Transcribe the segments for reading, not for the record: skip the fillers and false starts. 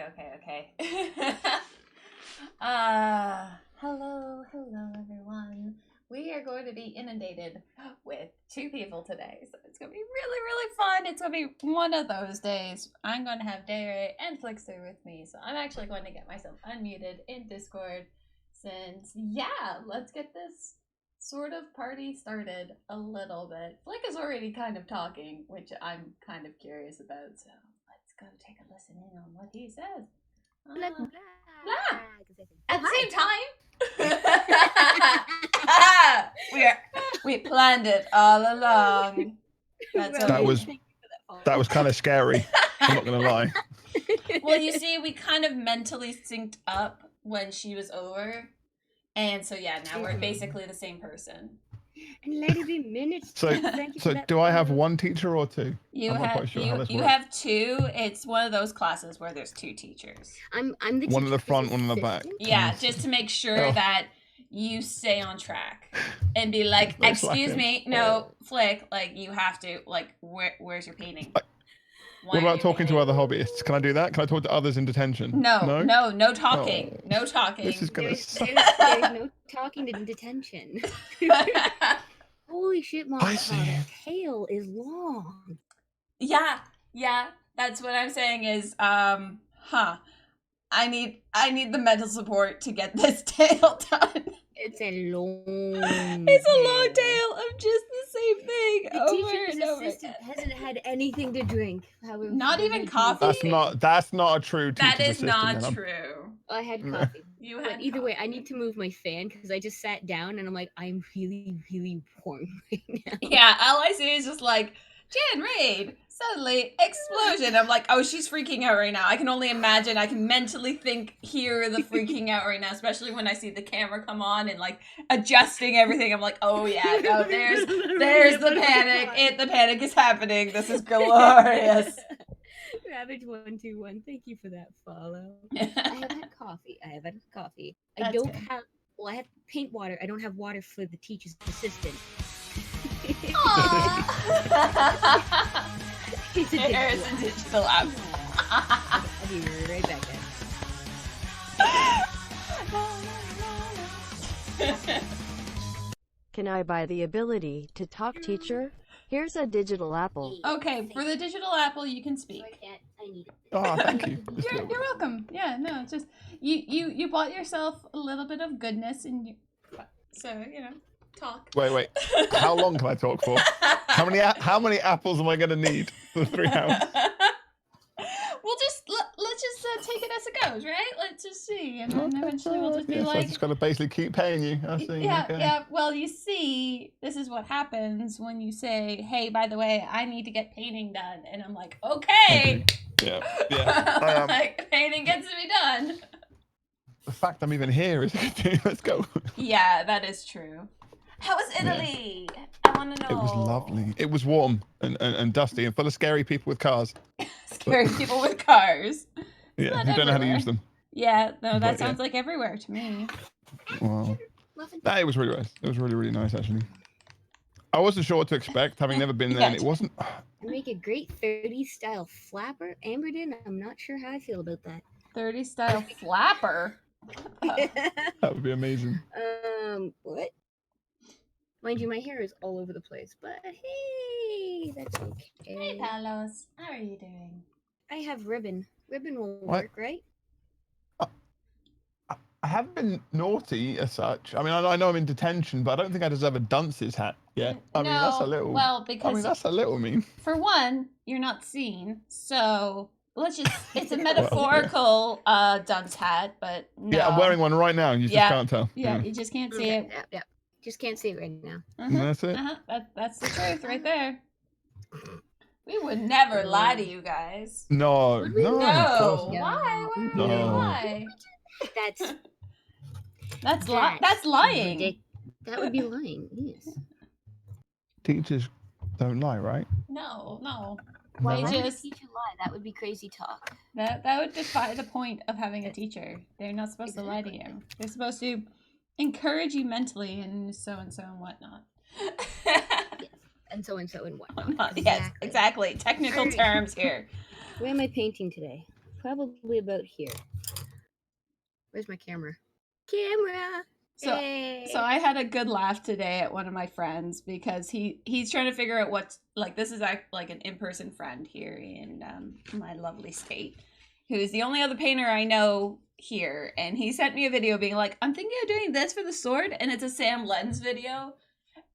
Okay. Hello, everyone. We are going to be inundated with two people today, so it's going to be really, really fun. It's going to be one of those days. I'm going to have Dare and Flixer with me, so I'm actually going to get myself unmuted in Discord since, let's get this sort of party started a little bit. Flick is already kind of talking, which I'm kind of curious about, so let's go take a listen in on what he says. Blah, blah, Blah. Oh, At the hi. same time, we planned it all along. That was kind of scary. I'm not gonna lie. Well, you see, we kind of mentally synced up when she was over, and so now we're basically the same person. And let it be minutes. So do I have one teacher or two? You have two. It's one of those classes where there's two teachers. I'm the one in the front, one in the back. Yeah, just to make sure that you stay on track and be like, excuse me, no, Flick, like you have to, like, where's your painting? What about talking to other hobbyists? Can I do that? Can I talk to others in detention? No talking. Oh. No talking. This is gonna suck. There's no talking in detention. Holy shit, Mom! The tail is long. Yeah. That's what I'm saying is, I need the mental support to get this tail done. It's a long tail of just the same thing the over and over assistant hasn't had anything to drink. Not even coffee? That's not a true teacher's That is assistant, not true. I had coffee. You had either way, I need to move my fan because I just sat down and I'm like, I'm really, really warm right now. Yeah, all I see is just like, Jan Raid, suddenly, explosion. I'm like, oh, she's freaking out right now. I can only imagine. I can mentally hear the freaking out right now, especially when I see the camera come on and like adjusting everything. I'm like, oh yeah, no, there's the panic. The panic is happening. This is glorious. Ravage121, thank you for that follow. I have had coffee. I That's don't good. I have paint water. I don't have water for the teacher's assistant. It's a digital app. I'll be right back then. Can I buy the ability to talk teacher? Here's a digital apple. Okay, for the digital apple, you can speak. I need it. Oh, thank you. You're welcome. Yeah, no, it's just you bought yourself a little bit of goodness, and so talk. Wait. How long can I talk for? How many apples am I gonna need for 3 hours? Let's just take it as it goes, right? Let's just see, and then eventually we'll just be So I like, just gotta basically keep paying you. I see. yeah, Okay. yeah. Well, you see, this is what happens when you say, "Hey, by the way, I need to get painting done," and I'm like, "Okay." Yeah. Like, painting gets to be done. The fact I'm even here is a good thing. Let's go. Yeah, that is true. How was Italy? I want to know. It was lovely. It was warm and dusty and full of scary people with cars. Scary people with cars. Yeah, who don't know how to use them. Yeah, no, that sounds like everywhere to me. Wow. It was really nice. It was really, really nice, actually. I wasn't sure what to expect, having never been there, and it wasn't... Make a great 30s style flapper. Amberden, I'm not sure how I feel about that. 30s style flapper? That would be amazing. What? Mind you, my hair is all over the place, but hey, that's okay. Hey, Palos. How are you doing? I have ribbon. Ribbon will work, right? I haven't been naughty as such. I mean, I know I'm in detention, but I don't think I deserve a dunce's hat yet. I mean, that's a little... Well, because... I mean, that's a little mean. For one, you're not seen, so... Let's just, it's a metaphorical dunce hat, but no. Yeah, I'm wearing one right now, and you just can't tell. Yeah, you just can't see it. Yeah. Just can't see it right now. That's it. That's the truth right there. We would never lie to you guys. No. No. Why? Why? That's lying. That would be lying, yes. Teachers don't lie, right? No. Why They would a just teacher lie? That would be crazy talk. that would defy the point of having a teacher. They're not supposed to lie to you. They're supposed to encourage you mentally and so and whatnot. Yes. And so and whatnot. Yes, exactly. Technical terms here. Where am I painting today? probably about here. Where's my camera? Camera. So I had a good laugh today at one of my friends because he's trying to figure out what's like. This is like an in-person friend here in my lovely state, who's the only other painter I know here, and he sent me a video being like, I'm thinking of doing this for the sword, and it's a Sam Lens video,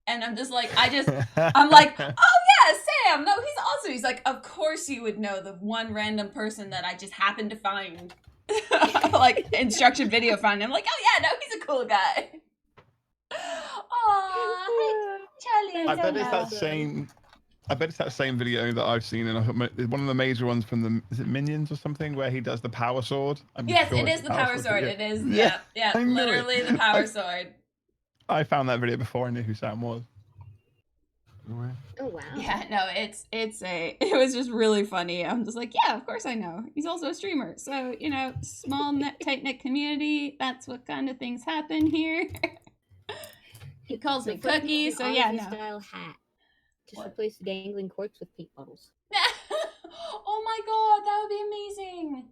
and I'm just like, I'm like, oh yeah, Sam, no, he's awesome. He's like, of course you would know, the one random person that I just happened to find like instruction video from. I'm like, oh yeah, no, he's a cool guy. Oh, Charlie. I bet it's that same. I bet it's that same video that I've seen, and one of the major ones from the is it Minions or something, where he does the power sword. Yes, it is the power sword. It is. Yeah, literally the power sword. I found that video before I knew who Sam was. Oh wow. Yeah, no, it was just really funny. I'm just like, yeah, of course I know. He's also a streamer, so you know, small tight knit community. That's what kind of things happen here. He calls me Cookie, so yeah, no. Style hat. Just replace the dangling corpse with paint bottles. Oh my god, that would be amazing.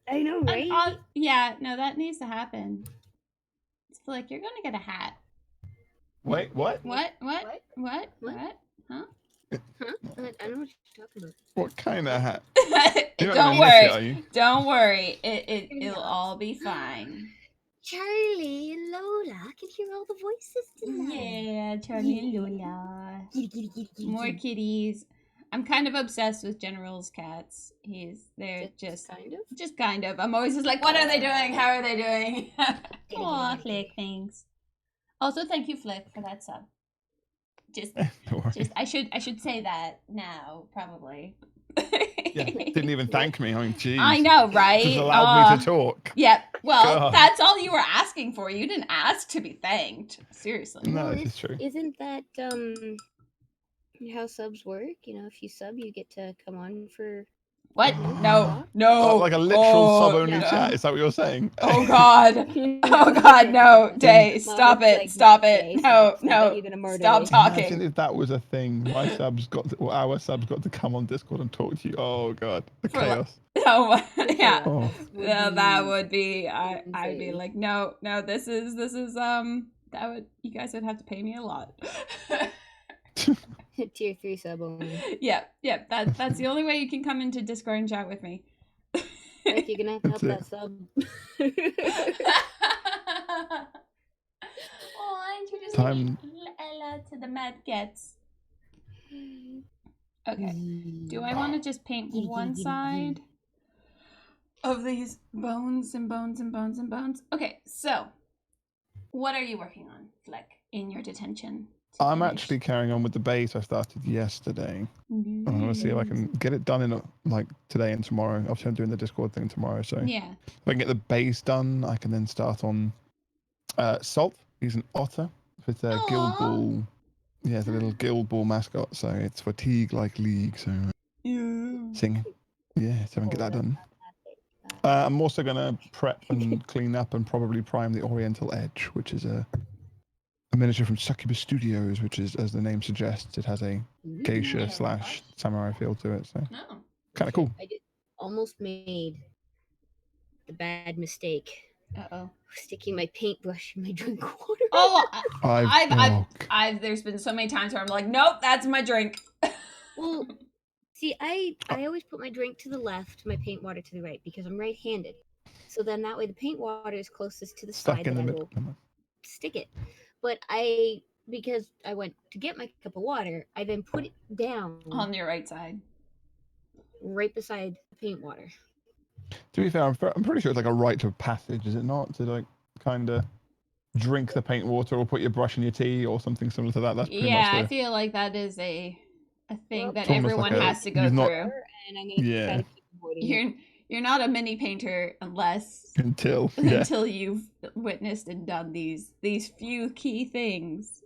I know, right? Yeah, no, that needs to happen. It's like you're gonna get a hat. Wait, what? What? Huh? Huh? I don't know what you're talking about. What kind of hat? Don't worry. It'll all be fine. Charlie and Lola, I can hear all the voices tonight. Yeah, Charlie and Lola. More kitties. I'm kind of obsessed with General's cats. They're just kind of. I'm always just like, what are they doing? How are they doing? Aw, Flick, thanks. Also, thank you, Flick, for that sub. I should say that now, probably. Yeah, didn't even thank me. I mean, geez. I know, right? Just allowed me to talk. Yeah. Well, God. That's all you were asking for. You didn't ask to be thanked. Seriously. No, this is true. Isn't that how subs work? You know, if you sub, you get to come on for. What? No. Oh, like a literal sub-only chat. Is that what you're saying? Oh God. Oh God. No. Day. Stop it. Like, Stop it. No. Stop talking. Imagine if that was a thing. Our subs got to come on Discord and talk to you. Oh God, the chaos. Oh yeah. Oh. Yeah, that would be. I'd be like, no. This is. That would. You guys would have to pay me a lot. Tier 3 sub only. Yeah. That's the only way you can come into Discord and chat with me. Like you're gonna have to help that sub. Oh, I introduced Ella to the Mad Gets. Okay. Do I want to just paint one side of these bones and bones and bones and bones? Okay, so what are you working on, Fleck, in your detention? I'm actually carrying on with the base I started yesterday. I'm going to see if I can get it done in like today and tomorrow. Obviously, I'm doing the Discord thing tomorrow, so yeah. If I can get the base done, I can then start on Salt. He's an otter with a guild ball. Yeah, it's a little guild ball mascot, so it's fatigue-like league. So singing. Yeah, so I can get that done. I'm also going to prep and clean up and probably prime the Oriental Edge, which is a miniature from Succubus Studios, which is, as the name suggests, it has a geisha / samurai feel to it. So kind of cool. I just almost made the bad mistake. Sticking my paintbrush in my drink water. Oh, I've there's been so many times where I'm like, nope, that's my drink. Well, see, I always put my drink to the left, my paint water to the right, because I'm right-handed. So then that way the paint water is closest to the side that I will stick it. But because I went to get my cup of water, I then put it down on your right side, right beside the paint water. To be fair, I'm pretty sure it's like a rite of passage, is it not? To like kind of drink the paint water or put your brush in your tea or something similar to that. That's pretty much I feel like that is a thing that everyone has to go through. And I'm gonna try to keep avoiding it. You're not a mini painter until you've witnessed and done these few key things.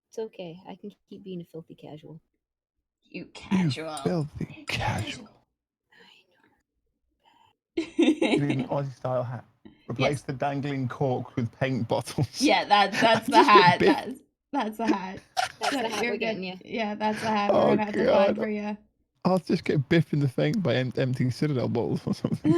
It's okay. I can keep being a filthy casual. You casual. You filthy casual. You need an Aussie style hat. Replace the dangling cork with paint bottles. Yeah, that's the hat. That's the hat. That's the hat we're getting you. Yeah, that's the hat we're gonna have to find for you. I'll just get Biff in the thing by emptying Citadel bottles or something.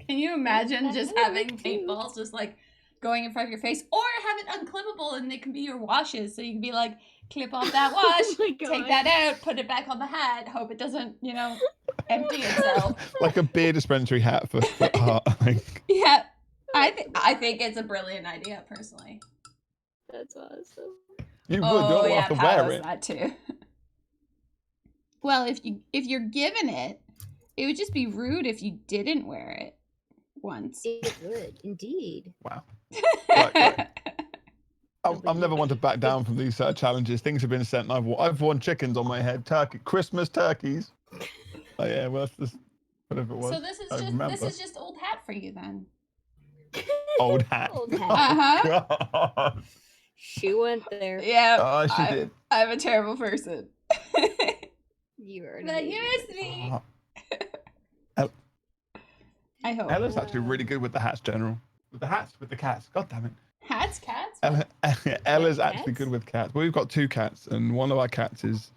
Can you imagine That just would having look cute. paintballs just like going in front of your face, or have it unclippable and they can be your washes, so you can be like, clip off that wash, Oh my take God. that out, put it back on the hat, hope it doesn't, empty itself. Like a beer dispensary hat for art, I think. Yeah, I think it's a brilliant idea, personally. That's awesome. You would. You don't have to Pat wear was it. that too. Well, if you're given it, it would just be rude if you didn't wear it once. It would, indeed. Wow. Right. I'm never one to back down from these challenges. Things have been sent. And I've won chickens on my head. Christmas turkeys. Oh yeah, well that's just whatever it was. So this is just old hat for you then. Old hat. Old hat. Uh-huh. God. She went there. Yeah. Oh, she did. I'm a terrible person. You are. But you missed me. I hope. Ella's actually really good with the hats, General. With the hats, with the cats. God damn it. Hats, cats? Ella's actually Cats? good with cats. Well, we've got 2 cats, and one of our cats is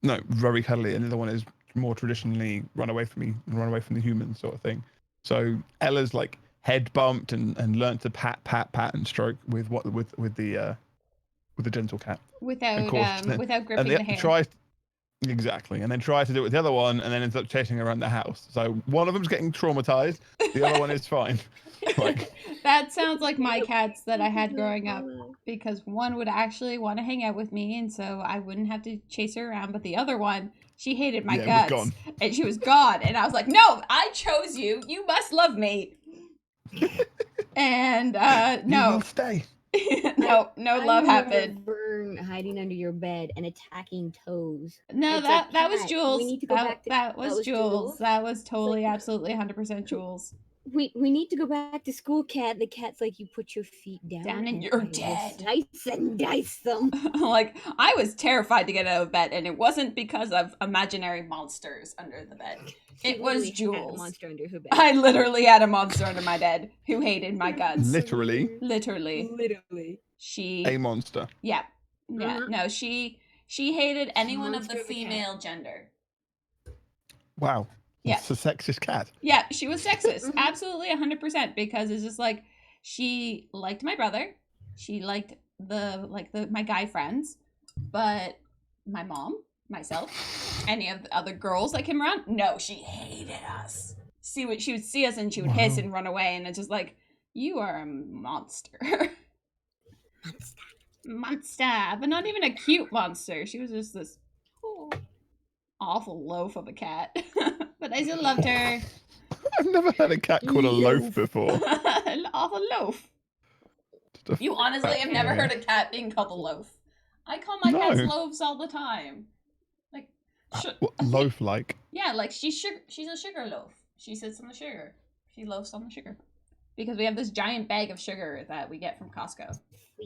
very cuddly, and the other one is more traditionally run away from me and run away from the humans sort of thing. So Ella's like head bumped and learned to pat and stroke with the gentle cat. Without And gripping the hair. tries exactly, and then tries to do it with the other one, and then ends up chasing her around the house. So one of them's getting traumatized, the other one is fine. Like That sounds like my cats that I had growing up, because one would actually want to hang out with me, and so I wouldn't have to chase her around, but the other one, she hated my Yeah, it was guts, gone. and she was gone, and I was like, no, I chose you, you must love me. And you no. will stay. no love happened. Vern hiding under your bed and attacking toes. No, It's that like, was Cat, Jules. we need to go back to- that was was Jules. Jules? That was totally, like- absolutely, 100% Jules. We need to go back to school, Cat. The cat's like, you put your feet down And and you're I will dead. Slice and dice them. Like, I was terrified to get out of bed, and it wasn't because of imaginary monsters under the bed. It was literally had a Jules. monster under her bed. I literally had a monster under my bed who hated my guts. Literally. Literally. A monster. Yeah. Uh-huh. No, she hated anyone of the Monster of a cat. female gender. Wow. Yeah. It's a sexist cat. Yeah, she was sexist. Mhm. Absolutely 100%, because it's just like, she liked my brother. She liked my guy friends, but my mom, myself, any of the other girls that came around, no, she hated us. She would see us and she would hiss Wow. and run away, and it's just like, you are a monster. Monster, but not even a cute monster. She was just this awful loaf of a cat. But I still loved her. I've never had a cat called a loaf before. An awful loaf. Just a You honestly fat have never area. heard a cat being called a loaf. I call my cats loaves all the time. Like, What, loaf like? yeah, like she's a sugar loaf. She sits on the sugar. She loafs on the sugar. Because we have this giant bag of sugar that we get from Costco.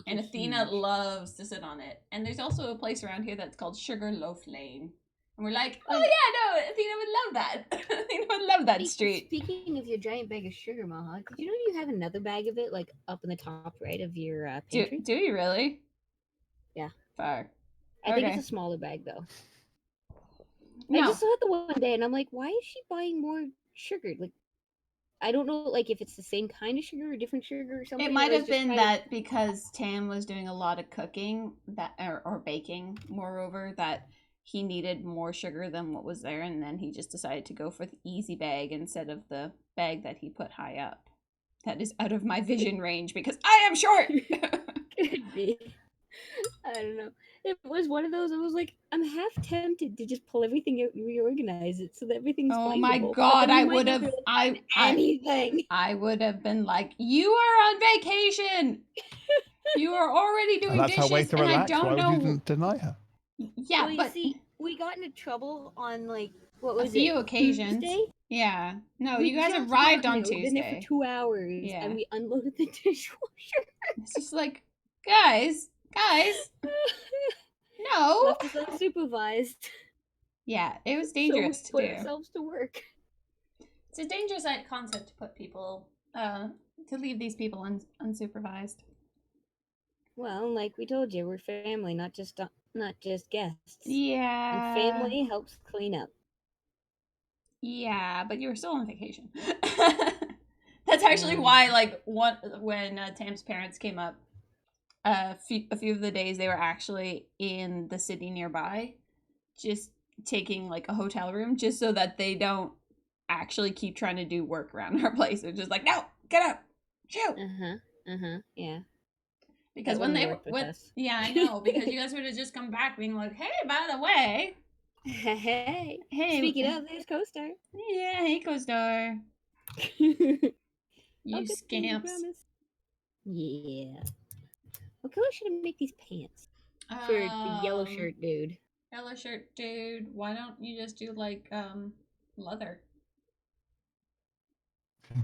And Athena loves to sit on it. And there's also a place around here that's called Sugar Loaf Lane. And we're like, oh yeah, no, Athena would love that. Athena would love that street. Speaking of your giant bag of sugar, Mohawk, did you know you have another bag of it, like up in the top right of your pantry? Do you really? Yeah. Far. I think Okay. it's a smaller bag though. No. I just saw it the one day and I'm like, why is she buying more sugar? Like, I don't know, like if it's the same kind of sugar or different sugar or something. It might or have it's just been kind of- that because Tam was doing a lot of cooking or baking, moreover, that he needed more sugar than what was there, and then he just decided to go for the easy bag instead of the bag that he put high up. That is out of my vision range because I am short. Could be. I don't know. It was one of those. I was like, I'm half tempted to just pull everything out and reorganize it so that everything's. Oh my findable, but god, then I you might would not have be able to I find anything. I would have been like, you are on vacation. You are already doing And that's her dishes, way to and I relax. Why don't would know. you deny her? Yeah, Well, you but see, we got into trouble on like what a was few it? occasions. Tuesday? Yeah. No, We you guys just arrived gotten on there. We've been there for Tuesday. 2 hours, Yeah. and we unloaded the dishwasher. It's just like, guys, no. Left us unsupervised. Yeah, it was So we dangerous to put do. ourselves to work. It's a dangerous concept to put people, to leave these people unsupervised. Well, like we told you, we're family, not just not just guests. Yeah. And family helps clean up. Yeah, but you were still on vacation. That's actually why, like, when Tam's parents came up, a few of the days they were actually in the city nearby, just taking like a hotel room, just so that they don't actually keep trying to do work around our place. They're just like, no, get up, shoot. Yeah. Because That when wouldn't they work with us. yeah, I know, because you guys would have just come back being like, hey, by the way, Hey. hey, Speaking of, there's Co-Star. yeah, hey, Co-Star, you scamps. Yeah. What color should I make these pants for the yellow shirt dude? Yellow shirt dude, why don't you just do like leather?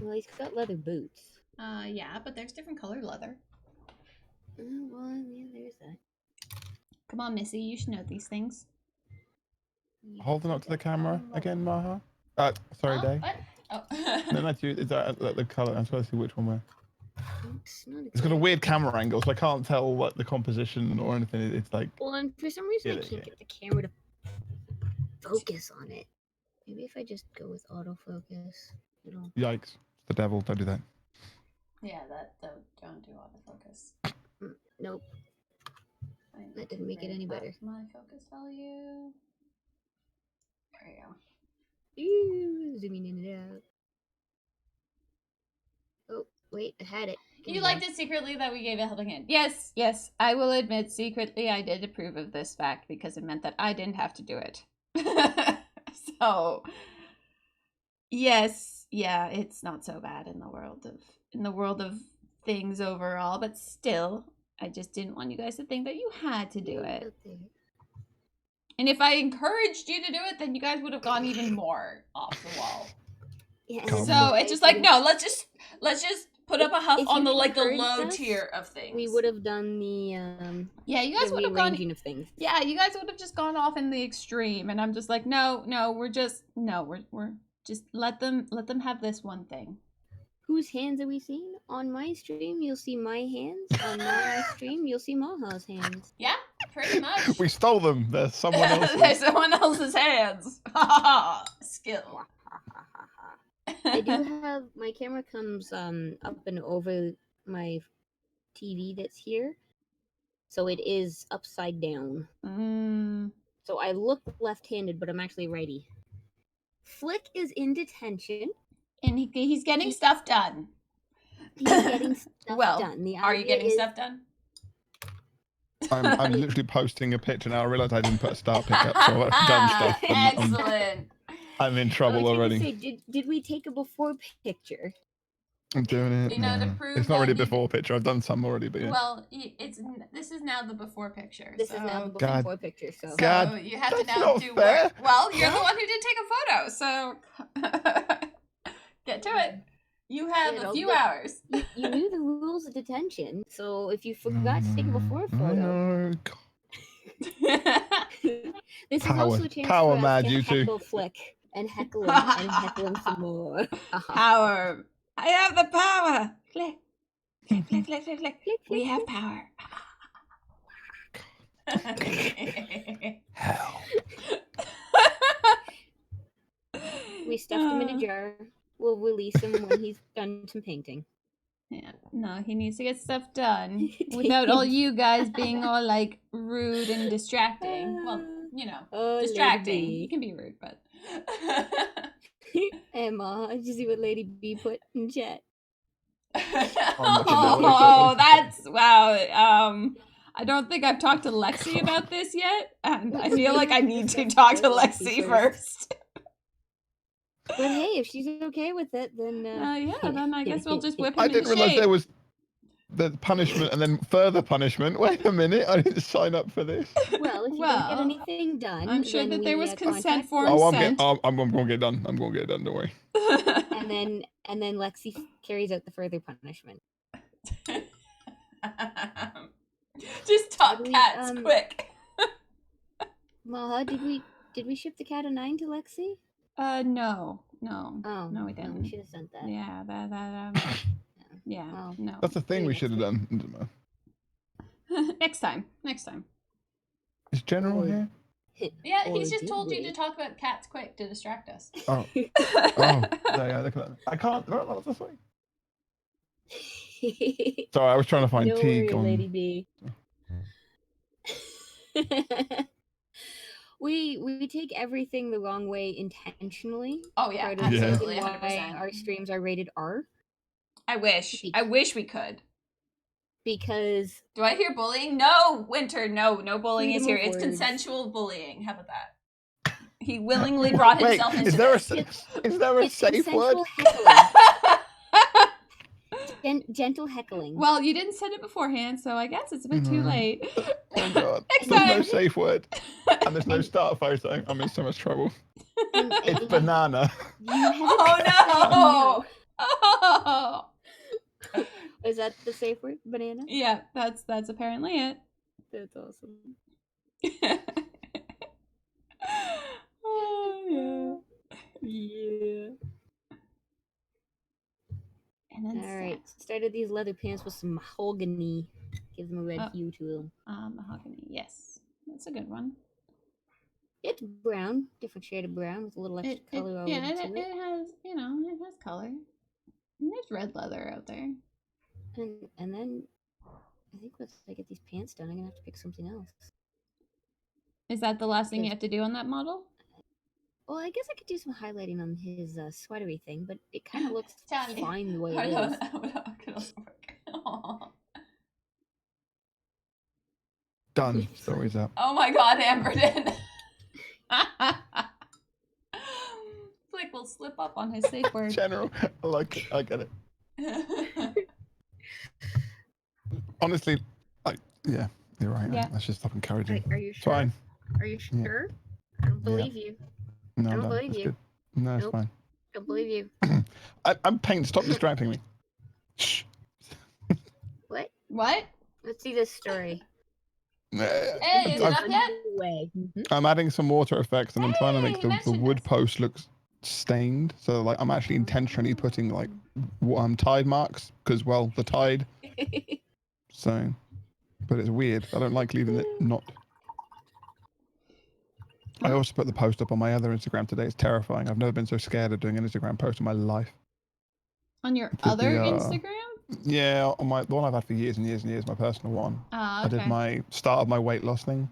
Well, he's got leather boots. Yeah, but there's different color leather. Well, yeah, there's that. Come on, Missy, you should know these things. Holding up to the camera again, Maha. Sorry, Day. What? Oh. No, that's you. Is that the color? I'm supposed to see which one we're. Not It's got a weird camera angle, so I can't tell what the composition or anything. It's like. Well, and for some reason I can't get the camera to focus on it. Maybe if I just go with autofocus, it'll. Yikes! It's the devil. Don't do that. Yeah, don't do autofocus. Nope. That didn't make it any better. My focus value. There you go. Ooh, zooming in and out. Oh, wait, I had it. You liked it secretly that we gave a helping hand. Yes, I will admit secretly I did approve of this fact because it meant that I didn't have to do it. So, yes, yeah, it's not so bad in the world of things overall, but still, I just didn't want you guys to think that you had to do it. And if I encouraged you to do it, then you guys would have gone even more off the wall. Yeah, so it's just like, no, let's just put up a huff on the low tier of things. We would have done the you guys would have gone of things. Yeah, you guys would have just gone off in the extreme, and I'm just like, we're just let them have this one thing. Whose hands are we seeing? On my stream, you'll see my hands. On my stream, you'll see Maha's hands. Yeah, pretty much. We stole them. They're someone else's. They're someone else's hands. Skill. I do have my camera comes up and over my TV that's here, so it is upside down. So I look left-handed, but I'm actually righty. Flick is in detention, and he's getting stuff done. He's getting stuff done. Are you getting stuff done? I'm literally posting a picture now. I realized I didn't put a start pick up, so I've done stuff. Excellent. I'm in trouble already. Say, did we take a before picture? I'm doing it. You know, to prove it's not really a before picture. I've done some already, but yeah. Well, this is now the before picture. This is now the before picture. So you have to now do work. Well, you're the one who did take a photo, so get to it. You have a few hours. You knew the rules of detention, so if you forgot to take a before photo. This is also a chance power for mad, us to you two. heckle Flick and heckle him and heckle him some more. Power. I have the power. Flick. Flick, flick, flick, flick. We have power. Hell. We stuffed him in a jar. We'll release him when he's done some painting. Yeah, no, he needs to get stuff done without all you guys being all like rude and distracting. Well, you know, distracting. You can be rude, but. Emma, did you see what Lady B put in chat? Oh, that's wow. I don't think I've talked to Lexi about this yet, and I feel like I need to talk to Lexi first. But hey, if she's okay with it, then then I guess we'll just whip him. I didn't realize there was the punishment and then further punishment. Wait a minute, I didn't sign up for this. Well, if you don't get anything done, I'm sure that there was consent forms sent. I'm going to get done. I'm going to get done. Don't worry. and then Lexi carries out the further punishment. Just talk cats, quick. Maha, did we ship the cat O9 to Lexi? No. Oh, no, we didn't. We should have sent that. Yeah, yeah, well, no. That's the thing we should have done. Next time. Is General Or- here? Yeah, Or he's just did told you we? to talk about cats quick to distract us. Oh, oh, there you go. Look at that. I can't. Oh, that's this way. Sorry, I was trying to find Don't Teague worry, on. Lady B. we take everything the wrong way intentionally. Oh yeah, Part of the absolutely, reason 100%. why our streams are rated R. I wish we could. Because Do I hear bullying? No, Winter, no bullying is Freedom here. of It's words. consensual bullying. How about that? He willingly brought Wait, himself into is there this. is there a it's safe word? consensual heckling. Gentle heckling. Well, you didn't send it beforehand, so I guess it's a bit too No. late. Oh god, Next there's no time. safe word, and there's no start photo. I'm in so much trouble. And It's banana. You haven't Oh said no! Oh. Is that the safe word? Banana? Yeah, that's apparently it. That's awesome. Oh, Yeah. and then Alright, started these leather pants with some mahogany. Give them a red hue to them. mahogany. Yes, that's a good one. It's brown, different shade of brown with a little extra color all yeah, into it has, it has color. And there's red leather out there. And then I think once I get these pants done, I'm gonna have to pick something else. Is that the last thing you have to do on that model? Well, I guess I could do some highlighting on his sweatery thing, but it kind of looks Charlie. fine the way Oh, it no, is. that could also work. Aw. Done. Story's up. Oh my god, Amberden! Flick will slip up on his safe word. General, I like it. I get it. Honestly, yeah, you're right. Yeah. Let's just stop encouraging. Are you sure? Fine. Are you sure? I don't believe you. No, I I'm don't done. believe It's you. good. No, it's Nope. fine. Don't believe you. I'm paint. Stop distracting me. Shh. What? What? Let's see this story. Hey, is it up yet? Way. I'm adding some water effects, and I'm trying to Hey, make he the mentioned wood this. post look stained. So, like, I'm actually intentionally putting like tide marks because, well, the tide. So, but it's weird. I don't like leaving it not. I also put the post up on my other Instagram today. It's terrifying. I've never been so scared of doing an Instagram post in my life. On your Did other the, Instagram? Yeah, on the one I've had for years and years and years, my personal one. Ah, I okay. did my start of my weight loss thing.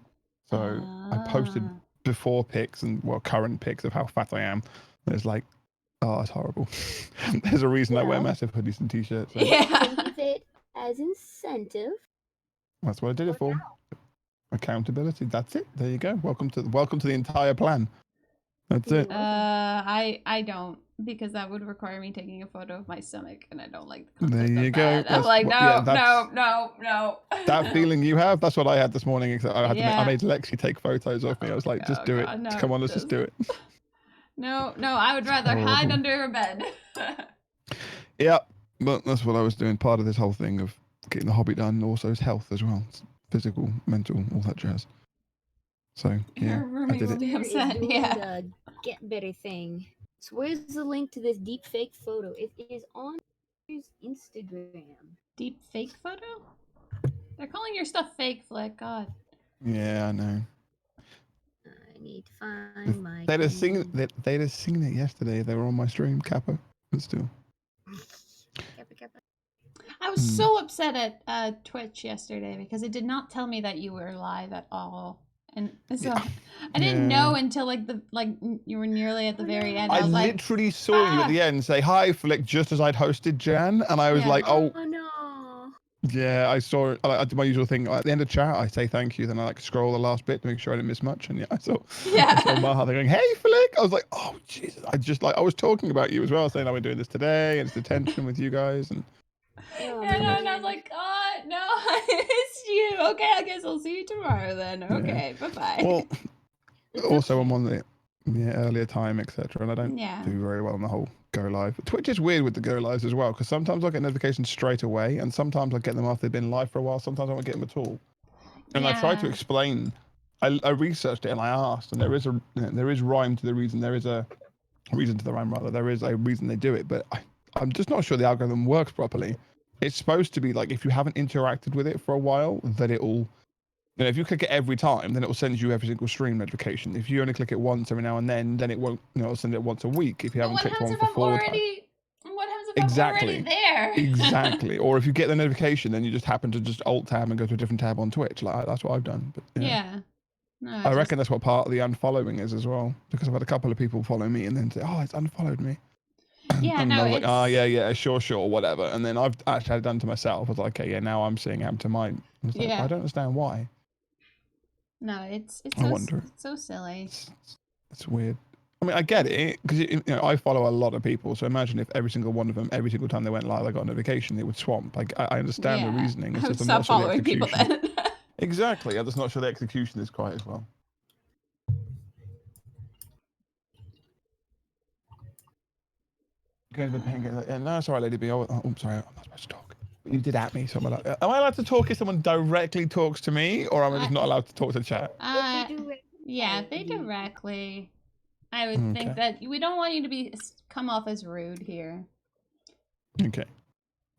So I posted before pics and, well, current pics of how fat I am. And it's like, oh, it's horrible. There's a reason I wear Well, massive hoodies and t-shirts. So Yeah. Think of it as incentive. that's what I did it for. Accountability. That's it. There you go. Welcome to the entire plan. That's it. I don't, because that would require me taking a photo of my stomach, and I don't like the concept There you of go. that. I'm That's like, what- no, yeah, that's- no. That feeling you have, that's what I had this morning. Except I Yeah. made Lexi take photos of me. I was like, just do God, it. no, Come on, let's just do it. No, I would rather hide horrible. under a bed. Yeah, but that's what I was doing. Part of this whole thing of getting the hobby done also is health as well. It's physical, mental, all that jazz. So yeah, Your I roomie did will it. be Here is upset. doing Yeah. the get better thing. So where's the link to this deep fake photo? It is on his Instagram. Deep fake photo? They're calling your stuff fake, Flick. God. Yeah, I know. I need to find my. They'd have thing. seen it yesterday. They were on my stream, Kappa, but still. Kappa. I was so upset at Twitch yesterday because it did not tell me that you were live at all. And so I didn't know until you were nearly at the very end. I was like, literally saw you at the end say hi, Flick, just as I'd hosted Jan, and I was Yeah. like, oh No. yeah, I saw it. I did my usual thing at the end of chat. I say thank you, then I like scroll the last bit to make sure I didn't miss much. And yeah, I saw Maha going, hey, Flick. I was like, oh Jesus! I was talking about you as well, saying we're doing this today, and it's detention with you guys, and. and I was like, oh, no, I missed you. Okay, I guess I'll see you tomorrow then. Okay, bye-bye. Well, also I'm on the earlier time, etc. And I don't Yeah. do very well on the whole go live. Twitch is weird with the go lives as well, because sometimes I get notifications straight away, and sometimes I get them after they've been live for a while. Sometimes I won't get them at all. And I tried to explain. I researched it and I asked, and there is rhyme to the reason. There is a reason to the rhyme, rather. There is a reason they do it, but I'm just not sure the algorithm works properly. It's supposed to be like if you haven't interacted with it for a while, that it'll You know, if you click it every time, then it will send you every single stream notification. If you only click it once every now and then it won't. You know, it'll send it once a week. If you haven't clicked one for 4 times. What happens if I'm already there? Exactly. Or if you get the notification, then you just happen to just alt tab and go to a different tab on Twitch. Like that's what I've done. But Yeah. No, I reckon that's what part of the unfollowing is as well, because I've had a couple of people follow me and then say, "Oh, it's unfollowed me." Yeah, and no, I was like, it's... "Oh, yeah, sure, whatever." And then I've actually had it done to myself. I was like, "Okay, yeah, now I'm seeing it happen to mine." I was like, Yeah. I don't understand why. No, it's I wonder. It's so silly. It's weird. I mean, I get it because you know I follow a lot of people. So imagine if every single one of them, every single time they went live, I got a notification, it would swamp. Like I understand the reasoning. It's I would just I'm not stop sure the following people execution. then. Exactly. I'm just not sure the execution is quite as well. Going to the pen. Yeah, no, sorry, Lady B. Oh, sorry, I'm not supposed to talk. You did at me, so am I allowed to talk if someone directly talks to me, or am I just not allowed to talk to chat? Yeah, if they directly. I would think that we don't want you to come off as rude here. Okay.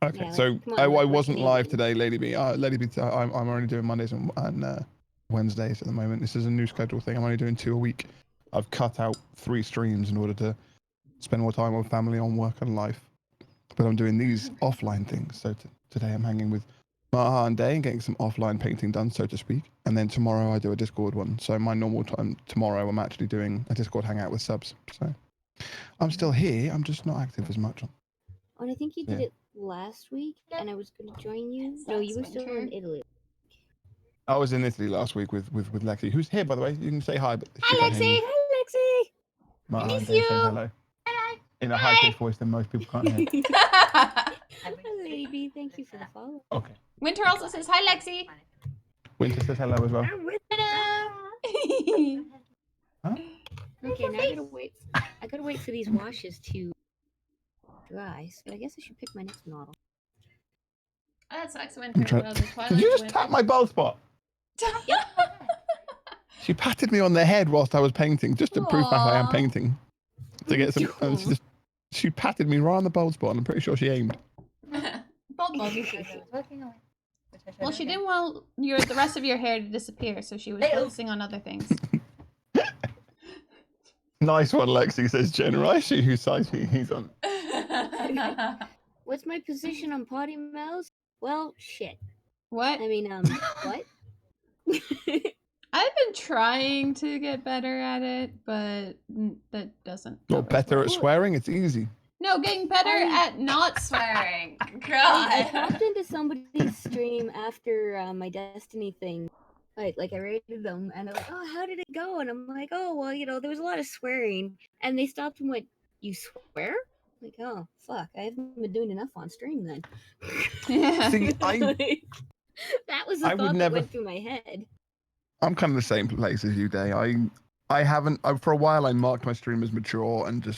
Okay. Yeah, So I wasn't live today, Lady B. Lady B, I'm only doing Mondays and Wednesdays at the moment. This is a new schedule thing. I'm only doing 2 a week. I've cut out 3 streams in order to spend more time with family, on work, and life. But I'm doing these offline things. So today I'm hanging with Maha and Day and getting some offline painting done, so to speak. And then tomorrow I do a Discord one. So my normal time tomorrow I'm actually doing a Discord hangout with subs. So I'm still here. I'm just not active as much. And I think you did it last week, and I was going to join you. No, you were still in Italy. I was in Italy last week with Lexi, who's here, by the way. You can say hi. But Hi, Lexi. Hi, Lexi. Maha I and miss Day you. saying hello. Hello. In a high-pitched voice that most people can't hear. Lady B, thank you for the follow. Okay. Winter also says hi, Lexi. Winter says hello as well. Hello. Huh? Okay, now I gotta wait for these washes to dry. So I guess I should pick my next model. That sucks, Winter. Well, the Twilight Did you just went- tap my bald spot? She patted me on the head whilst I was painting, just to prove that I am painting. To get some. She patted me right on the bald spot, and I'm pretty sure she aimed. Bald. Well, she didn't want the rest of your hair to disappear, so she was focusing on other things. Nice one, Lexi, says Jen. I see whose side he's on. What's my position on potty mouths? Well, shit. What? I mean, what? I've been trying to get better at it, but that doesn't. Well, better at swearing? It's easy. No, getting better at not swearing. God. I popped into somebody's stream after my Destiny thing. Like I rated them, and they're like, "Oh, how did it go?" And I'm like, "Oh, well, you know, there was a lot of swearing." And they stopped and went, "You swear?" I'm like, oh, fuck! I haven't been doing enough on stream then. Yeah. See, that was the thought that went through my head. I'm kind of the same place as you, Day. I haven't for a while. I marked my stream as mature, and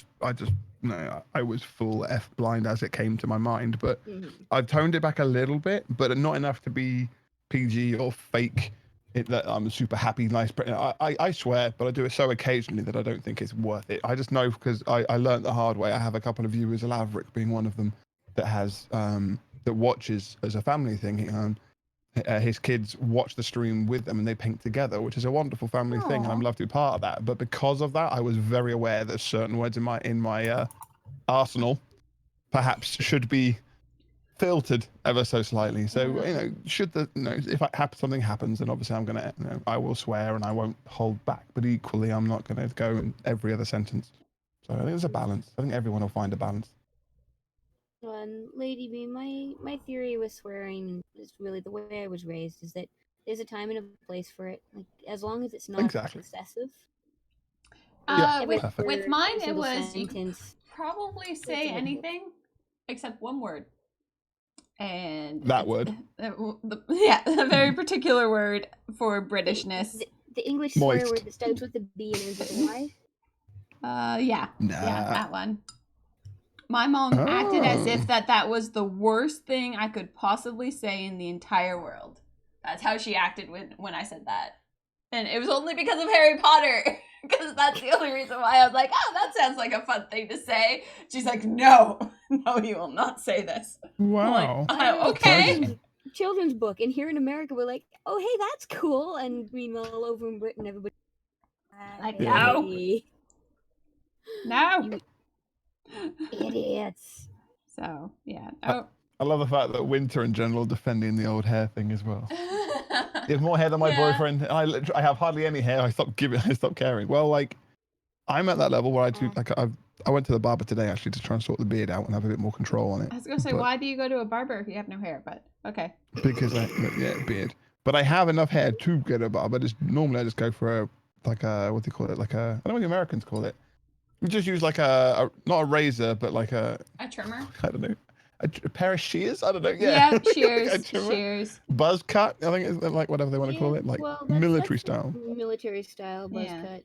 I was full F blind as it came to my mind. But I've toned it back a little bit, but not enough to be PG or fake. That I'm super happy, nice. I swear, but I do it so occasionally that I don't think it's worth it. I just know because I learned the hard way. I have a couple of viewers, Laverick being one of them, that has that watches as a family thing. His kids watch the stream with them and they paint together, which is a wonderful family thing, and I'm love to be part of that. But because of that, I was very aware that certain words in my arsenal perhaps should be filtered ever so slightly. So if something happens, then obviously I'm gonna I will swear and I won't hold back. But equally, I'm not gonna go in every other sentence. So I think there's a balance. I think everyone will find a balance. Lady B, my theory with swearing is really the way I was raised. Is that there's a time and a place for it. Like as long as it's not excessive. With mine, it was you can probably say anything except one word. And that word. A very particular word for Britishness. The English swear word that starts with a B and ends with a Y. Yeah, that one. My mom acted as if that was the worst thing I could possibly say in the entire world. That's how she acted when I said that. And it was only because of Harry Potter. Because that's the only reason why I was like, oh, that sounds like a fun thing to say. She's like, no, you will not say this. Wow. Like, okay. children's book, and here in America, we're like, oh, hey, that's cool. And meanwhile, over in Britain, everybody. Like, Yeah. no. No. You idiots. So, yeah. I love the fact that Winter in general defending the old hair thing as well. You have more hair than my boyfriend. I have hardly any hair. I stopped caring. Well, like, I'm at that level where I went to the barber today actually to try and sort the beard out and have a bit more control on it. I was gonna say, why do you go to a barber if you have no hair? But okay. Because beard. But I have enough hair to get a barber. Normally I just go for what do you call it? I don't know what the Americans call it. You just use like not a razor, but like a trimmer. I don't know. A pair of shears? I don't know. Yeah, shears. Shears. Buzz cut, I think it's like whatever they want to call it, like military style. Military style buzz cut.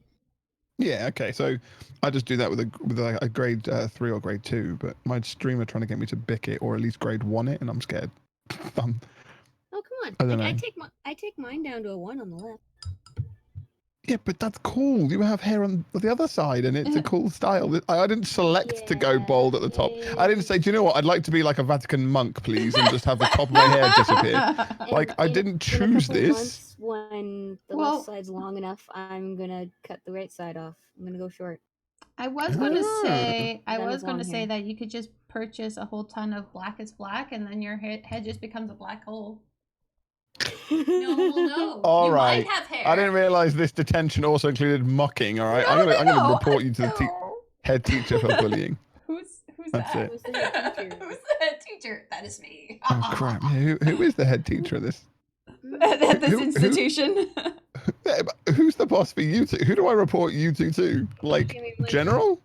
Yeah, okay. So I just do that with a grade 3 or grade 2, but my streamer trying to get me to bick it or at least grade 1 it, and I'm scared. Oh, come on. I take mine down to a 1 on the left. Yeah, but that's cool. You have hair on the other side, and it's a cool style. I didn't select to go bald at the top. I didn't say, do you know what? I'd like to be like a Vatican monk, please, and just have the top of my hair disappear. I didn't choose this. When the left side's long enough, I'm gonna cut the right side off. I'm gonna go short. I was gonna say that you could just purchase a whole ton of black is black, and then your head just becomes a black hole. No. All you right. might have hair. I didn't realize this detention also included mocking. All right, I'm gonna report you to the head teacher for bullying. Who's That's that? it. Who's the head teacher? Who's the head teacher? That is me. Oh crap! Yeah, who is the head teacher of this? At this institution. Yeah, but who's the boss for you two? Who do I report you two to? Like General?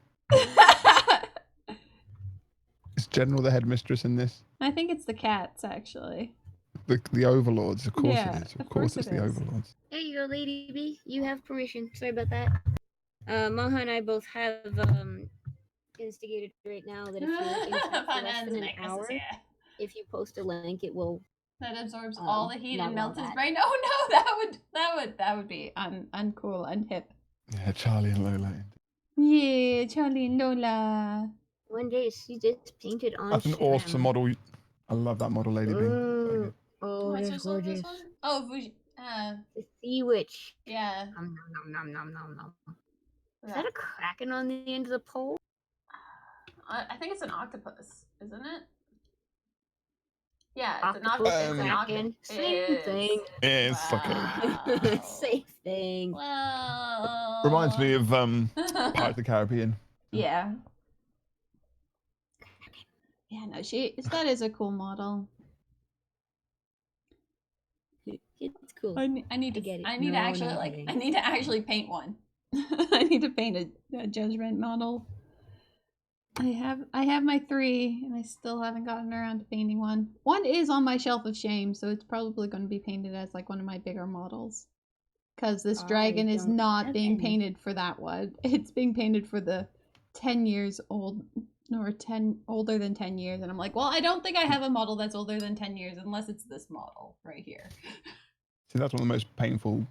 Is General the headmistress in this? I think it's the cats, actually. The overlords, of course Yeah, it is. Of course course it's it the is. overlords. There you go, Lady B. You have permission. Sorry about that. Maha and I both have instigated right now that if you're in chat for less than an hour, if you post a link, it will. That absorbs all the heat and melts his brain. Oh no, that would be uncool, unhip. Yeah, Charlie and Lola. Yeah, Charlie and Lola. One day she just painted on. That's an awesome model. I love that model, Lady B. Oh, What's that's your gorgeous. one? Oh, The sea witch. yeah. Nom. Is that a kraken on the end of the pole? I think it's an octopus, isn't it? Yeah, it's Octopus an and octopus. kraken. Same thing. Yeah, it's okay. Same thing. Well, Reminds me of Pirates of the Caribbean. Yeah. Yeah, no, that is a cool model. It's cool. I need to get it. I need to actually paint one. I need to paint a judgment model. I have my 3, and I still haven't gotten around to painting one. One is on my shelf of shame, so it's probably going to be painted as like one of my bigger models. Because this dragon is not being painted for that one. It's being painted for the 10 years old, or older than 10 years. And I'm like, well, I don't think I have a model that's older than 10 years unless it's this model right here. See, that's one of the most painful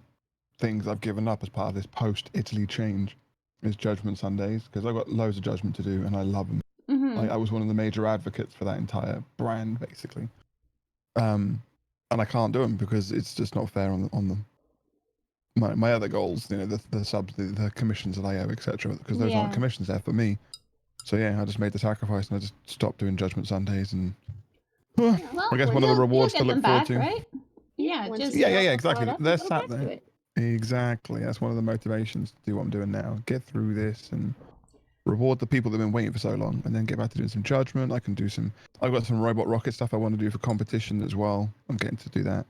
things I've given up as part of this post-Italy change is Judgment Sundays, because I've got loads of Judgment to do and I love them. Mm-hmm. Like, I was one of the major advocates for that entire brand, basically. And I can't do them because it's just not fair on them. My other goals, the subs, the commissions that I owe, etc., because those aren't commissions there for me. So yeah, I just made the sacrifice and I just stopped doing Judgment Sundays, and I guess one of the rewards to look forward to. Right? Yeah, exactly. They're sat there. Exactly. That's one of the motivations to do what I'm doing now. Get through this and reward the people that have been waiting for so long, and then get back to doing some Judgment. I've got some robot rocket stuff I want to do for competition as well. I'm getting to do that.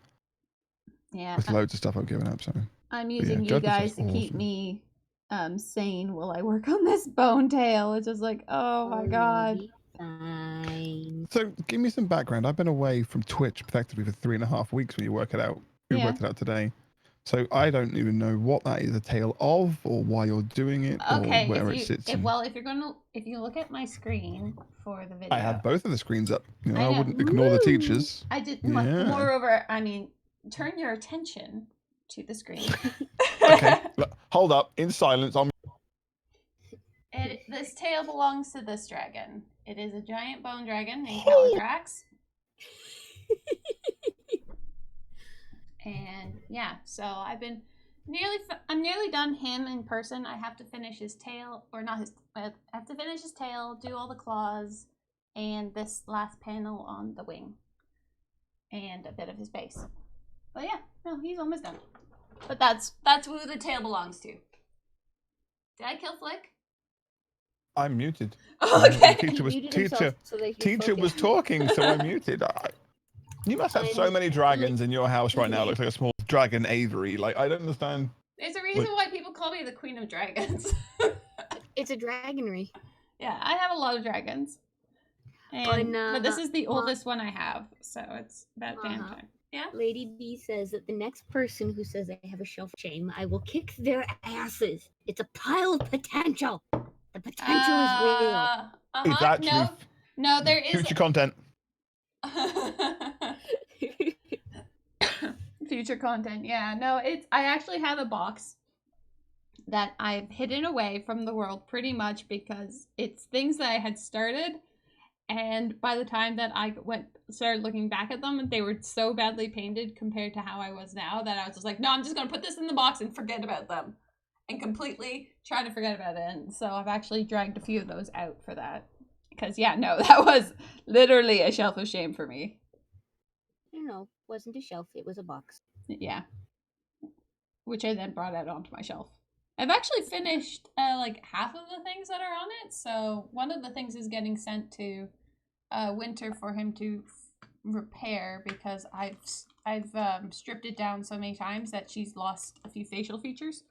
Yeah. There's loads of stuff I've given up, so. I'm using you guys to keep me sane while I work on this bone tail. It's just like, oh my god. Fine. So give me some background. I've been away from Twitch effectively for 3.5 weeks when you work it out. We worked it out today. So I don't even know what that is a tale of, or why you're doing it, or where it sits. If you look at my screen for the video, I have both of the screens up. I wouldn't ignore the teachers. I did. Moreover, turn your attention to the screen. Okay, hold up in silence. This tail belongs to this dragon. It is a giant bone dragon named Calidrax. yeah, so I'm nearly done him in person. I have to finish his tail, or not his, I have to finish his tail, do all the claws, and this last panel on the wing, and a bit of his base. But yeah, no, he's almost done. But that's who the tail belongs to. Did I kill Flick? I'm muted. Okay. Teacher was Muted himself so that he could teacher was focus. talking, so I'm muted. You must have so many dragons in your house right now. It looks like a small dragon aviary. Like, I don't understand. There's a reason why people call me the Queen of Dragons. It's a dragonry. Yeah, I have a lot of dragons. And, but this is the well, oldest one I have, so it's about damn time. Yeah? Lady B says that the next person who says they have a shelf shame, I will kick their asses. It's a pile of potential. The potential is real. It's actually no, there is future content. Future content, yeah. No, I actually have a box that I've hidden away from the world pretty much because it's things that I had started, and by the time that I started looking back at them, they were so badly painted compared to how I was now that I was just like, no, I'm just gonna put this in the box and forget about them. And completely try to forget about it. And so I've actually dragged a few of those out for that. Because, yeah, no, that was literally a shelf of shame for me. No, wasn't a shelf, it was a box. Yeah. Which I then brought out onto my shelf. I've actually finished, like, half of the things that are on it. So one of the things is getting sent to Winter for him to repair because I've stripped it down so many times that she's lost a few facial features.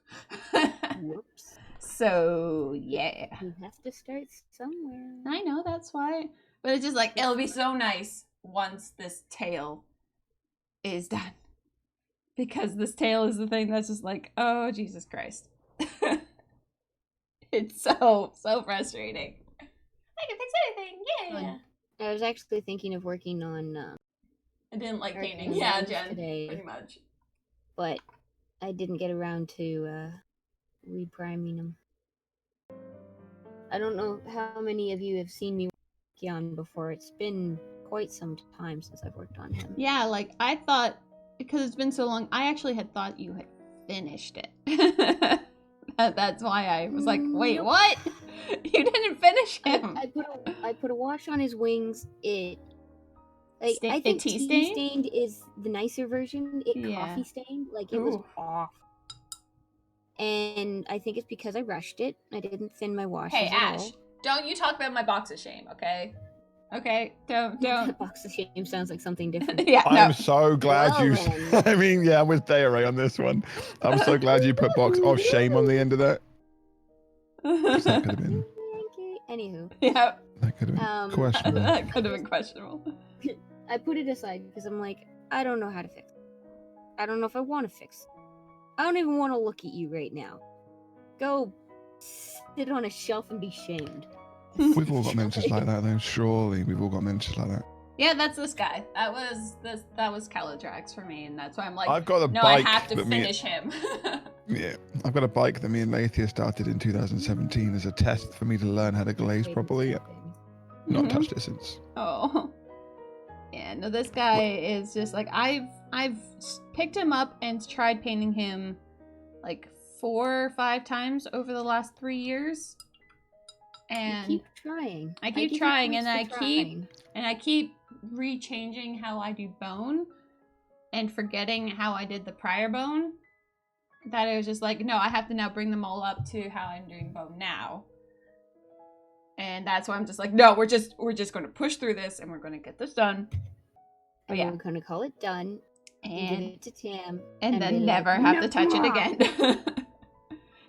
Whoops. So yeah, You have to start somewhere. I know, that's why, but it's just like it'll be so nice once this tail is done, because this tail is the thing that's just like, oh Jesus Christ. It's so frustrating. I can fix anything, yeah. I was actually thinking of working on I didn't like painting. working on Yeah, those Jen, today, pretty much. but I didn't get around to repriming them. I don't know how many of you have seen me work on before. It's been quite some time since I've worked on him. Yeah, like I thought, because it's been so long, I actually had thought you had finished it. That's why I was like, wait, Nope. what? You didn't finish him. I put a wash on his wings. I think tea tea stained is the nicer version. Yeah. Coffee stained, like it was Ooh. off. And I think it's because I rushed it. I didn't thin my washes Hey, at Ash, all. don't you talk about my box of shame, okay? Okay, don't. Box of shame sounds like something different. Yeah, I'm no. so glad Well, you. then. I mean, yeah, I'm with Dayray on this one. I'm so glad you put box of shame on the end of that. 'Cause that could have been. Okay. Anywho. Yeah, That could have been questionable. that could have been questionable. I put it aside because I'm like, I don't know how to fix it. I don't know if I want to fix it. I don't even want to look at you right now. Go sit on a shelf and be shamed. We've all got mentors like that, though. Surely we've all got mentors like that. Yeah, that's this guy. That was Caladrax for me, and that's why I'm like, I've got a no, bike I have to that finish him. Yeah, I've got a bike that me and Lathia started in 2017 as a test for me to learn how to glaze properly. Not touched it since. Oh. Yeah, no, this guy is just like, I've picked him up and tried painting him like 4 or 5 times over the last 3 years. And you keep trying. I keep trying, and I keep rechanging how I do bone and forgetting how I did the prior bone. That it was just like, no, I have to now bring them all up to how I'm doing bone now. And that's why I'm just like, no, we're just going to push through this and we're going to get this done. And yeah, we're gonna call it done and give it to Tam, and then be never like, have to touch it "No." again.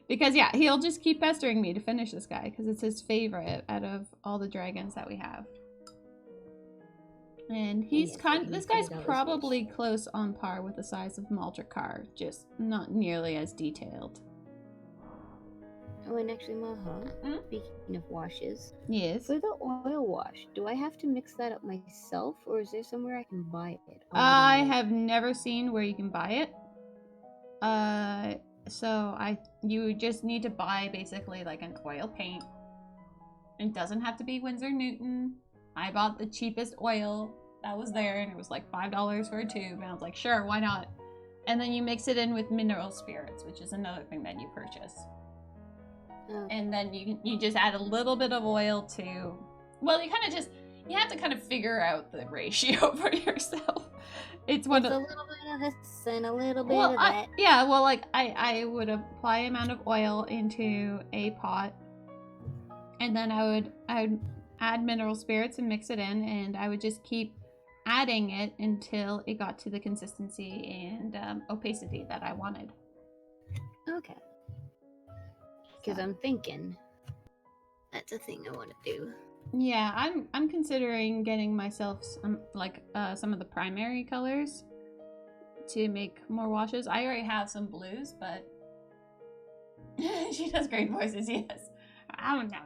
Because yeah, he'll just keep pestering me to finish this guy because it's his favorite out of all the dragons that we have. And he's this guy's probably close on par with the size of Maldrakar, just not nearly as detailed. Oh, and actually, Maha, speaking of washes, Yes. for the oil wash, do I have to mix that up myself, or is there somewhere I can buy it? I have never seen where you can buy it. So you just need to buy basically like an oil paint. It doesn't have to be Winsor Newton. I bought the cheapest oil that was there, and it was like $5 for a tube, and I was like, sure, why not? and then you mix it in with mineral spirits, which is another thing that you purchase. Oh. And then you just add a little bit of oil to, well, you have to kind of figure out the ratio for yourself. It's a little bit of this and a little bit of that. I would apply an amount of oil into a pot, and then I would add mineral spirits and mix it in, and I would just keep adding it until it got to the consistency and opacity that I wanted. Okay. Because I'm thinking that's a thing I want to do. Yeah, I'm considering getting myself some of the primary colors to make more washes. I already have some blues, but she does great voices. Yes. Oh no.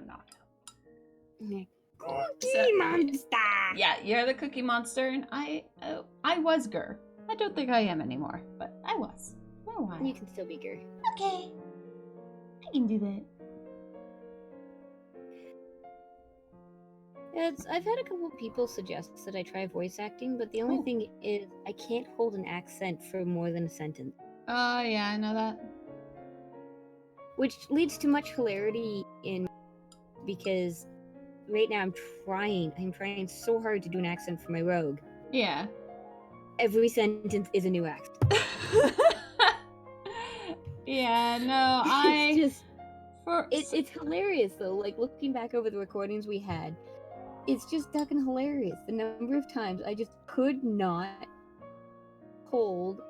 Cookie monster. Yeah, you're the cookie monster, and I was Gur. I don't think I am anymore, but I was for a while. You can still be Gur. Okay, I can do that. I've had a couple of people suggest that I try voice acting, but the only Oh. thing is I can't hold an accent for more than a sentence. Oh yeah, I know that. Which leads to much hilarity because right now I'm trying so hard to do an accent for my rogue. Yeah. Every sentence is a new accent. Yeah, no, it's hilarious though. Like looking back over the recordings we had, it's just fucking hilarious. The number of times I just could not hold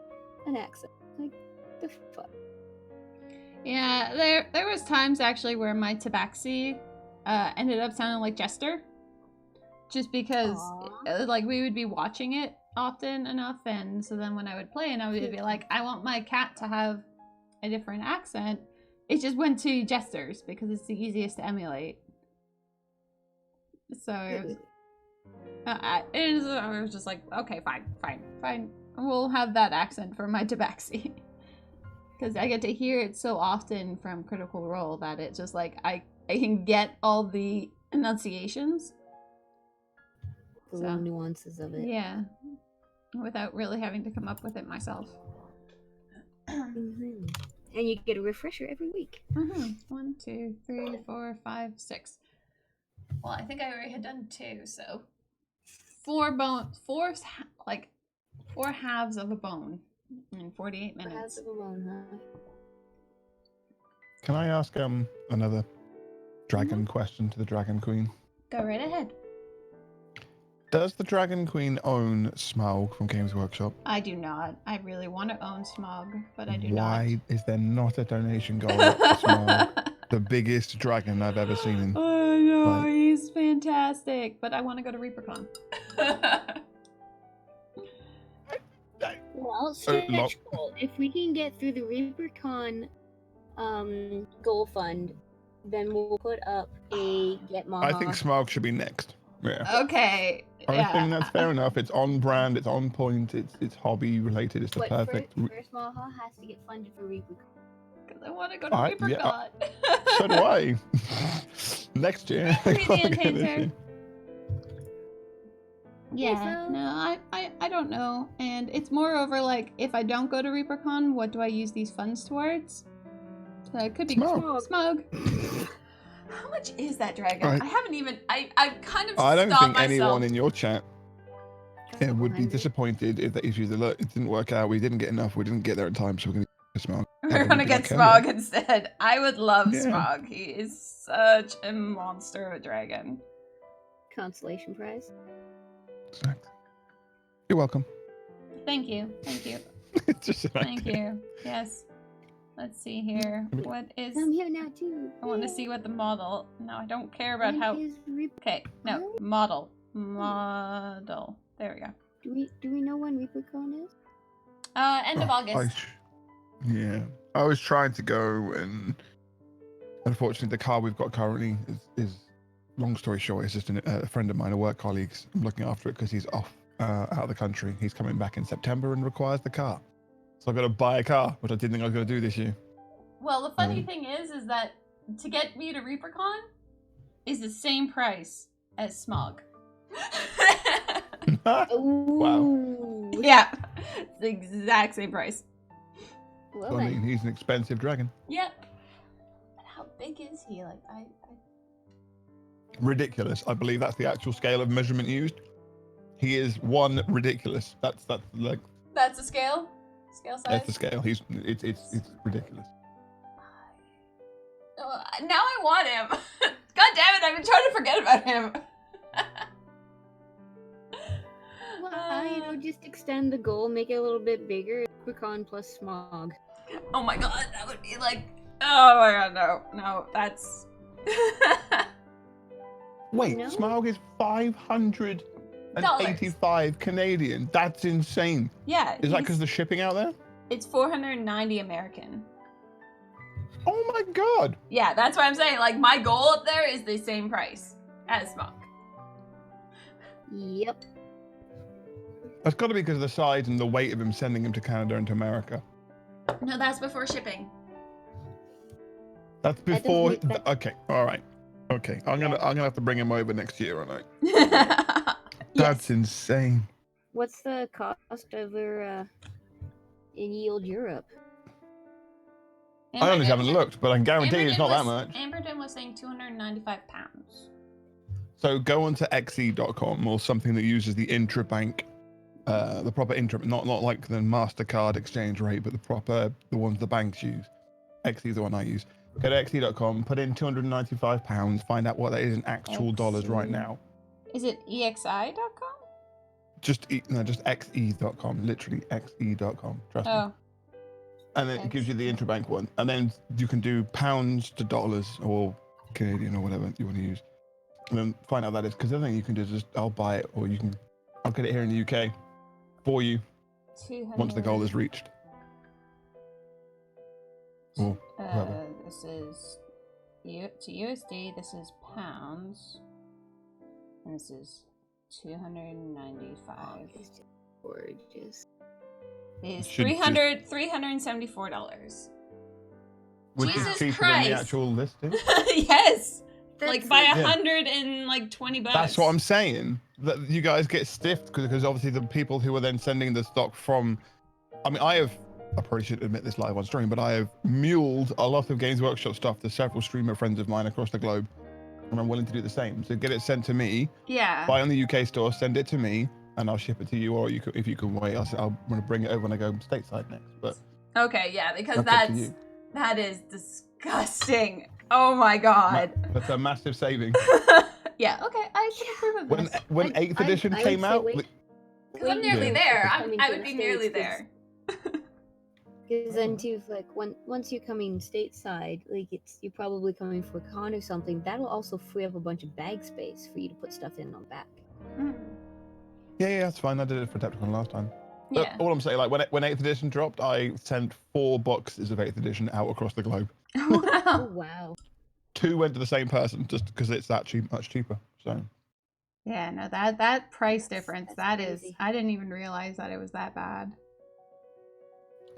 an accent. Like the fuck. Yeah, there was times actually where my tabaxi ended up sounding like Jester, just because like we would be watching it often enough, and so then when I would play and I would be like, I want my cat to have a different accent, it just went to Jester's because it's the easiest to emulate. So I was just like, okay, fine, we'll have that accent for my tabaxi. Because I get to hear it so often from Critical Role that it's just like I can get all the enunciations. The little nuances of it. Yeah. Without really having to come up with it myself. Mm-hmm. And you get a refresher every week. Mm-hmm. 1, 2, 3, 4, 5, 6. Well, I think I already had done 2, so 4 halves of a bone in 48 minutes. Halves of a bone, huh? Can I ask another dragon question to the Dragon Queen? Go right ahead. Does the Dragon Queen own Smaug from Games Workshop? I do not. I really want to own Smog, but I do Why is there not a donation goal up for Smaug? The biggest dragon I've ever seen in. I know, Like- he's fantastic, but I want to go to ReaperCon. Well, stretch goal. If we can get through the ReaperCon goal fund, then we'll put up a Get Maha. I think Smaug should be next. Yeah. Okay. I think that's fair enough. It's on brand. It's on point. It's hobby related. It's the But perfect. first Maha has to get funded for ReaperCon. Because I want to go to Alright, ReaperCon. yeah. So do I. Next year. Maybe the I can't Enchanter. this year. Yeah, so- no, I don't know. And it's moreover like, if I don't go to ReaperCon, what do I use these funds towards? So it could be Smaug. Smug. How much is that dragon? Right. I haven't even, I've kind of I don't stopped think anyone myself. in your chat would be 100. disappointed if the issues alert. It didn't work out. We didn't get enough. We didn't get there in time. So we're going to get Smaug. We're gonna get Smog instead. I would love Smog. He is such a monster of a dragon. Consolation prize. Exactly. You're welcome. Thank you. Thank you. It's just an Thank idea. you. Yes. Let's see here. What is... I'm here now too. I want to see what the model... No, I don't care about how... When is Okay, no. Model. Model. There we go. Do we know when ReaperCon is? End of August. Yeah. I was trying to go, and unfortunately the car we've got currently is long story short, it's just a friend of mine, a work colleague. I'm looking after it because he's off out of the country. He's coming back in September and requires the car. So I've got to buy a car, which I didn't think I was going to do this year. Well, the funny thing is that to get me to ReaperCon is the same price as Smog. Wow. Yeah, it's the exact same price. Well I then. mean, he's an expensive dragon. Yep. But how big is he? Like, I Ridiculous. I believe that's the actual scale of measurement used. He is one ridiculous. That's like That's a scale? Scale size? that's the scale. It's ridiculous. Now I want him. God damn it, I've been trying to forget about him. Well, just extend the goal, make it a little bit bigger. Quickon plus Smog. Oh my god, that would be like... Oh my god, no. No, that's... Wait, No? Smaug is 585 Canadian. That's insane. Yeah. Is that because of the shipping out there? It's 490 American. Oh my god. Yeah, that's what I'm saying. Like, my goal up there is the same price as Smog. Yep. That's got to be because of the size and the weight of him sending him to Canada and to America. No, that's before shipping. That's That before. doesn't make Okay, all right. Okay, I'm gonna have to bring him over next year, aren't I? That's insane. What's the cost over in Yield Europe? I honestly haven't looked, but I can guarantee it's not that much. Amberton was saying 295 pounds. So go onto xe.com or something that uses the intrabank, the proper not like the MasterCard exchange rate, but the ones the banks use. XE is the one I use. Go to xe.com, put in £295, find out what that is in actual dollars right now. Is it exi.com? Just xe.com, literally xe.com. Trust me. Oh. And then it gives you the interbank one, and then you can do pounds to dollars or Canadian or whatever you want to use, and then find out that is. Because the other thing you can do is just I'll buy it, or I'll get it here in the UK for you 200. once the goal is reached. Or whatever. This is to USD. This is pounds, and this is 295. It's just gorgeous. Is Should $374. Which Jesus is cheaper Christ. than the actual listing. Yes, That's like by Yeah. $120. That's what I'm saying. That you guys get stiffed because obviously the people who are then sending the stock from. I mean, I probably should admit this live on stream, but I have muled a lot of Games Workshop stuff to several streamer friends of mine across the globe, and I'm willing to do the same. So get it sent to me, Yeah. buy on the UK store, send it to me, and I'll ship it to you. Or if you can wait, I'm gonna bring it over when I go stateside next. But Okay, yeah, because That's up to you. that is disgusting. Oh my god. that's a massive saving. Yeah. Okay, I can approve of When this. when 8th edition I came would say out, wait. Because I'm nearly Yeah. there. Coming I to would the be nearly States, there. Because then too, like once you're coming stateside, like you're probably coming for a con or something. That'll also free up a bunch of bag space for you to put stuff in on back. Mm. yeah, that's fine. I did it for Adepticon last time. Yeah. All I'm saying, like when 8th edition dropped, I sent 4 boxes of 8th edition out across the globe. Oh Wow. wow! 2 went to the same person just because it's that much cheaper. So Yeah, no, that price difference, That's that is, crazy. I didn't even realize that it was that bad.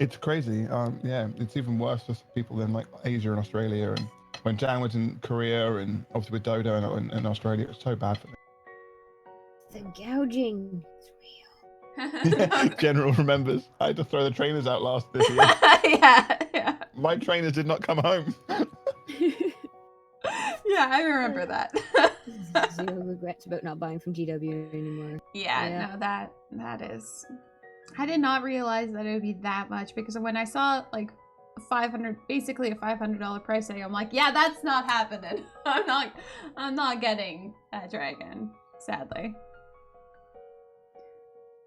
it's crazy. Yeah, it's even worse for people in like Asia and Australia. And when Jan was in Korea and obviously with Dodo and Australia, it was so bad for them. The gouging. It's real. Yeah, General remembers. I had to throw the trainers out this year. yeah. My trainers did not come home. Yeah, I remember that. Zero regrets about not buying from GW anymore. Yeah, Yeah. no, that is. I did not realize that it would be that much because when I saw like basically a $500 price tag, I'm like, yeah, that's not happening. I'm not getting that dragon, sadly.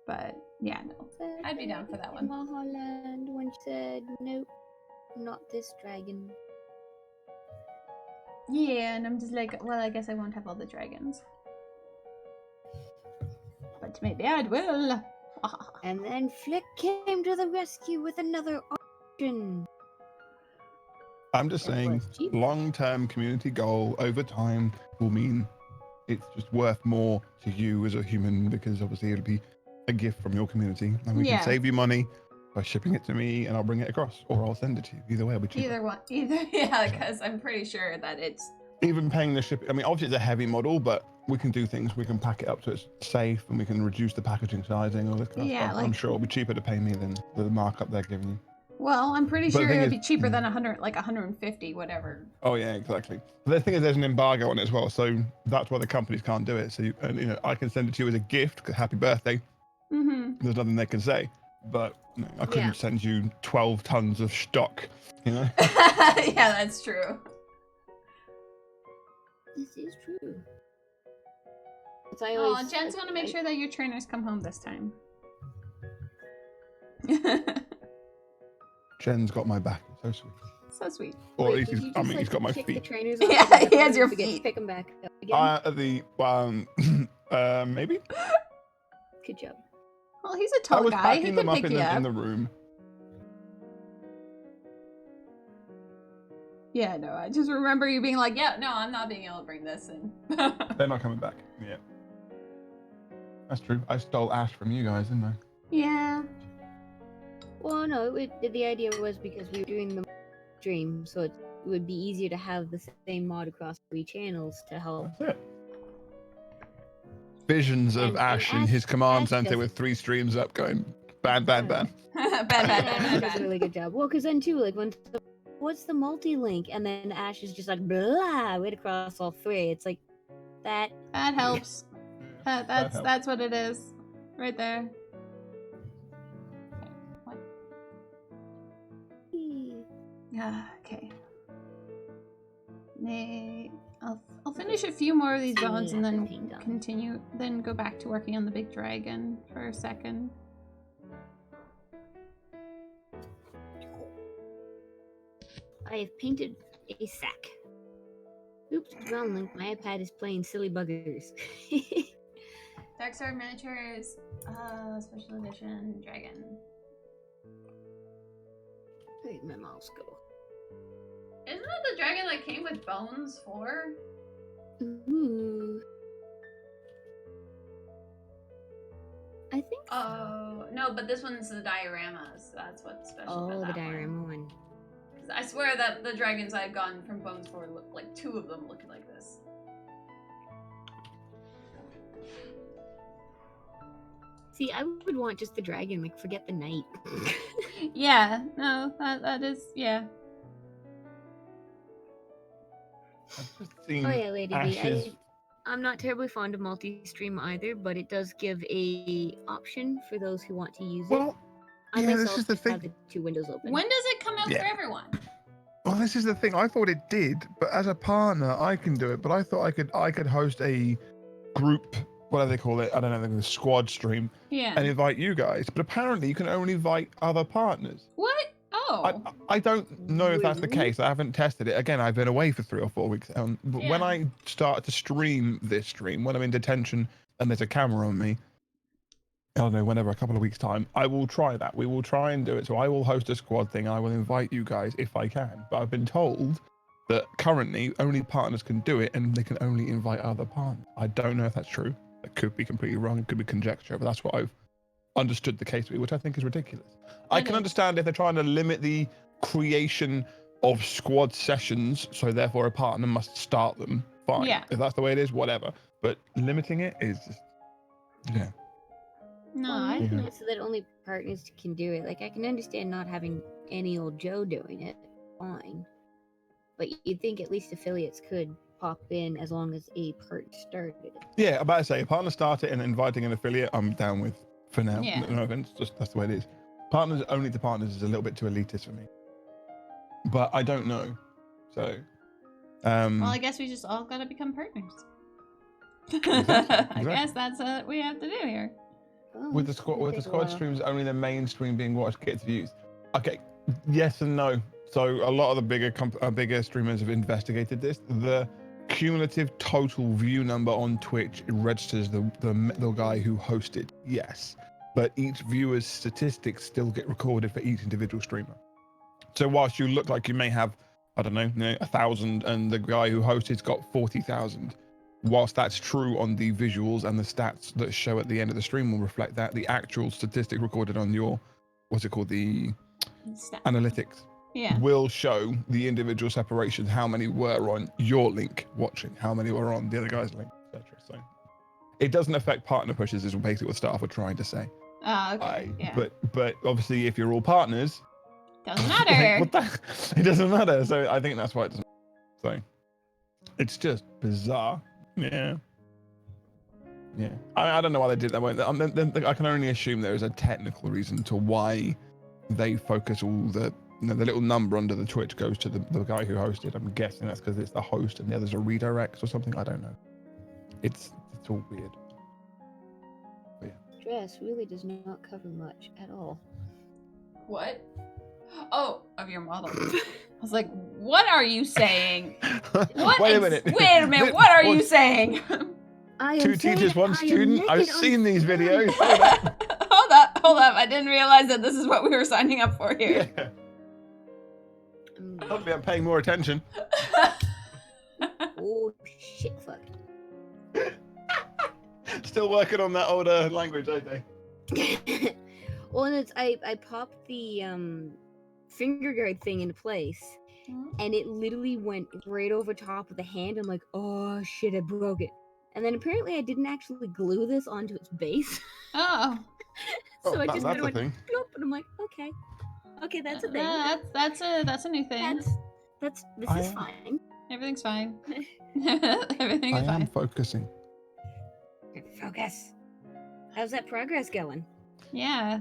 But yeah, no, I'd be down for that one. Mahaland when she said, nope, not this dragon. Yeah, and I'm just like, well, I guess I won't have all the dragons. But maybe I will. And then Flick came to the rescue with another option. I'm just It saying, was cheap. long-term community goal over time will mean it's just worth more to you as a human because obviously it'll be a gift from your community, and we Yeah. can save you money by shipping it to me, and I'll bring it across, or I'll send it to you. Either way, it'll be cheaper. Either one, yeah, because I'm pretty sure that it's. Even paying the ship. I mean, obviously it's a heavy model, but we can do things. We can pack it up so it's safe, and we can reduce the packaging sizing. All this kind of Yeah, stuff. I'm like- sure it'll be cheaper to pay me than the markup they're giving you. Well, I'm pretty But the sure thing it'd is- be cheaper than 100, like 150, whatever. Oh yeah, exactly. But the thing is, there's an embargo on it as well, so that's why the companies can't do it. So I can send it to you as a gift, 'cause happy birthday. Mm-hmm. There's nothing they can say, but I couldn't send you 12 tons of stock. Yeah, that's true. This is true. Oh, Jen's want to make sure that your trainers come home this time. Jen's got my back. So sweet. So sweet. Or at least he's got my kick the feet. trainers Yeah, off he has your forget to feet. Pick them back up again. Maybe. Good job. Well, he's a I tall was guy. He packing can them up pick you in up. the room. Yeah, no, I just remember you being like, yeah, no, I'm not being able to bring this in. They're not coming back. Yeah. That's true. I stole Ash from you guys, didn't I? Yeah. Well, no, the idea was because we were doing the stream, so it would be easier to have the same mod across 3 channels to help. That's it. Visions of And Ash in Ash- his command Ash center does- with 3 streams up going ban, ban, ban. bad, Ash bad, does a really good job. Well, because then too, like what's the multi-link, and then Ash is just like blah right across all 3. It's like that. That helps. That's what it is, right there. What? Okay. I'll finish a few more of these bones and then continue. Then go back to working on the big dragon for a second. I have painted a sack. Oops, wrong link. My iPad is playing silly buggers. Dark Star Miniatures, special edition dragon. Where'd my mouse go? Isn't that the dragon that came with bones for? Ooh. I think. Oh no, but this one's the dioramas. That's what's special about Oh, that the diorama one. one. I swear that the dragons I've gotten from Bones 4 look like 2 of them look like this. See, I would want just the dragon, like forget the knight. Yeah, no, that is, yeah. I've just seen Oh yeah, Lady Ash's... B. I'm not terribly fond of multi-stream either, but it does give a option for those who want to use it. Well, I yeah, this myself is the just thing. have the 2 windows open. When does it come out Yeah. for everyone? Well, this is the thing. I thought it did, but as a partner, I can do it. But I thought I could host a group, whatever they call it. I don't know, the squad stream, Yeah. and invite you guys. But apparently, you can only invite other partners. What? Oh. I don't know if that's the Really? case. I haven't tested it. Again, I've been away for 3 or 4 weeks. But when Yeah. I start to stream this stream, when I'm in detention and there's a camera on me, I don't know, whenever, a couple of weeks' time, I will try that. We will try and do it. So I will host a squad thing. I will invite you guys if I can. But I've been told that currently only partners can do it and they can only invite other partners. I don't know if that's true. It could be completely wrong. It could be conjecture, but that's what I've understood the case to be, which I think is ridiculous. I can understand if they're trying to limit the creation of squad sessions, so therefore a partner must start them. Fine. Yeah. If that's the way it is, whatever. But limiting it is just, yeah. No, Well, I making it so that only partners can do it. Like, I can understand not having any old Joe doing it. Fine. But you'd think at least affiliates could pop in as long as a part started it. Yeah, I'm about to say, a partner start it and inviting an affiliate, I'm down with for now. Yeah. No offense, just that's the way it is. Partners only to partners is a little bit too elitist for me. But I don't know. So, Well, I guess we just all gotta become partners. Exactly. I guess that's what we have to do here. Oh, with the it's squad, gonna with the take a squad while. streams only the main stream being watched gets views. Okay, yes and no. So a lot of the bigger streamers have investigated this. The cumulative total view number on Twitch registers the guy who hosted. Yes, but each viewer's statistics still get recorded for each individual streamer. So whilst you look like you may have, I don't know, 1,000, and the guy who hosted's got 40,000. Whilst that's true on the visuals and the stats that show at the end of the stream will reflect that, the actual statistic recorded on your, what's it called, the analytics, Yeah. will show the individual separations, how many were on your link watching, how many were on the other guy's link, etc. So it doesn't affect partner pushes, is basically what staff are trying to say. Oh, okay. Yeah. But obviously, if you're all partners, Doesn't matter. What the? It doesn't matter. So I think that's why it doesn't. So it's just bizarre. Yeah. Yeah. I don't know why they did that way. I can only assume there is a technical reason to why they focus all the the little number under the Twitch goes to the guy who hosted. I'm guessing that's because it's the host and the others are redirects or something. I don't know. It's all weird. But yeah. Dress really does not cover much at all. What? Oh, of your model. I was like, what are you saying? What Wait a minute. Wait a minute. What are you saying? Two teachers, one student. I've seen these videos. Hold up. I didn't realize that this is what we were signing up for here. Yeah. Hopefully I'm paying more attention. Oh, shit, fuck. Still working on that older language, I think. Well, and it's I popped the finger guard thing into place, and it literally went right over top of the hand. I'm like, oh shit, I broke it. And then apparently I didn't actually glue this onto its base. Oh. So I just kind of went, thing. bloop, and I'm like, okay, that's a thing. That's a new thing. This is fine. Everything's fine. Everything is I am fine. focusing. Focus. How's that progress going? Yeah.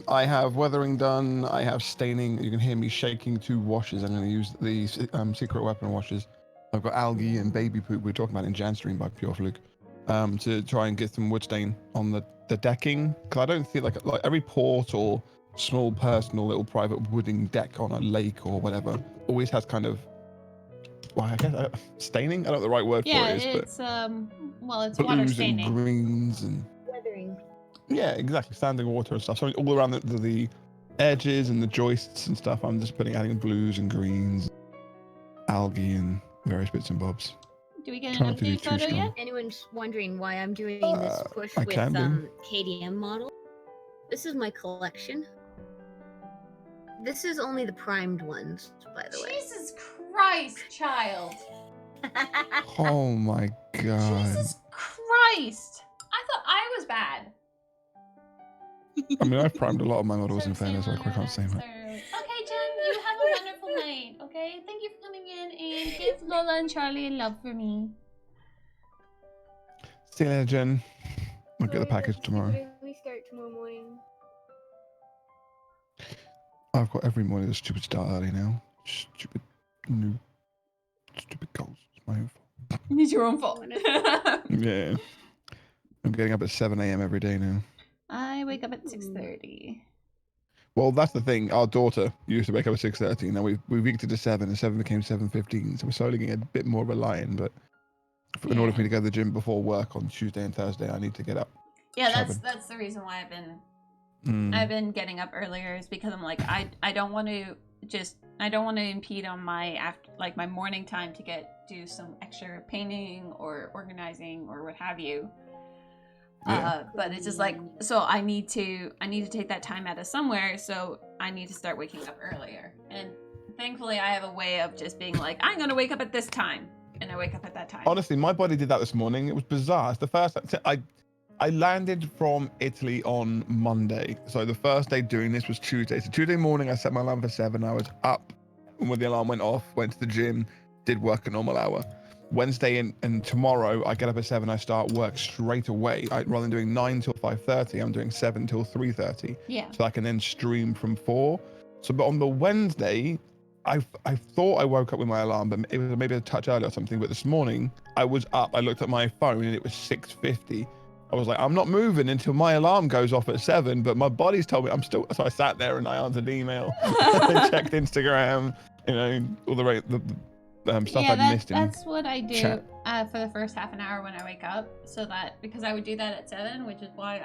I have weathering done. I have staining. You can hear me shaking 2 washes. I'm going to use the secret weapon washes. I've got algae and baby poop. We were talking about in Jan stream by Pure Fluke. To try and get some wood stain on the decking, because I don't feel like every port or small personal little private wooden deck on a lake or whatever always has kind of, well, I guess staining. I don't know the right word for it is, it's it's but water blues staining. and greens and Weathering. yeah, exactly, standing water and stuff. So all around the edges and the joists and stuff, I'm just adding blues and greens, algae and various bits and bobs. Do we get Try an not to do update too photo strong. yet? Anyone's wondering why I'm doing this push I with can do. KDM model? This is my collection. This is only the primed ones, by the way. Jesus Christ, child. Oh my god. Jesus Christ. I thought I was bad. I mean, I've primed a lot of my models in fairness, so I can't say much. Okay, Jen, you have a wonderful night, okay? Thank you for coming in and give Lola and Charlie a love for me. See you later, Jen. I'll get the package tomorrow. We start tomorrow morning. I've got every morning a stupid start early now. Stupid goals. It's my own fault. It's your own fault. Yeah. I'm getting up at 7 a.m. every day now. I wake up at 6:30. Well, that's the thing. Our daughter used to wake up at 6:30. Now we weeked it to 7, and 7 became 7:15. So we're slowly getting a bit more reliant. But in order for me to go to the gym before work on Tuesday and Thursday, I need to get up. Yeah, that's the reason why I've been getting up earlier, is because I'm like I don't want to impede on my my morning time to do some extra painting or organizing or what have you. Yeah. But it's just like, so I need to take that time out of somewhere, so I need to start waking up earlier. And thankfully I have a way of just being like, I'm gonna wake up at this time, and I wake up at that time. Honestly, my body did that this morning. It was bizarre. It's the first I landed from Italy on Monday. So the first day doing this was Tuesday. So Tuesday morning I set my alarm for 7. I was up when the alarm went off, went to the gym, did work a normal hour. Wednesday and tomorrow I get up at 7. I start work straight away. Rather than doing 9 till 5:30, I'm doing 7 till 3:30. Yeah. So I can then stream from 4. So, but on the Wednesday, I thought I woke up with my alarm, but it was maybe a touch early or something. But this morning I was up. I looked at my phone and it was 6:50. I was like, I'm not moving until my alarm goes off at 7. But my body's told me I'm still. So I sat there and I answered email, I checked Instagram. All the stuff I'd missed in that's what I do chat. For the first half an hour when I wake up, so that, because I would do that at 7, which is why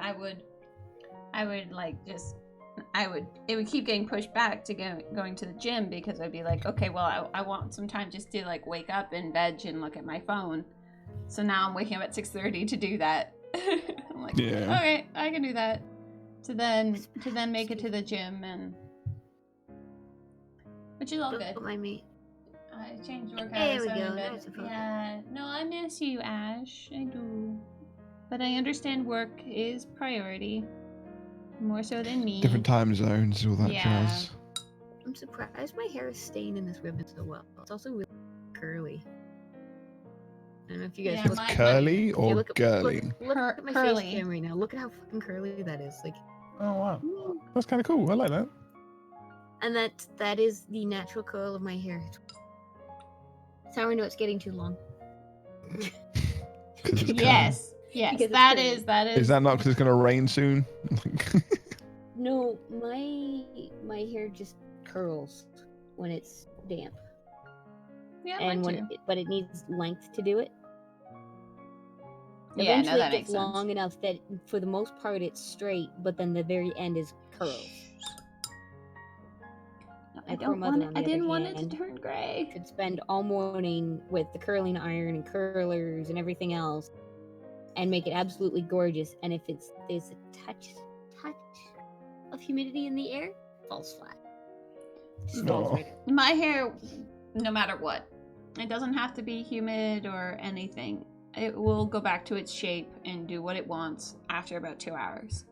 it would keep getting pushed back to going to the gym, because I'd be like, okay, well, I want some time just to like wake up and veg and look at my phone. So now I'm waking up at 6:30 to do that. I'm like, Yeah. okay, I can do that. To then make it to the gym, and which is all good. Don't mind me. I changed work There hours. we so I'm go, in bed. that's a photo. Yeah, no, I miss you, Ash. I do. But I understand work is priority. More so than me. Different time zones, all that Yeah. jazz. I'm surprised my hair is staying in this ribbon so well. It's also really curly. I don't know if you guys Yeah, look. It's my- curly If or you look girly? Look at my Curly. face cam right now. Look at how fucking curly that is. Like, Oh wow, that's kind of cool. I like that. and that is the natural curl of my hair. That's how I know it's getting too long. 'Cause it's curly. Yes. Yes. Because it's That curly. is. That is. Is that not because it's gonna rain soon? No, my hair just curls when it's damp, Yeah, and mine too. but it needs length to do it. Yeah, no, Eventually, that it makes gets long enough that for the most part it's straight, but then the very end is curls. No, My I poor don't mother, want. on I the didn't other want it hand, to turn gray. could spend all morning with the curling iron and curlers and everything else, and make it absolutely gorgeous. And if there's a touch of humidity in the air, falls flat. Just falls No. right out. My hair, no matter what, it doesn't have to be humid or anything. It will go back to its shape and do what it wants after about 2 hours.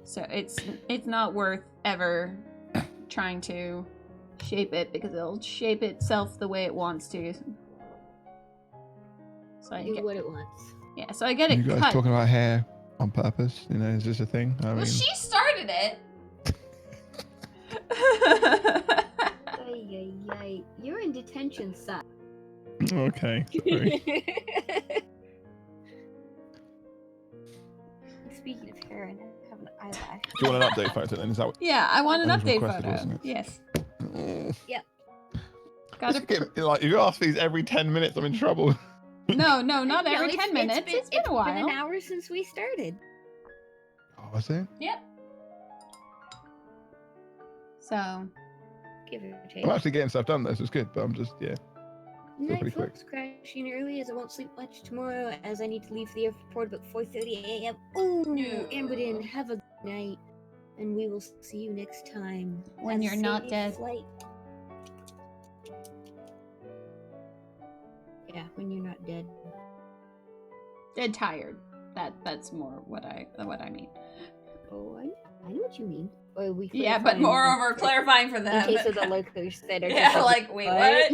So it's not worth ever trying to shape it because it'll shape itself the way it wants to. So I Do get, what it wants. yeah, so I get You it guys cut. talking about hair on purpose? You know, is this a thing? I Well, mean, she started it. Ay, ay, ay. You're in detention, son. okay. Sorry. Speaking of hair, I never have an eyelash. Do you want an update photo then? Is that what? Yeah, I want an That was update requested, photo. wasn't it? Yes. Oh. Gotta. Just get, like, if you ask these every 10 minutes, I'm in trouble. No, not No, every it's- 10 minutes. It's been a while. It's been an hour since we started. Oh, was it? Yep. So, Give or take. I'm actually getting stuff done though, so it's good. But I'm just, yeah. Night, pretty quick. folks. Crashing early as I won't sleep much tomorrow, as I need to leave for the airport about 4:30 a.m. Ooh, No. Amberden, have a good night, and we will see you next time. When Have a you're not safe dead. Flight. Yeah, when you're not dead. dead tired. That's more what I mean. Oh, I know what you mean. Or we Yeah, but clarifying moreover, in clarifying for them. case of the lurkers that are Yeah, just like, wait, what?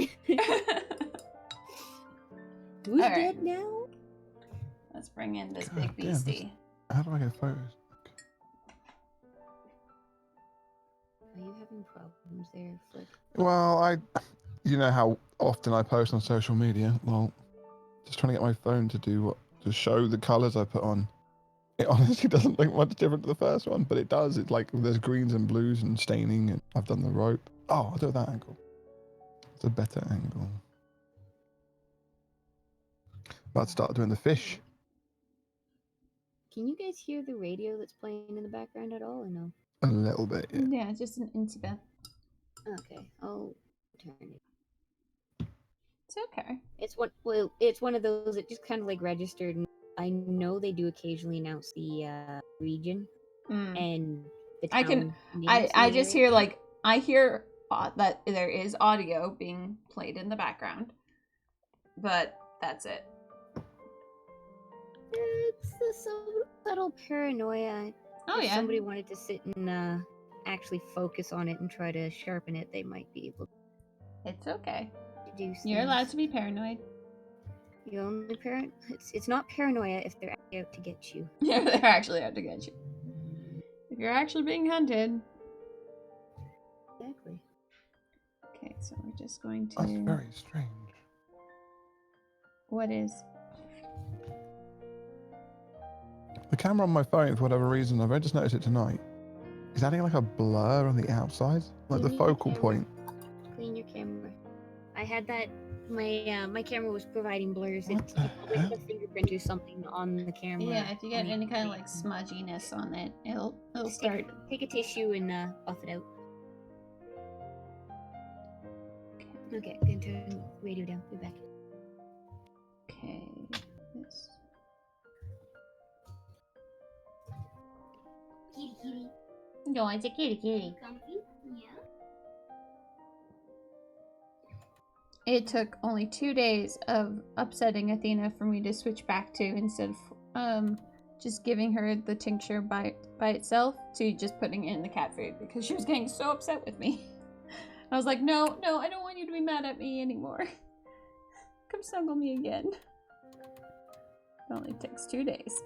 Who's All right. dead now? Let's bring in this God big damn, this- beastie. How do I get photos? Are you having problems there, Flick? Well, you know how often I post on social media. Well, just trying to get my phone to show the colors I put on. It honestly doesn't look much different to the first one, but it does. It's like there's greens and blues and staining, and I've done the rope. Oh, I'll do it that angle. It's a better angle. About to start doing the fish. Can you guys hear the radio that's playing in the background at all, or no? A little bit, yeah. Yeah, just an incy bit. Okay, I'll turn it. It's okay. It's one of those that just kind of like registered. And I know they do occasionally announce the region Mm. and the town. I can- names I in the just area. hear I hear that there is audio being played in the background, but that's it. It's the subtle paranoia. Oh If yeah. somebody wanted to sit and actually focus on it and try to sharpen it, they might be able It's okay. to do. You're allowed things. to be paranoid. The only parent. It's not paranoia if they're out to get you. Yeah, they're actually out to get you. If you're actually being hunted. Exactly. Okay, so we're just going to. That's very strange. What is? The camera on my phone, for whatever reason, I've only just noticed it tonight, is adding like a blur on the outside, like the Clean your focal camera. point. Clean your camera. I had that. My camera was providing blurs. What It's the probably hell? a fingerprint or something on the camera. Yeah, if you get on any kind of the- smudginess on it, it'll Just start. Take a tissue and buff it out. Okay, I'm gonna turn the radio down. Be back. Okay. This. Kitty, kitty. No, it's a kitty kitty. Comfy? Yeah. It took only 2 days of upsetting Athena for me to switch back to, instead of just giving her the tincture by itself, to just putting it in the cat food because she was getting so upset with me. I was like, no, I don't want you to be mad at me anymore. Come snuggle me again. It only takes 2 days.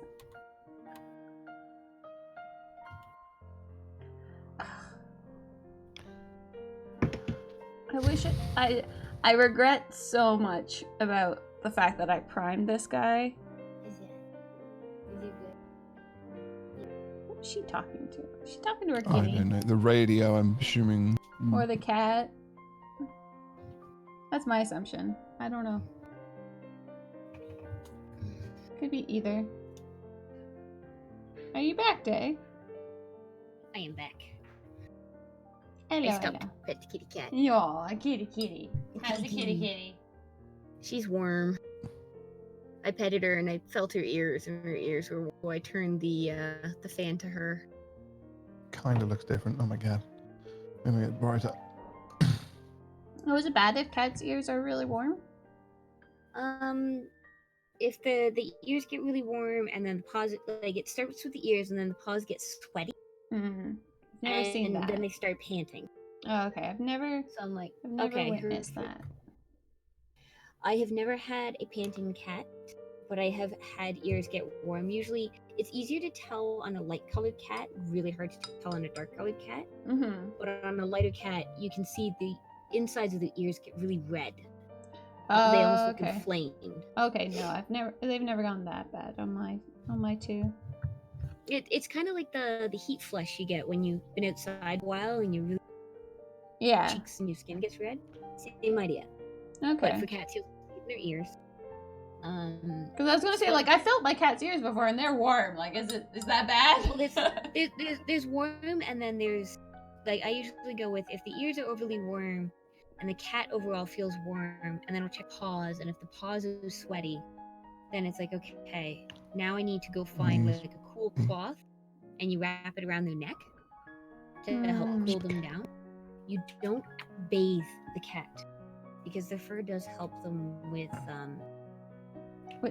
I wish I regret so much about the fact that I primed this guy. Is it good? Who's she talking to? Is she talking to her I kitty? don't know. The radio, I'm assuming. Or the cat? That's my assumption. I don't know. Could be either. Are you back, Day? I am back. Hello, I stopped hello. to pet the kitty cat. Aw, kitty. How's the Kitty. kitty? She's warm. I petted her and I felt her ears, and her ears were warm. I turned the fan to her. Kind of looks different. Oh my god. Let me get brighter. Oh, is it bad if cats' ears are really warm? If the ears get really warm and then the paws, like it starts with the ears and then the paws get sweaty. Mm-hmm. Never seen that. And then they start panting. Oh, okay. I've never So I'm like, witnessed her- that. I have never had a panting cat, but I have had ears get warm. Usually, it's easier to tell on a light-colored cat, really hard to tell on a dark-colored cat. Mm-hmm. But on a lighter cat, you can see the insides of the ears get really red. They Oh, almost look okay. inflamed. Okay, no, they've never gone that bad on my two. It's kind of like the heat flush you get when you've been outside a while and your Yeah. cheeks and your skin gets red. Same idea. Okay. But for cats, you'll see in their ears. Because I was gonna say, like, I felt my cat's ears before, and they're warm. Like, is that bad? Well, there's warm, and then there's like I usually go with if the ears are overly warm, and the cat overall feels warm, and then I'll check paws, and if the paws are sweaty, then it's like okay, now I need to go find Yes. like a cool cloth, and you wrap it around their neck to help cool them down. You don't bathe the cat because the fur does help them with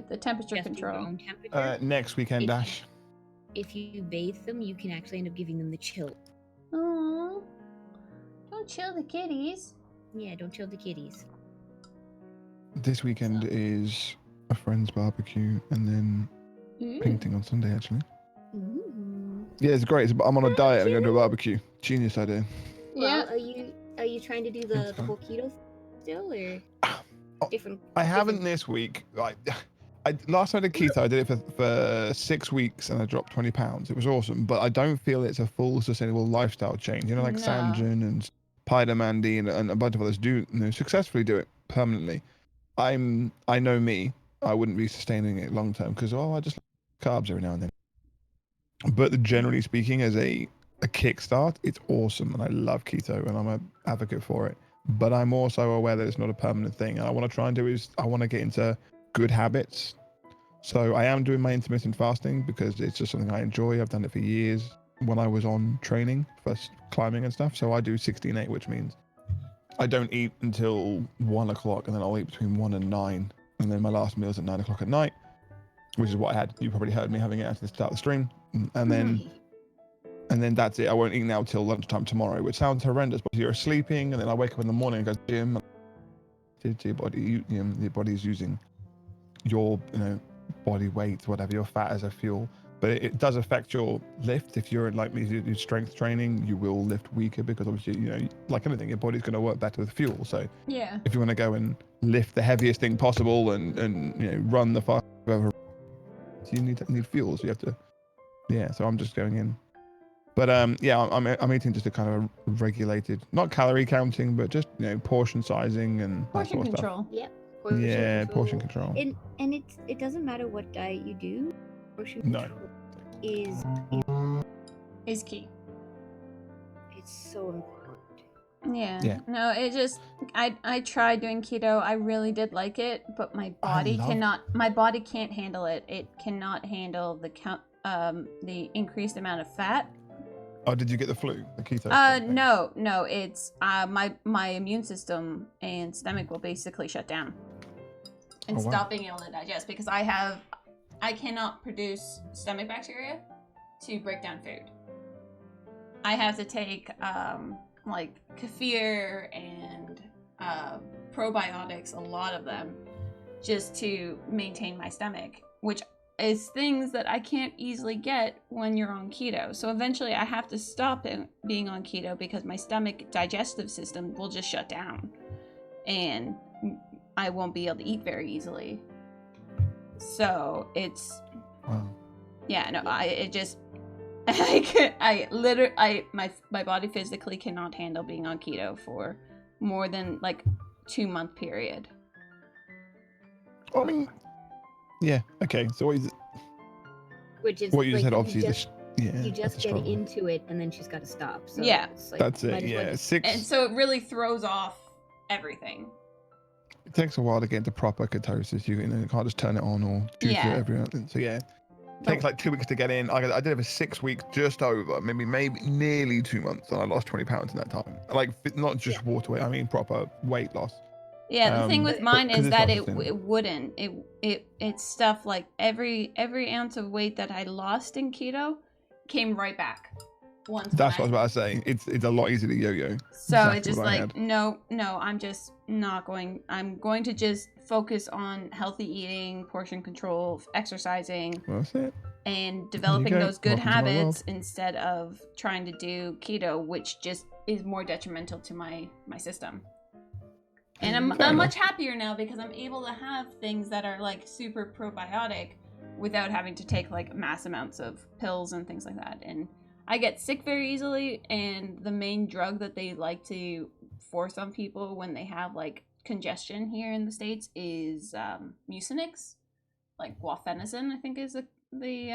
the temperature adjusting their control. own temperature. Next weekend, If- Dash. If you bathe them, you can actually end up giving them the chill. Oh, don't chill the kitties. Yeah, don't chill the kitties. This weekend is a friend's barbecue and then painting on Sunday, actually. Ooh. Yeah, it's great. I'm on a diet and I'm going to a barbecue. Genius idea. Yeah. Well, are you trying to do the It's fine. whole keto still or different? I haven't different- this week. Last time I did keto, I did it for 6 weeks and I dropped 20 pounds. It was awesome, but I don't feel it's a full sustainable lifestyle change. You know, like No. Sanjin and Spider Mandy and a bunch of others do successfully do it permanently. I know me. I wouldn't be sustaining it long term because I just like carbs every now and then. But generally speaking, as a kickstart, it's awesome and I love keto and I'm an advocate for it. But I'm also aware that it's not a permanent thing. And I want to try and do is I want to get into good habits. So I am doing my intermittent fasting because it's just something I enjoy. I've done it for years when I was on training for climbing and stuff. So I do 16/8, which means I don't eat until 1 o'clock and then I'll eat between 1 and 9. And then my last meal is at 9 o'clock at night, which is what I had. You probably heard me having it at the start of the stream. And then that's it. I won't eat now till lunchtime tomorrow, which sounds horrendous, but you're sleeping and then I wake up in the morning and go to the gym. Your body, your body's using your body weight, whatever, your fat as a fuel. But it does affect your lift. If you're like me, you do strength training, you will lift weaker because obviously, like anything, your body's going to work better with fuel. So Yeah. if you want to go and lift the heaviest thing possible and run the fastest, you need fuel. So you have to, so I'm just going in. But I'm eating just a kind of regulated, not calorie counting, but just portion sizing and that Portion sort of control. Yep. Yeah, portion control. And it doesn't matter what diet you do. Portion No. control is Is key. it's so important. Yeah. No, it just I tried doing keto. I really did like it, but my body can't handle it. It cannot handle the increased amount of fat. Oh, did you get the flu? The keto? No. It's my immune system and stomach will basically shut down and Oh, wow. stop being able to digest because I cannot produce stomach bacteria to break down food. I have to take like kefir and probiotics, a lot of them, just to maintain my stomach, which is things that I can't easily get when you're on keto. So eventually I have to stop being on keto because my stomach digestive system will just shut down and I won't be able to eat very easily. So it's yeah, no, my body physically cannot handle being on keto for more than like 2-month period. I mean, yeah, okay. So what you like, said, obviously, you just get into it, and then she's got to stop. So yeah, it's like, that's it. Yeah, 6. And so it really throws off everything. It takes a while to get into proper ketosis. You can't just turn it on or juice it every now and then. So yeah, it takes like 2 weeks to get in. I did it for 6 weeks, just over, maybe nearly 2 months, and I lost 20 pounds in that time. Like not just water weight, I mean proper weight loss. Yeah, the thing with mine is that it wouldn't. It's stuff like every ounce of weight that I lost in keto came right back. That's what I was about to say. It's a lot easier to yo-yo. So it's just like no, I'm just not going. I'm going to just focus on healthy eating, portion control, exercising, that's it. And developing those good habits instead of trying to do keto, which just is more detrimental to my system. And I'm much happier now because I'm able to have things that are like super probiotic without having to take like mass amounts of pills and things like that. And I get sick very easily, and the main drug that they like to force on people when they have like congestion here in the States is Mucinex, like guafenicin, I think is the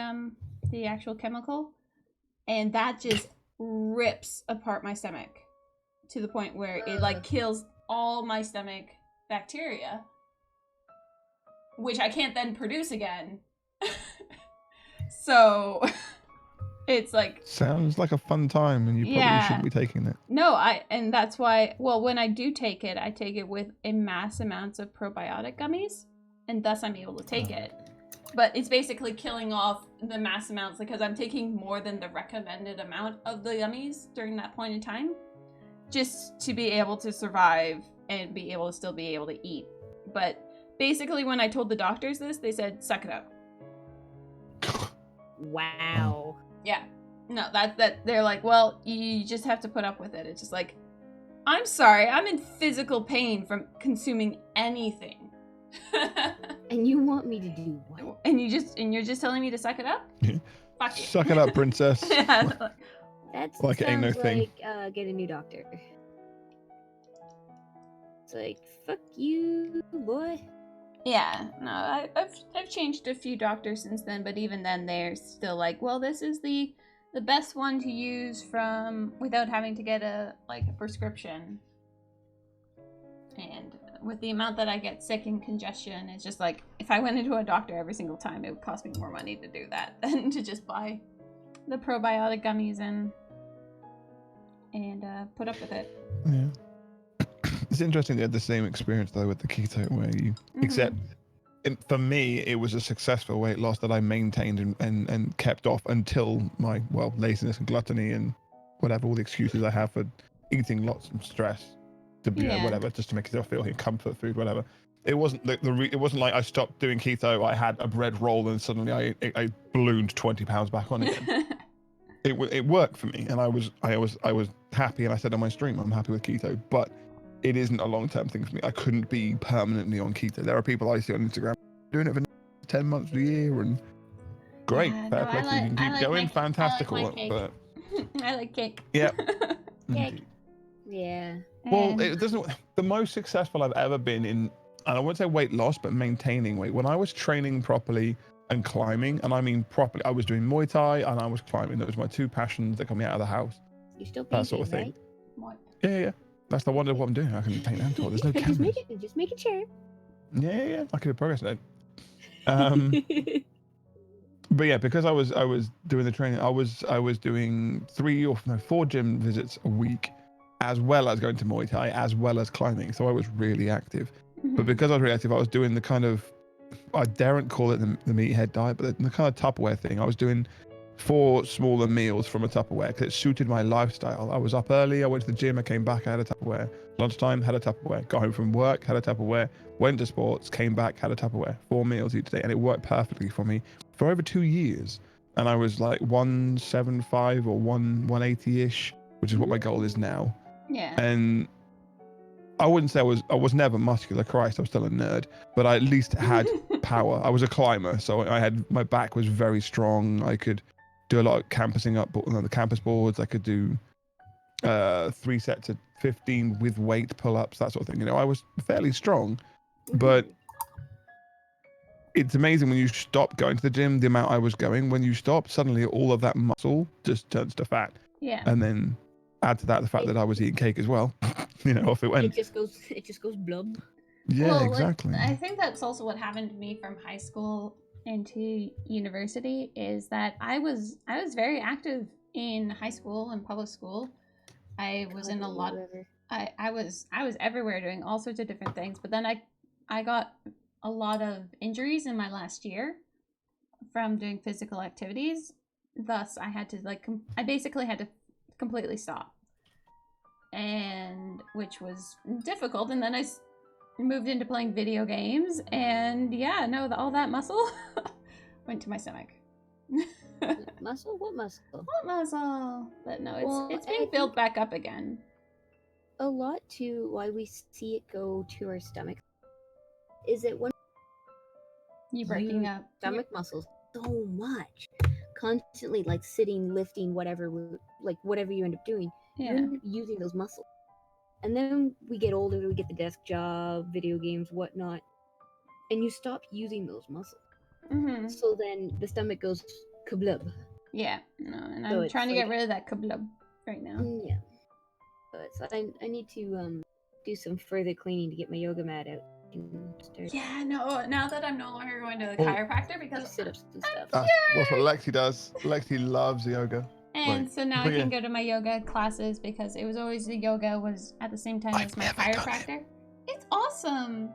actual chemical, and that just rips apart my stomach to the point where it like kills all my stomach bacteria, which I can't then produce again. So it's like, sounds like a fun time, and you probably shouldn't be taking it. No, and that's why, well, when I do take it, I take it with a mass amounts of probiotic gummies, and thus I'm able to take it. But it's basically killing off the mass amounts because I'm taking more than the recommended amount of the gummies during that point in time, just to be able to survive and be able to still be able to eat. But basically, when I told the doctors this, they said, suck it up. Wow. Yeah. No, that they're like, well, you just have to put up with it. It's just like, I'm sorry, I'm in physical pain from consuming anything. And you want me to do what? And you're just telling me to suck it up? Fuck you. Suck it up, princess. Yeah, that's like it ain't no thing. Like get a new doctor. It's like, fuck you, boy. Yeah, no, I've changed a few doctors since then, but even then they're still like, well, this is the best one to use from without having to get a prescription. And with the amount that I get sick and congestion, it's just like, if I went into a doctor every single time, it would cost me more money to do that than to just buy the probiotic gummies and put up with it. Yeah. It's interesting they had the same experience though with the keto, where you except for me it was a successful weight loss that I maintained and kept off until my laziness and gluttony and whatever, all the excuses I have for eating lots of stress to be whatever, just to make yourself feel comfort food, whatever. It wasn't it wasn't like I stopped doing keto, I had a bread roll and suddenly I ballooned 20 pounds back on again. It worked for me, and I was happy, and I said on my stream I'm happy with keto, but it isn't a long-term thing for me. I couldn't be permanently on keto. There are people I see on Instagram doing it for 10 months to a year, and great. You can keep going, fantastical. But I like cake. Yeah. Cake. Yeah. Well, it doesn't. The most successful I've ever been in, and I wouldn't say weight loss, but maintaining weight. When I was training properly and climbing, and I mean properly, I was doing Muay Thai and I was climbing. Those were my two passions that got me out of the house. You're still painting, that sort of thing. Right? What? Yeah. That's the wonder of what I'm doing. I can paint and talk. There's no cameras. Just make it sure. Yeah. I could have progress then. But yeah, because I was doing the training, I was doing 4 gym visits a week, as well as going to Muay Thai, as well as climbing. So I was really active. But because I was really active, I was doing the kind of, I daren't call it the meathead diet, but the kind of Tupperware thing. I was doing 4 smaller meals from a Tupperware because it suited my lifestyle. I was up early, I went to the gym, I came back, I had a Tupperware. Lunchtime, had a Tupperware. Got home from work, had a Tupperware. Went to sports, came back, had a Tupperware. 4 meals each day, and it worked perfectly for me for over 2 years. And I was like 175 or 180-ish, which is what my goal is now. Yeah. And I wouldn't say I was never muscular. Christ, I'm still a nerd, but I at least had power. I was a climber, so my back was very strong. I could do a lot of campusing up on the campus boards. I could do 3 sets of 15 with weight pull-ups, that sort of thing. You know, I was fairly strong, but it's amazing when you stop going to the gym, the amount I was going. When you stop, suddenly all of that muscle just turns to fat. Yeah. And then add to that the fact that I was eating cake as well. You know, off it went. It just goes blub. Yeah, Well, exactly. Like, I think that's also what happened to me from high school into university is that I was very active in high school and public school. I was in a lot of I was everywhere doing all sorts of different things, but then I got a lot of injuries in my last year from doing physical activities. Thus, I had to I basically had to completely stop, and which was difficult. And then I moved into playing video games, and yeah, no, all that muscle went to my stomach. Muscle? What muscle? What muscle? But no, Well, it's being built back up again. A lot to why we see it go to our stomach is that when You breaking up stomach muscles so much, constantly like sitting, lifting, whatever you end up doing, you're using those muscles. And then we get older, we get the desk job, video games, whatnot, and you stop using those muscles. Mm-hmm. So then the stomach goes kablub. Yeah, no, and So I'm trying to like, get rid of that kablub right now. Yeah. But I need to do some further cleaning to get my yoga mat out. And start Yeah, no, now that I'm no longer going to the chiropractor because sit-ups and stuff. That's what Lexi does. Lexi loves yoga. And so now I can go to my yoga classes because it was always the yoga was at the same time as my chiropractor. It's awesome.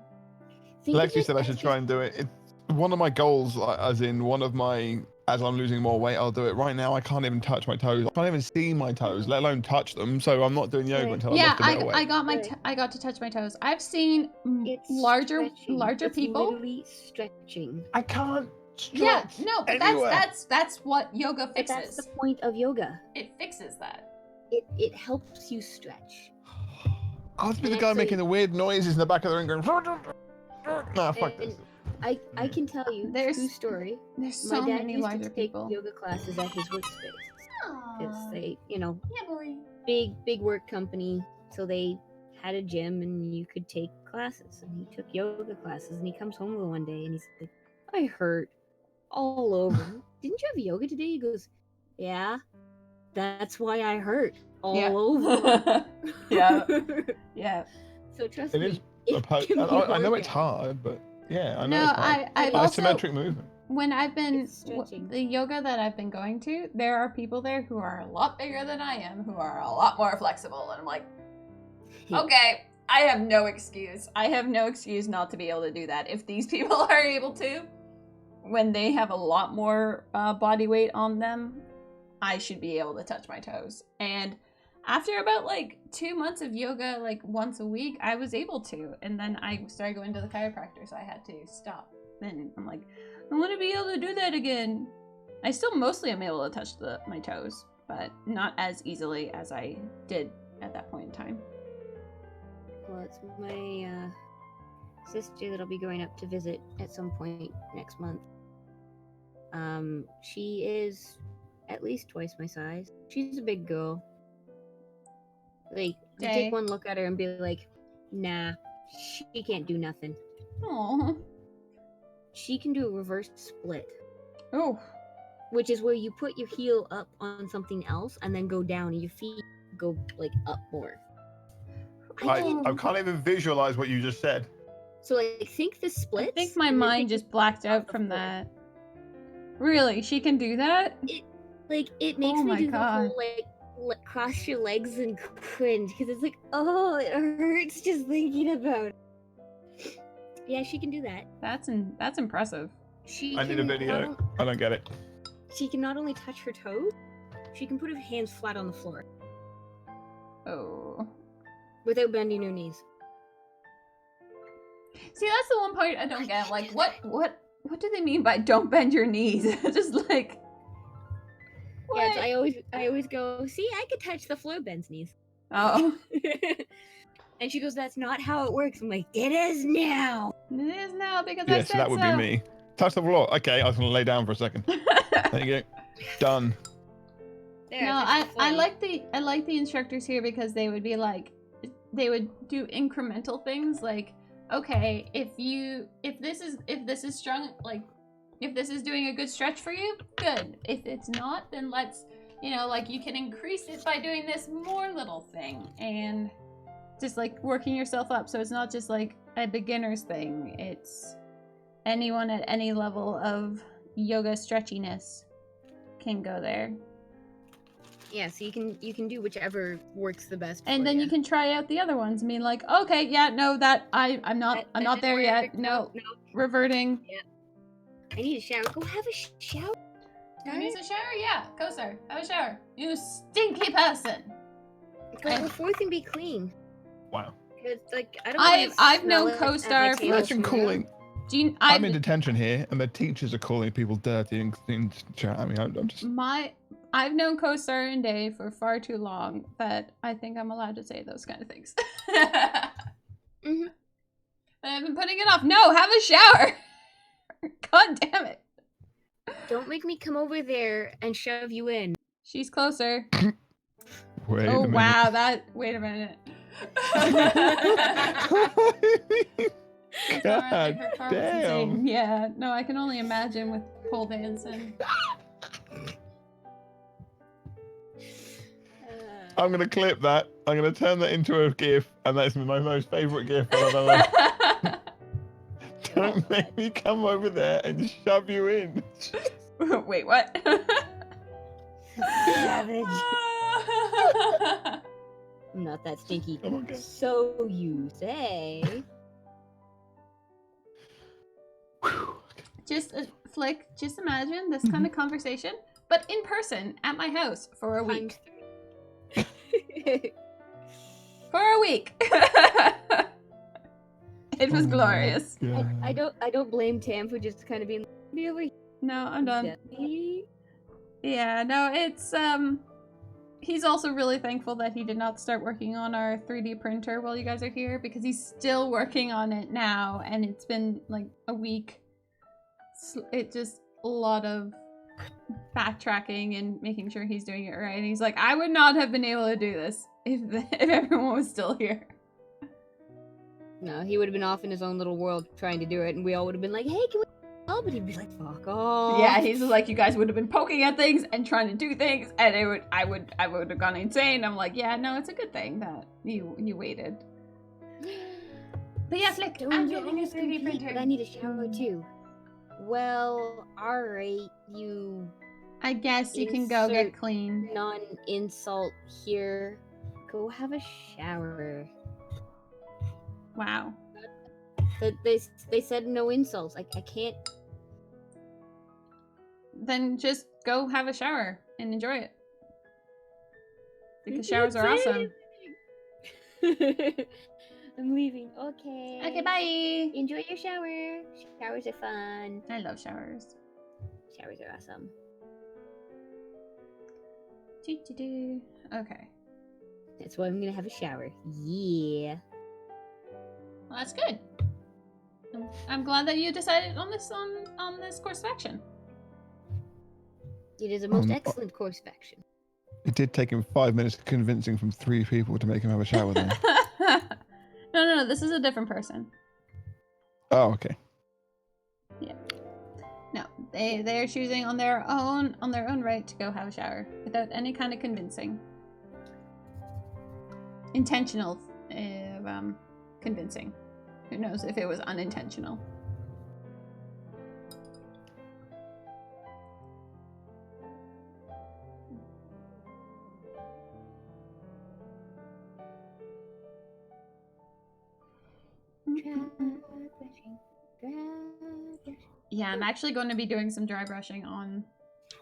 Lexi said I should try and do it. It's one of my goals, as I'm losing more weight, I'll do it. Right now, I can't even touch my toes. I can't even see my toes, let alone touch them. So I'm not doing yoga until I lost a bit of weight. I got to touch my toes. I've seen larger people. Literally stretching. I can't stretch. Yeah, no, but that's what yoga But fixes. that's the point of yoga. It fixes that. It helps you stretch. I was the guy making the weird noises in the back of the ring going. Nah, fuck this. I can tell you, true story. There's so my dad many used larger to take people. yoga classes at his workspace. Because they, Yeah, boy. big work company, so they had a gym and you could take classes. And he took yoga classes, and he comes home one day and he's like, "I hurt all over." "Didn't you have yoga today?" He goes, "Yeah, that's why I hurt all over." Yeah. So trust It me, is. I I know it's hard, but yeah, I know No, it's hard. I've also Isometric movement. when I've been stretching. the yoga that I've been going to, there are people there who are a lot bigger than I am, who are a lot more flexible, and I'm like, okay, I have no excuse. I have no excuse not to be able to do that. If these people are able to, when they have a lot more body weight on them, I should be able to touch my toes. And after about 2 months of yoga, once a week, I was able to. And then I started going to the chiropractor, so I had to stop. And I'm like, I want to be able to do that again. I still mostly am able to touch my toes, but not as easily as I did at that point in time. Well, it's my sister that I'll be going up to visit at some point next month. She is at least twice my size. She's a big girl. You take one look at her and be like, nah, she can't do nothing. Aww. She can do a reverse split. Oh. Which is where you put your heel up on something else and then go down and your feet go up more. I can't even visualize what you just said. So think the splits. I think my mind just blacked out from that. Really? She can do that? It makes me do the whole cross your legs and cringe because it's like, oh, it hurts just thinking about it. Yeah, she can do that. That's impressive. I need a video. I don't get it. she can not only touch her toes, she can put her hands flat on the floor Oh. without bending her knees. See, that's the one part I don't get. Like, what do they mean by don't bend your knees? Just like, what? Yeah, I always go, see, I could touch the floor, Ben's knees. Oh. And she goes, that's not how it works. I'm like, it is now. It is now because I Yeah, said so that would be me. Touch the floor. Okay, I was going to lay down for a second. There you go. Done. There, No, touched the floor. I like the instructors here because they would be like, they would do incremental things like, okay, if this is strong, like if this is doing a good stretch for you, good. If it's not, then let's, like you can increase it by doing this more little thing and just like working yourself up. So it's not just like a beginner's thing. It's anyone at any level of yoga stretchiness can go there. Yeah, so you can do whichever works the best. And then you can try out the other ones. I mean, like, okay, yeah, no, I'm not there yet. No, reverting. Yeah. I need a shower. Go have a shower. Who needs a shower? Yeah, go sir, have a shower. You stinky person. Go forth and be clean. Wow. Like I don't. I've known co-star. Imagine calling. I'm in detention here, and the teachers are calling people dirty and chat. I mean, I'm just. I've known co-star and Dave for far too long that I think I'm allowed to say those kind of things. Mm-hmm. But I've been putting it off. No, have a shower. God damn it. Don't make me come over there and shove you in. She's closer. Wait oh a minute. wow, wait a minute. God damn. Yeah, no, I can only imagine with pole dancing. I'm gonna clip that. I'm gonna turn that into a GIF, and that's my most favorite GIF I've ever. Don't make me come over there and shove you in. Wait, what? Savage. I'm not that stinky. Okay. So you say. Just Flick, just imagine this kind of conversation, but in person at my house for a week. For a week. It was glorious. I don't blame Tam for just kind of being be over here. No, I'm done. Yeah, no, it's he's also really thankful that he did not start working on our 3D printer while you guys are here because he's still working on it now and it's been like a week. It's just a lot of backtracking and making sure he's doing it right. And he's like, I would not have been able to do this if everyone was still here. No, he would have been off in his own little world trying to do it, and we all would have been like, hey, can we help? But he'd be like, fuck off. Yeah, he's like, you guys would have been poking at things and trying to do things, and I would have gone insane. I'm like, yeah, no, it's a good thing that you waited. But yeah, Flick, I'm getting a 3D printer. But I need a shower too. Well, alright, you... I guess you can go get clean. Non-insult here. Go have a shower. Wow. But they said no insults. I can't... Then just go have a shower and enjoy it. Because showers are awesome. I'm leaving. Okay. Okay, bye. Enjoy your shower. Showers are fun. I love showers. Showers are awesome. Okay. That's why I'm gonna have a shower. Yeah. Well, that's good. I'm glad that you decided on this on this course of action. It is a most excellent course of action. It did take him 5 minutes of convincing from 3 people to make him have a shower then. No, this is a different person. Oh, okay. Yeah. No, they're choosing on their own right to go have a shower without any kind of convincing. Intentional convincing. Who knows if it was unintentional. Yeah, I'm actually going to be doing some dry brushing on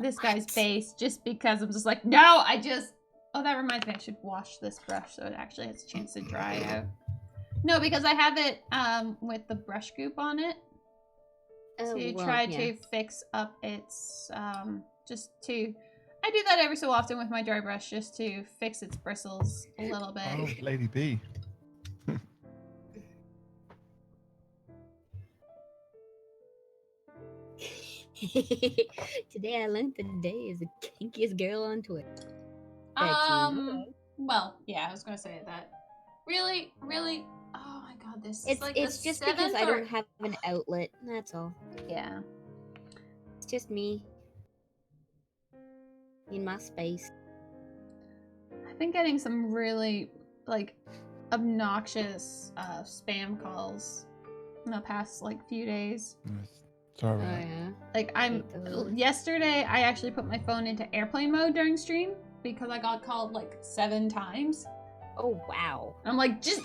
this guy's face just because I'm just like, no, oh, that reminds me, I should wash this brush so it actually has a chance to dry out. No, because I have it with the brush goop on it. To try to fix up its, I do that every so often with my dry brush just to fix its bristles a little bit. Oh, Lady B. Today I learned that Day is the kinkiest girl on Twitter. Well, yeah, I was gonna say that. Really, oh my god, this is like it's just because I don't have an outlet, that's all. Yeah. It's just me. In my space. I've been getting some really, like, obnoxious spam calls in the past, like, few days. Sorry. Yeah. Like, yesterday, I actually put my phone into airplane mode during stream because I got called, like, 7 times. Oh, wow. I'm like, just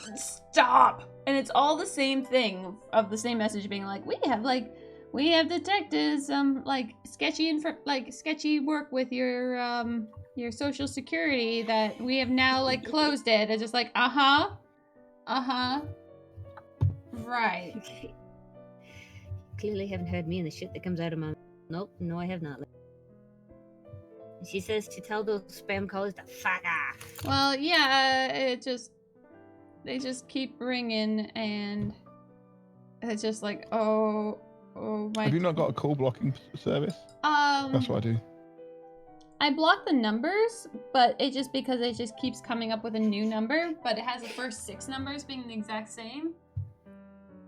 stop! And it's all the same thing of the same message being like, we have detected some, like, sketchy work with your social security that we have now, like, closed it. It's just like, right. Clearly haven't heard me and the shit that comes out of my... Nope, no I have not. She says to tell those spam callers to fuck off. Well, yeah, they just keep ringing and it's just like, oh my... Have you not got a call blocking service? That's what I do. I block the numbers, but it just because it just keeps coming up with a new number, but it has the first 6 numbers being the exact same.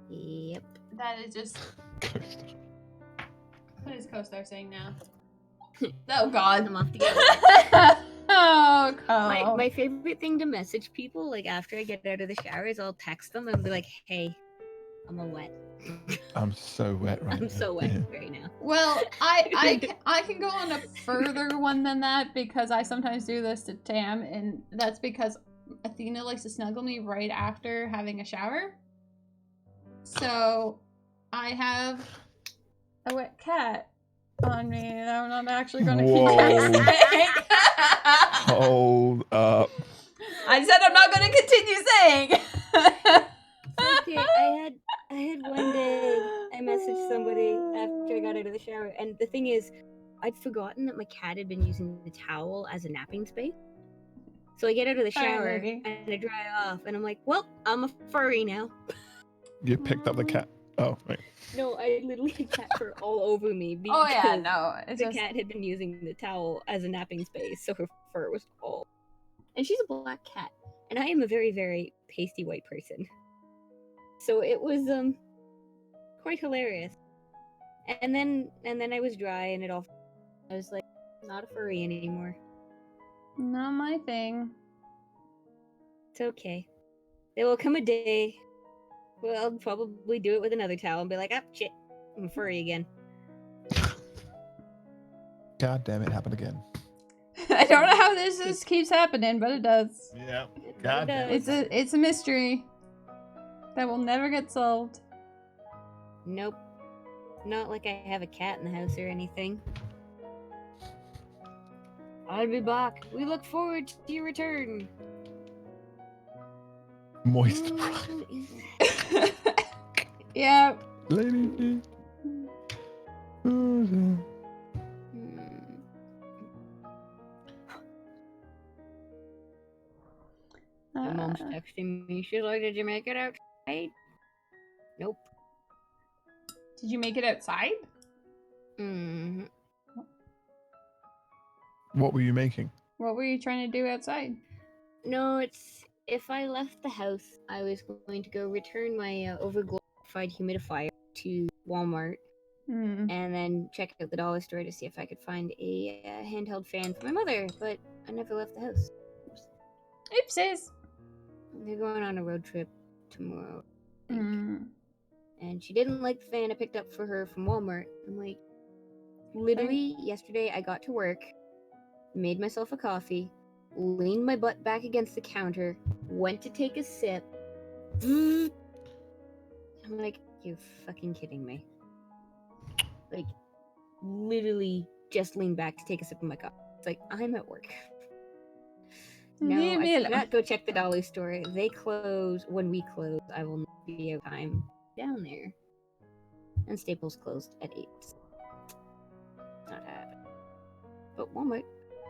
Yep. That is just... CoStar. What is CoStar saying now? Oh god. I'm off together. Oh god. My favorite thing to message people, like after I get out of the shower, is I'll text them and be like, hey, I'm all wet. I'm so wet right now. I'm so wet right now. Well, I can go on a further one than that because I sometimes do this to Tam, and that's because Athena likes to snuggle me right after having a shower. So I have a wet cat on me, and I'm actually going to keep saying. Hold up. I said I'm not going to continue saying. Okay, I had one day I messaged somebody after I got out of the shower, and the thing is, I'd forgotten that my cat had been using the towel as a napping space. So I get out of the shower and I dry off, and I'm like, well, I'm a furry now. You picked up the cat. Oh, right. No, I literally had cat fur all over me because Oh yeah, no, it's the cat had been using the towel as a napping space, so her fur was all. And she's a black cat, and I am a very, very pasty white person. So it was quite hilarious. And then I was dry, and I was like, not a furry anymore. Not my thing. It's okay. There will come a day where I'll probably do it with another towel and be like, ah, shit, I'm a furry again. God damn it, happened again. I don't know how this just keeps happening, but it does. Yeah. God damn it. It's a mystery that will never get solved. Nope. Not like I have a cat in the house or anything. I'll be back. We look forward to your return. Moist bride. Yeah. Lady B. My mom's texting me. She's like, did you make it outside? Nope. Did you make it outside? Mm-hmm. What were you making? What were you trying to do outside? No, it's... If I left the house, I was going to go return my overglorified humidifier to Walmart and then check out the dollar store to see if I could find a handheld fan for my mother, but I never left the house. Oopsies. They're going on a road trip tomorrow. And she didn't like the fan I picked up for her from Walmart. I'm like, literally, yesterday I got to work, made myself a coffee, leaned my butt back against the counter, went to take a sip. I'm like, you're fucking kidding me. Like, literally just lean back to take a sip of my coffee. It's like, I'm at work. No, Leave me I alone. cannot go check the dollar store. They close when we close. I will not be out time down there. And Staples closed at 8. Not happening. But Walmart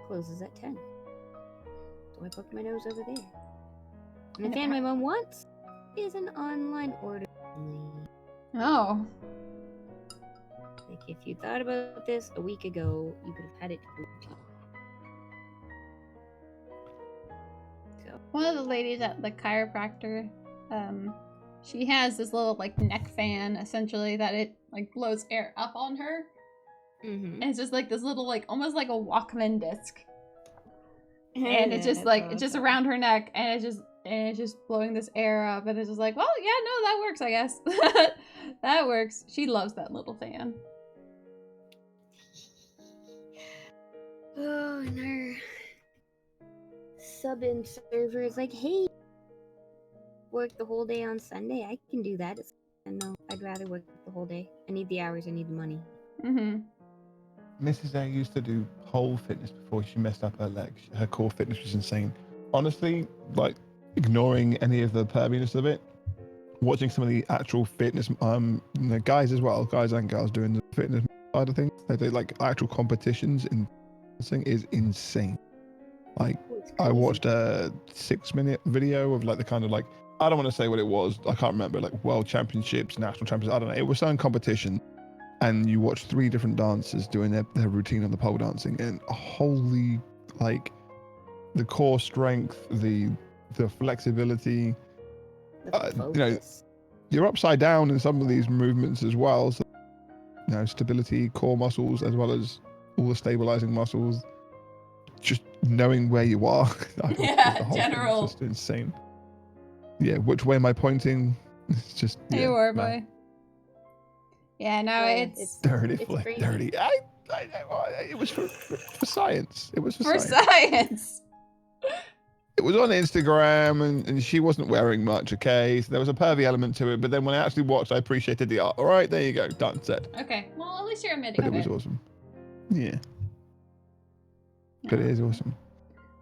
closes at 10. So I poked my nose over there. And the fan my mom wants is an online order only. Oh. Like, if you thought about this a week ago, you could have had it delivered to you. So, One of the ladies at the chiropractor, she has this little like neck fan essentially that it like blows air up on her. And it's just like this little like almost like a Walkman disc. And it's just like it's just around her neck and it's just blowing this air up and it's just like, well, yeah, no, that works, I guess. That works. She loves that little fan. Oh, and our sub-in server is like, hey, work the whole day on Sunday. I can do that. And no, I'd rather work the whole day. I need the hours. I need the money. Mrs. A used to do pole fitness before she messed up her legs. Her core fitness was insane. Honestly, like, ignoring any of the perviness of it, watching some of the actual fitness, guys as well, guys and girls doing the fitness side of things, they do like actual competitions in dancing is insane. Like, I watched a 6-minute video of like the kind of like, I don't want to say what it was, I can't remember, like world championships, national championships, I don't know. It was some competition, and you watch 3 different dancers doing their routine on the pole dancing, and holy, like, the core strength, the flexibility, you know, you're upside down in some of these movements as well. So, you know, stability, core muscles, as well as all the stabilizing muscles. Just knowing where you are. Yeah, general. It's just insane. Yeah, which way am I pointing? It's just. Hey, yeah, Warboy. Yeah, no, it's dirty, it's dirty. It was for science. It was for science. It was on Instagram, and she wasn't wearing much, okay? So there was a pervy element to it, but then when I actually watched, I appreciated the art. All right, there you go. Done, said. Okay, well, at least you're admitting But it was awesome. Yeah. But it is awesome.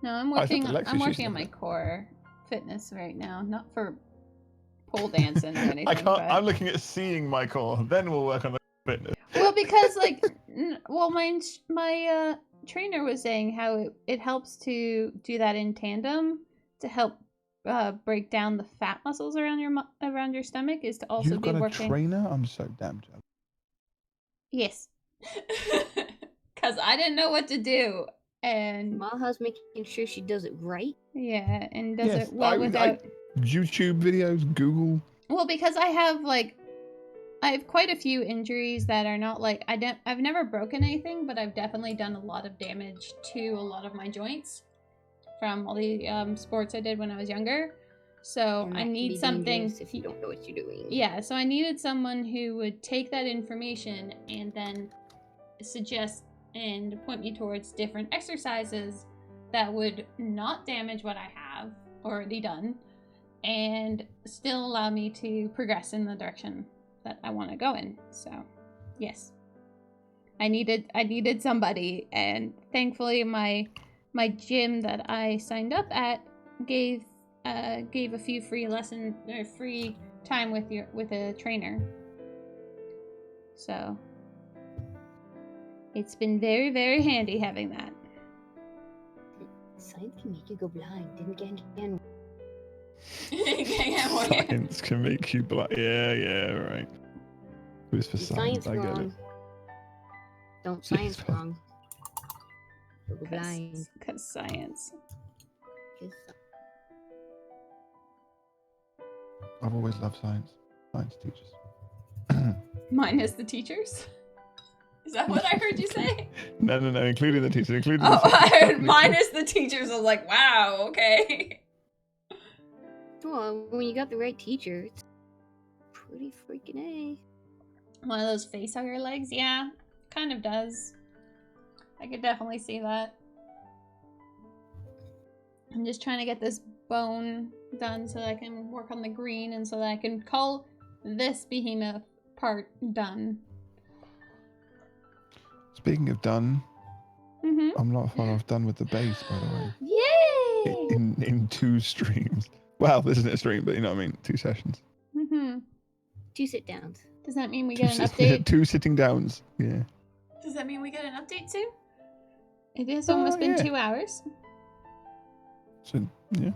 No, I'm working on my core fitness right now, not for pole dancing or anything. I'm looking at seeing my core, then we'll work on the fitness. Well, because like, my trainer was saying how it helps to do that in tandem to help break down the fat muscles around your stomach is to also be working. You've got a trainer? I'm so damn jealous. Yes. Because I didn't know what to do. And Maha's making sure she does it right. Yeah, and does it well without YouTube videos, Google. Well, because I have quite a few injuries that are not like I've never broken anything, but I've definitely done a lot of damage to a lot of my joints from all the sports I did when I was younger. So I need something if you don't know what you're doing. Yeah, so I needed someone who would take that information and then suggest and point me towards different exercises that would not damage what I have already done and still allow me to progress in the direction that I want to go in. So, yes. I needed somebody, and thankfully my gym that I signed up at gave a few free time with a trainer. So, it's been very, very handy having that. Science can make you go blind. Didn't Gangan? Science can make you blind. Yeah, right. It was for science. I get it. Don't science wrong. You'll go blind. Because science. I've always loved science. Science teachers. Minus the teachers? Is that what I heard you say? No, including the teachers. I heard minus the teachers. I was like, wow, okay. Well, when you got the right teacher, it's pretty freaking A. One of those face hugger legs? Yeah, kind of does. I could definitely see that. I'm just trying to get this bone done so that I can work on the green and so that I can call this behemoth part done. Speaking of done, Mm-hmm. I'm not far off done with the base, by the way. Yay! In 2 streams. Well, this isn't a stream, but you know what I mean. 2 sessions. Mm-hmm. 2 sit downs. Does that mean we 2 get an update? 2 sitting downs. Yeah. Does that mean we get an update soon? It has almost been yeah. 2 hours. So yeah.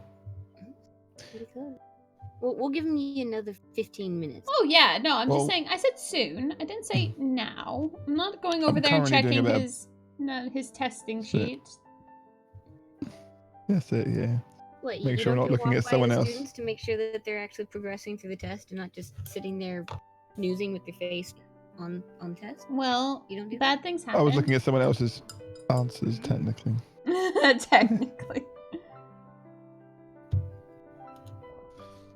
Pretty cool. We'll give me another 15 minutes. Oh yeah, no, I'm Well- just saying. I said soon. I didn't say now. I'm not going over I'm there and currently doing checking his testing That's it. sheets. That's it. Yeah. What, Make you sure we're don't not go looking walk at by someone the else. students to make sure that they're actually progressing through the test and not just sitting there snoozing with their face on the test? Well, You don't do that? bad things happen. I was looking at someone else's answers technically. Technically.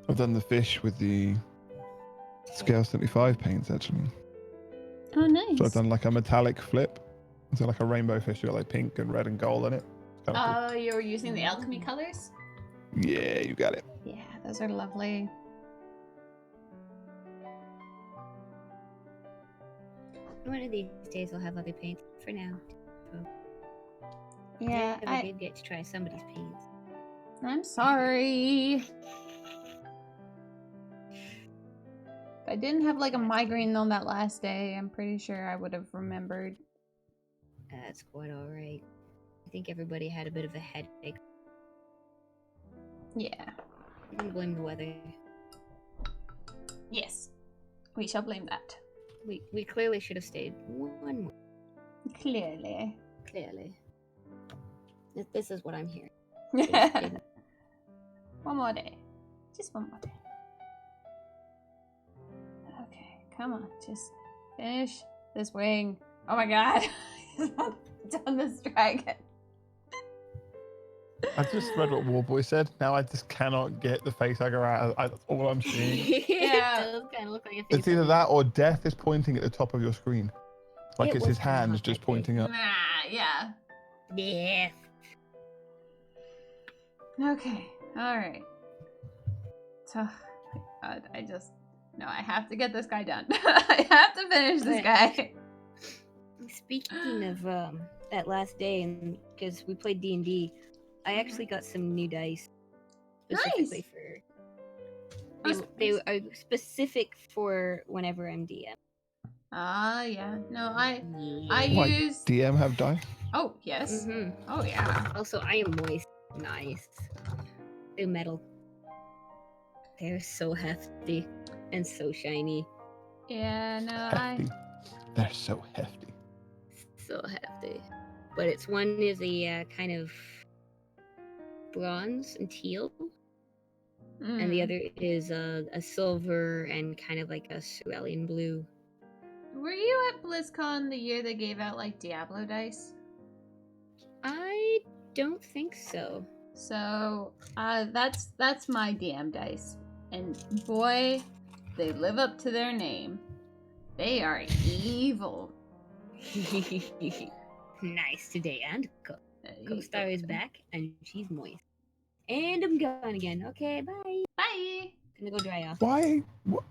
I've done the fish with the scale 75 paints actually. Oh, nice. So I've done like a metallic flip. So like a rainbow fish with like pink and red and gold in it. Kind of Oh, you're using the alchemy colors? cool. Yeah, you got it. Yeah, those are lovely. One of these days I'll have other paints. For now. Yeah, I did get to try somebody's paints. I'm sorry. If I didn't have like a migraine on that last day, I'm pretty sure I would have remembered. That's quite alright. I think everybody had a bit of a headache. Yeah. I'm gonna blame the weather. Yes. We shall blame that. We clearly should have stayed one more. Clearly. Clearly. This is what I'm hearing. One more day. Just one more day. Okay, come on. Just finish this wing. Oh my god. He's not done this dragon. I just read what Warboy said. Now I just cannot get the face aggro out. That's all I'm seeing. Yeah. It does kind of look like a face. It's either that or Death is pointing at the top of your screen. Like It it's his was kinda hands hot just that day. pointing up. Nah, yeah. Yeah. Okay, alright. So, I just... No, I have to get this guy done. I have to finish this guy. Speaking of that last day, and because we played D&D, I actually got some new dice specifically for. They are specific for whenever I'm DM. Ah, yeah. No, I Like, use... DM have dice? Oh, yes. Mm-hmm. Oh, yeah. Also, I am moist. Nice. They're metal. They're so hefty and so shiny. Yeah, no, Hefty. They're so hefty. So hefty. But it's one is a kind of bronze and teal, and the other is a silver and kind of like a cerulean blue. Were you at BlizzCon the year they gave out, like, Diablo dice? I don't think so. So, that's my DM dice. And boy, they live up to their name. They are evil. Nice today, and Co-Star is back, and she's moist. And I'm gone again. Okay, bye. Bye! Gonna go dry off. Why? What?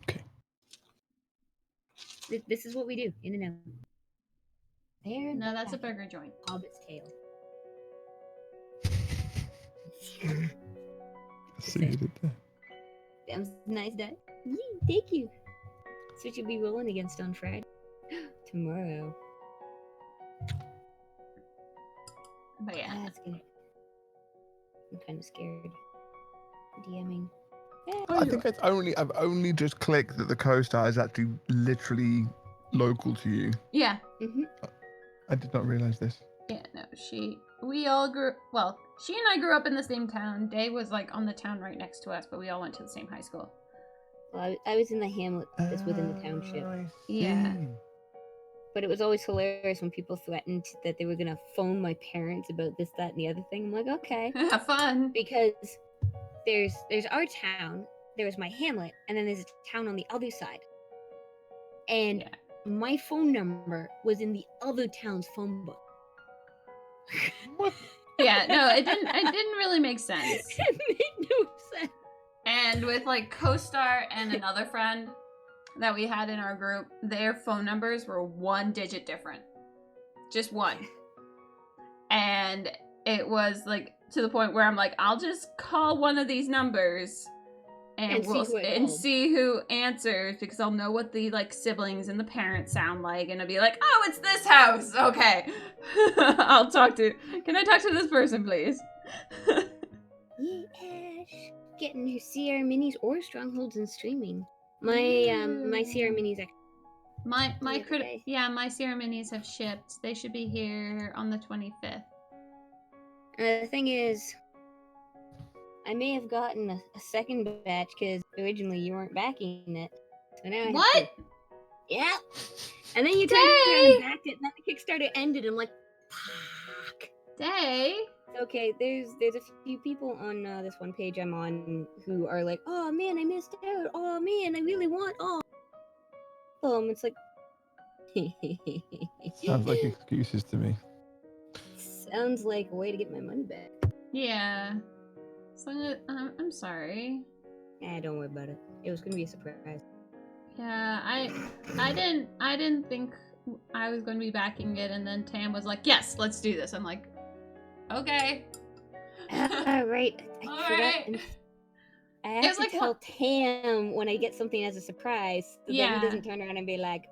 Okay. This is what we do, in and out. There. No, that's a burger joint. Hobbit's tail. See you did that. That was a nice day. Yee, thank you. That's what you'll be rolling against on Friday. Tomorrow. But yeah. That's good. I'm kind of scared. DMing. I think I've only just clicked that the co-star is actually literally local to you. Yeah. Mm-hmm. I did not realize this. Yeah, no, we all grew, well, she and I grew up in the same town. Day was like on the town right next to us, but we all went to the same high school. Well, I was in the hamlet that's within the township. Yeah. But it was always hilarious when people threatened that they were going to phone my parents about this, that, and the other thing. I'm like, okay. Have fun. Because there's our town, there's my hamlet, and then there's a town on the other side. And my phone number was in the other town's phone book. What? Yeah, no, it didn't really make sense. It made no sense. And with like co-star and another friend that we had in our group, their phone numbers were 1 digit different. just one. And it was like to the point where I'm like, I'll just call one of these numbers and see who answers, because I'll know what the like siblings and the parents sound like, and I'll be like, oh, it's this house. Okay. Can I talk to this person, please? Yes. Getting your Sierra Minis or Strongholds and streaming. My Sierra Minis my Sierra Minis have shipped. They should be here on the 25th. The thing is, I may have gotten a second batch because originally you weren't backing it. So now I have to. Yeah. And then you turned around and backed it, and then the Kickstarter ended. And I'm like, fuck. Day. Okay, there's a few people on this one page I'm on who are like, oh man, I missed out. Oh man, I really want. It's like. Sounds like excuses to me. Sounds like a way to get my money back. Yeah. So I'm sorry. Don't worry about it. It was gonna be a surprise. Yeah, I didn't think I was going to be backing it, and then Tam was like, "Yes, let's do this." I'm like, "Okay." Right. I forgot. Right. I have to tell Tam when I get something as a surprise, so then he doesn't turn around and be like.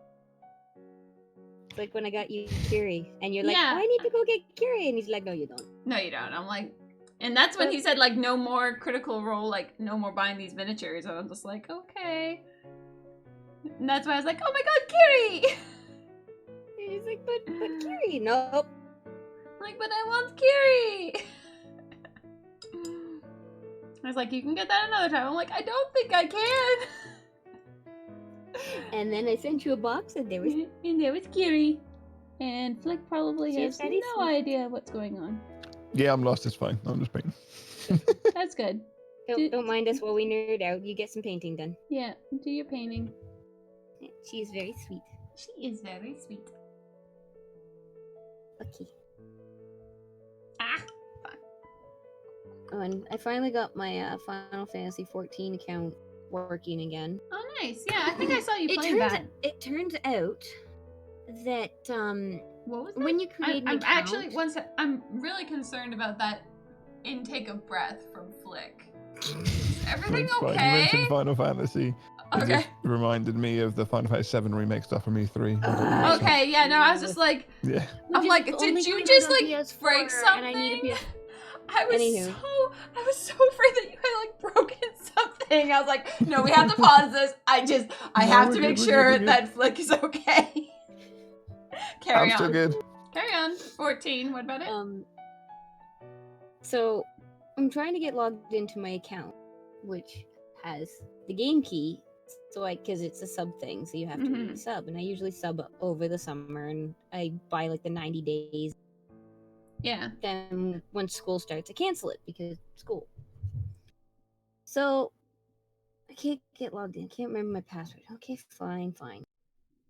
It's like when I got you Kiri, and you're like, oh, I need to go get Kiri, and he's like, no, you don't. No, you don't. I'm like, and that's when he said, like, no more Critical Role, like, no more buying these miniatures. And I'm just like, okay. And that's why I was like, oh my god, Kiri! And he's like, but Kiri, nope. I'm like, but I want Kiri! I was like, you can get that another time. I'm like, I don't think I can. And then I sent you a box, and there was Kiri. And Flick probably has no idea what's going on. Yeah, I'm lost. It's fine. I'm just painting. That's good. Don't mind us while we nerd out. You get some painting done. Yeah, do your painting. She's very sweet. She is very sweet. Okay. Fine. Oh, and I finally got my Final Fantasy 14 account working again. Oh, nice. Yeah, I think I saw you playing that. It turns out that what was that? When you create an account... Actually, I'm really concerned about that intake of breath from Flick. Is everything okay? You mentioned Final Fantasy. Okay. It just reminded me of the Final Fantasy 7 remake stuff from E3. Okay, yeah, no, I was just like... Yeah. I'm like, did you just, like, break something? And I need a PS... I was so afraid that you had like broken something. I was like, no, we have to pause this. I have to make sure that Flick is okay. Carry on. I'm still good. Carry on. 14. What about it? So I'm trying to get logged into my account, which has the game key. So because it's a sub thing, so you have to sub, and I usually sub over the summer, and I buy like the 90 days. Yeah. Then when school starts, I cancel it because school. So I can't get logged in. I can't remember my password. Okay, fine.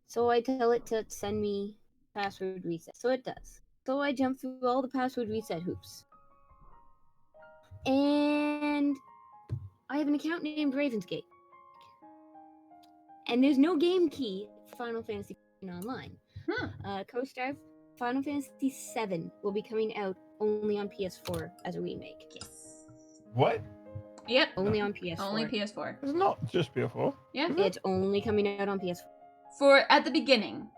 So I tell it to send me password reset. So it does. So I jump through all the password reset hoops. And I have an account named Ravensgate. And there's no game key for Final Fantasy Online. CoStar Final Fantasy VII will be coming out only on PS4 as a remake. Yes. What? Yep. Only on PS4. Only PS4. It's not just PS4. Yeah. It's only coming out on PS4. For at the beginning.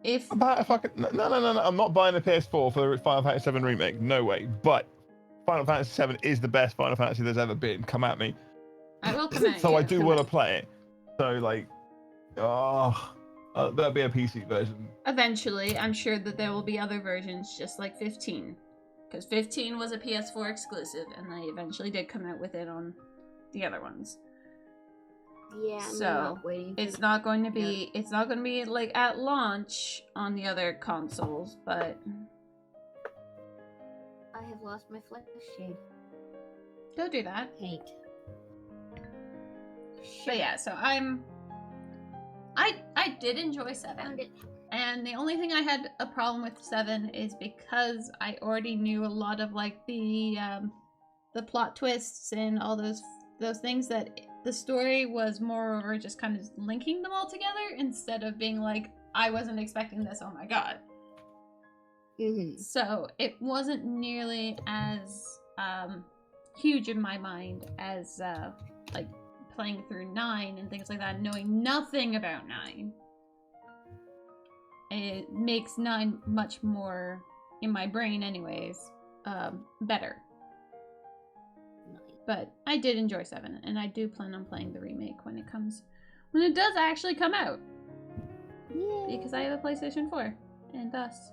If no, I'm not buying a PS4 for Final Fantasy 7 remake. No way. But Final Fantasy 7 is the best Final Fantasy there's ever been. Come at me. I will come at you. So I do want to play it. So like, there'll be a PC version. Eventually, I'm sure that there will be other versions just like 15. Because 15 was a PS4 exclusive, and they eventually did come out with it on the other ones. Yeah, so it's not going to be like at launch on the other consoles, but I have lost my flesh shade. Don't do that. Paint. But yeah, so I did enjoy 7. And the only thing I had a problem with 7 is because I already knew a lot of like the plot twists and all those things, that the story was more or just kind of linking them all together instead of being like, I wasn't expecting this, oh my god. So it wasn't nearly as huge in my mind as like playing through 9 and things like that, knowing nothing about 9. It makes 9 much more, in my brain anyways, better. But I did enjoy 7, and I do plan on playing the remake when it does actually come out. Yeah. Because I have a PlayStation 4, and thus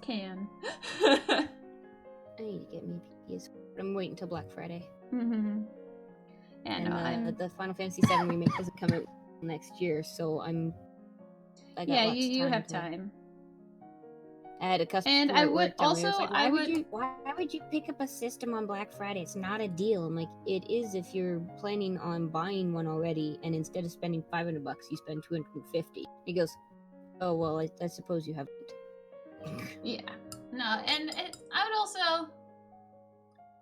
can. I need to get me a PS4. I'm waiting until Black Friday. Mm-hmm. And the Final Fantasy VII remake doesn't come out next year, so I got yeah, lots of you have to- time. I had a customer And I at would work tell me, also, like, why would you pick up a system on Black Friday? It's not a deal. I'm like, it is if you're planning on buying one already, and instead of spending $500, you spend $250. He goes, oh well, I suppose you haven't. Yeah. No, and I would also...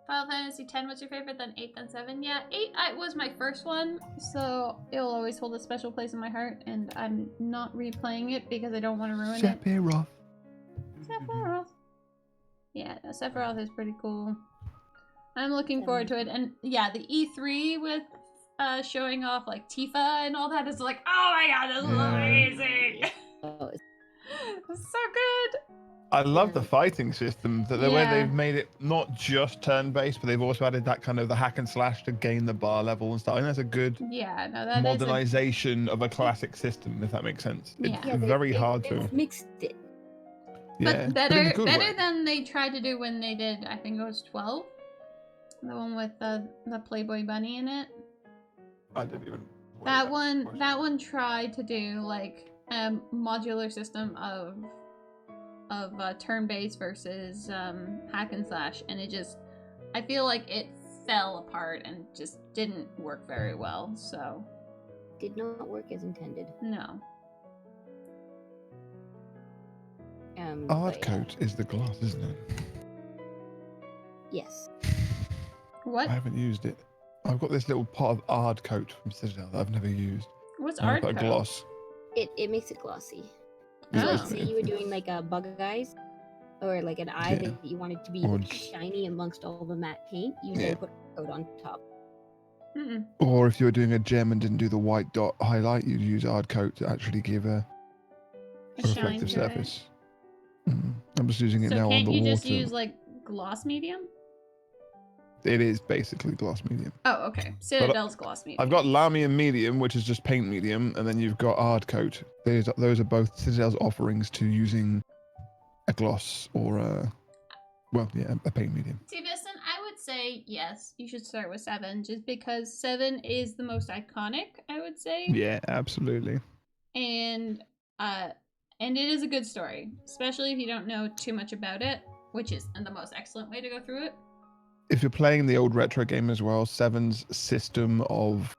Final Fantasy X, what's your favorite? Then 8, then 7? Yeah, 8 was my first one, so it'll always hold a special place in my heart, and I'm not replaying it because I don't want to ruin it. Sephiroth. Yeah, no, Sephiroth is pretty cool. I'm looking forward to it, and yeah, the E3 with showing off like Tifa and all that is like, oh my god, this is amazing! It's so good! I love the fighting system. The way they've made it not just turn-based, but they've also added that kind of the hack and slash to gain the bar level and stuff. I think that's a good modernization of a classic system, if that makes sense. Yeah. It's very hard to mixed it. Yeah, but better way. than they tried to do when they did, I think it was 12, the one with the Playboy bunny in it. I didn't even. That one tried to do like a modular system of turn-based versus hack and slash, and I feel like it fell apart and just didn't work very well. So did not work as intended. No. Hard coat is the glass, isn't it? Yes. What? I haven't used it. I've got this little pot of Ard coat from Citadel that I've never used. What's Ard coat? A gloss. It makes it glossy. Oh. So say you were doing like a bug eyes or like an eye that you wanted to be shiny amongst all the matte paint, you then put a coat on top. Or if you were doing a gem and didn't do the white dot highlight, you'd use Ard coat to actually give a reflective surface. I'm just using it now on the water. So can't you just use like gloss medium? It is basically gloss medium. Oh, okay. Citadel's gloss medium. I've got Lamian medium, which is just paint medium, and then you've got Ard coat. Those are both Citadel's offerings to using a gloss or a paint medium. See, Viston, I would say yes, you should start with 7, just because 7 is the most iconic, I would say. Yeah, absolutely. And it is a good story, especially if you don't know too much about it, which is the most excellent way to go through it. If you're playing the old retro game as well, 7's system of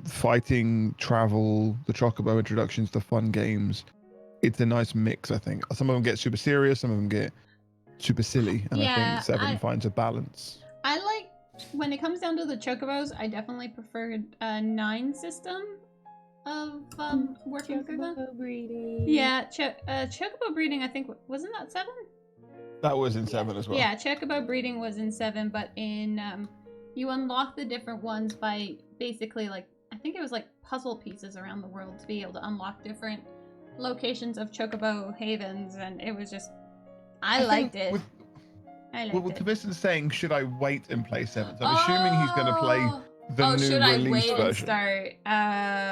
fighting, travel, the Chocobo introductions, the fun games, it's a nice mix, I think. Some of them get super serious, some of them get super silly, and I think 7 finds a balance. I like, when it comes down to the Chocobos, I definitely preferred 9 system of working through them. Chocobo breeding. Yeah, Chocobo breeding, I think, wasn't that 7? That was in 7 as well. Yeah, Chocobo breeding was in 7, but in you unlock the different ones by basically like, I think it was like puzzle pieces around the world to be able to unlock different locations of Chocobo havens, and it was just, I liked it. With Kabiston's saying, should I wait and play 7? So I'm assuming he's going to play the new release version.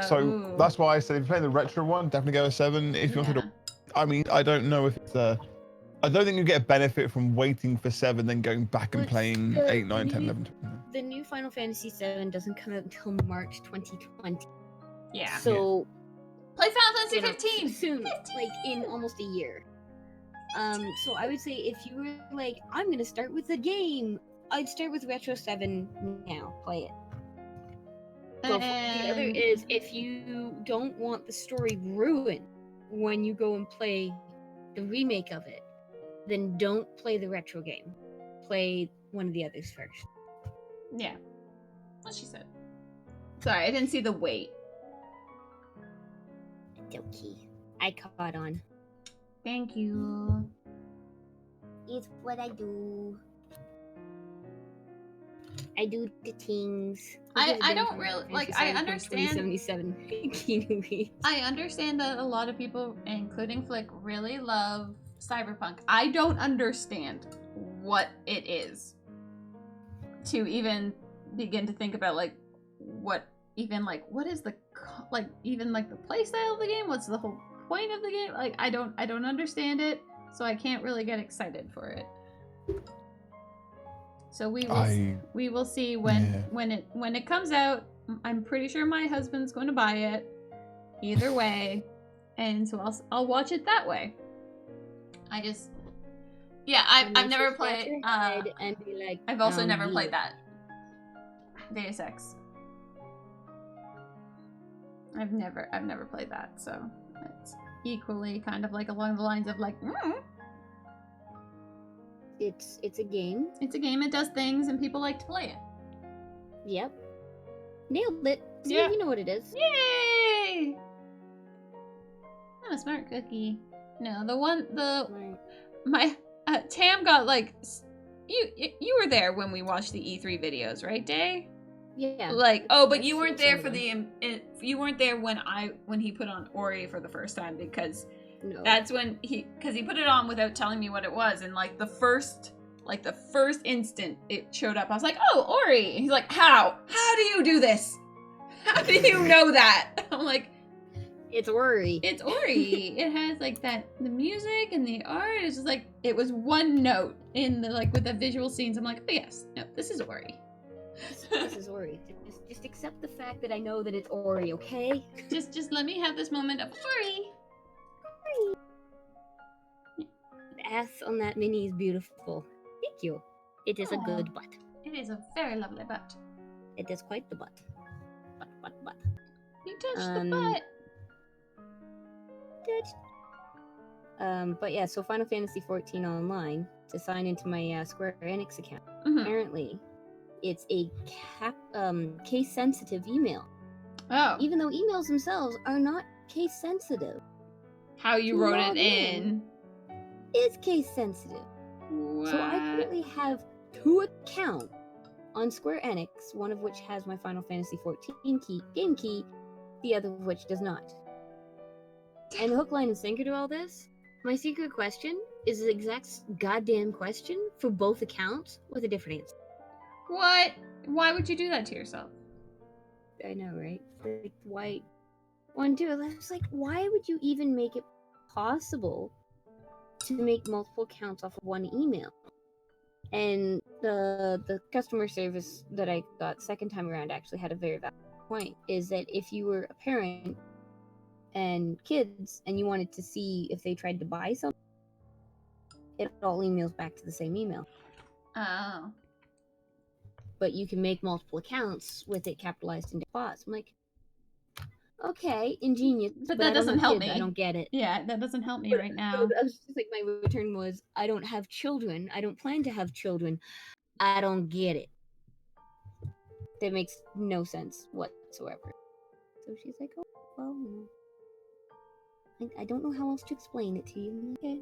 So that's why I said if you're playing the retro one, definitely go with 7. If you wanted to, I mean, I don't know if it's I don't think you get a benefit from waiting for 7, then going back and playing 8, 9, 10, 11. The new Final Fantasy VII doesn't come out until March 2020. Yeah. So play Final Fantasy 15 soon, like in almost a year. So I would say if you were like, I'm gonna start with the game, I'd start with Retro 7 now. Play it. The other is if you don't want the story ruined when you go and play the remake of it, then don't play the retro game. Play one of the others first. Yeah. What she said. Sorry, I didn't see the wait. It's okay. I caught on. Thank you. It's what I do. I do the things. I don't really like. I understand. 2077. I understand that a lot of people, including Flick, really love Cyberpunk. I don't understand what it is to even begin to think about like what is the even like the play style of the game. What's the whole point of the game? Like I don't understand it, so I can't really get excited for it. So we will see when it comes out. I'm pretty sure my husband's going to buy it either way, and so I'll watch it that way. I've never played. And be like, I've also never played that Deus Ex. I've never played that, so it's equally kind of like along the lines of like. It's a game. It's a game. It does things, and people like to play it. Yep. Nailed it. See, Yeah. You know what it is. Yay! I'm a smart cookie. No, my Tam got like you were there when we watched the E3 videos, right, Day? Yeah. Like, oh, but you weren't there for you weren't there when he put on Ori for the first time because. No. That's when he put it on without telling me what it was, and like the first instant it showed up, I was like, "Oh, Ori!" And he's like, "How? How do you do this? How do you know that?" I'm like, "It's Ori. It's Ori. It has like the music and the art. It's just like it was one note in the with the visual scenes. I'm like, oh yes, no, this is Ori. This is Ori. Just accept the fact that I know that it's Ori, okay? Just let me have this moment of Ori." The ass on that mini is beautiful. Thank you. It is a good butt. It is a very lovely butt. It is quite the butt. Butt. You touched the butt. But yeah, so Final Fantasy 14 Online, to sign into my Square Enix account, apparently it's a case-sensitive email. Oh. Even though emails themselves are not case-sensitive. How you wrote it in is case-sensitive. What? So I currently have 2 accounts on Square Enix, one of which has my Final Fantasy 14 game key, the other of which does not. And the hook, line, and sinker to all this, my secret question is the exact goddamn question for both accounts with a different answer. What? Why would you do that to yourself? I know, right? Like, why? One, two. I was like, why would you even make it possible to make multiple accounts off of one email? And the customer service that I got second time around actually had a very valid point, is that if you were a parent and kids and you wanted to see if they tried to buy something, it all emails back to the same email. Oh. But you can make multiple accounts with it capitalized in deposits. I'm like, okay, ingenious. But that doesn't help me. I don't get it. Yeah, that doesn't help me right now. I was just like, my return was, I don't have children. I don't plan to have children. I don't get it. That makes no sense whatsoever. So she's like, oh, well, I don't know how else to explain it to you. Okay,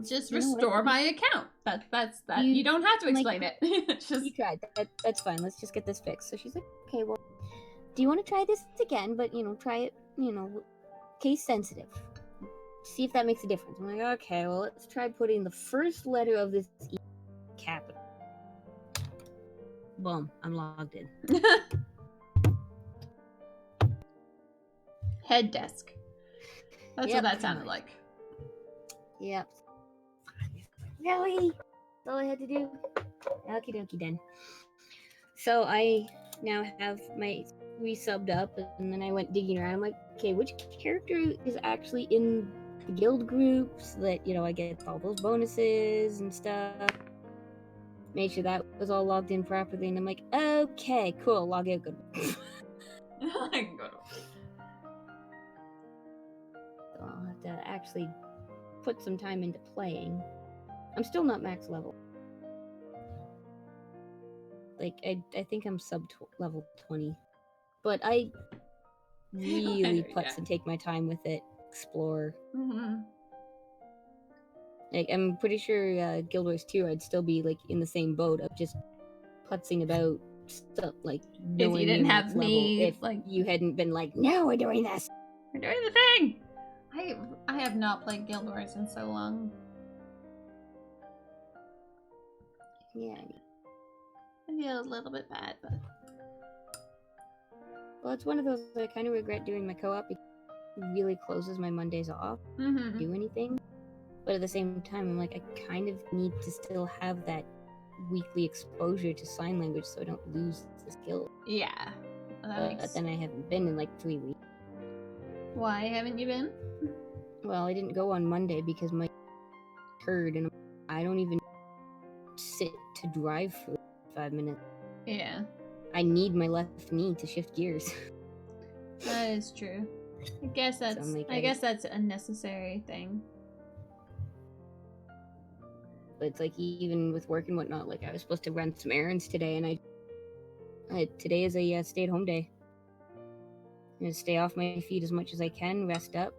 just restore my account. That's you don't have to explain it. Just... You tried. That's fine. Let's just get this fixed. So she's like, okay, well, do you want to try this again? But try it. Case sensitive. See if that makes a difference. I'm like, okay, well, let's try putting the first letter of this E capital. Boom, I'm logged in. Head desk. That's what that sounded like. Yep. Really? That's all I had to do? Okie dokie then. So I now have my resubbed up, and then I went digging around. I'm like, okay, which character is actually in the guild group so that, I get all those bonuses and stuff. Made sure that was all logged in properly, and I'm like, okay, cool, log out, good. I can go to So I'll have to actually put some time into playing. I'm still not max level. Like, I think I'm level 20. But I really putz and take my time with it, explore. Mm-hmm. Like, I'm pretty sure Guild Wars 2, I'd still be like in the same boat of just putzing about stuff, like If nowhere you near didn't max have level. me, If like, you hadn't been like, no, we're doing this. we're doing the thing. I have not played Guild Wars in so long. Yeah. I feel a little bit bad, but Well, it's one of those I kind of regret doing my co-op because it really closes my Mondays off to do anything. But at the same time, I'm like, I kind of need to still have that weekly exposure to sign language so I don't lose the skill. yeah. But then I haven't been in like 3 weeks. Why haven't you been? Well, I didn't go on Monday because my turd, and I don't even sit to drive for 5 minutes. Yeah. I need my left knee to shift gears. That is true. I guess that's So, like, I guess that's a necessary thing. But it's like, even with work and whatnot, like I was supposed to run some errands today, and today is a stay-at-home day. I'm gonna stay off my feet as much as I can, rest up,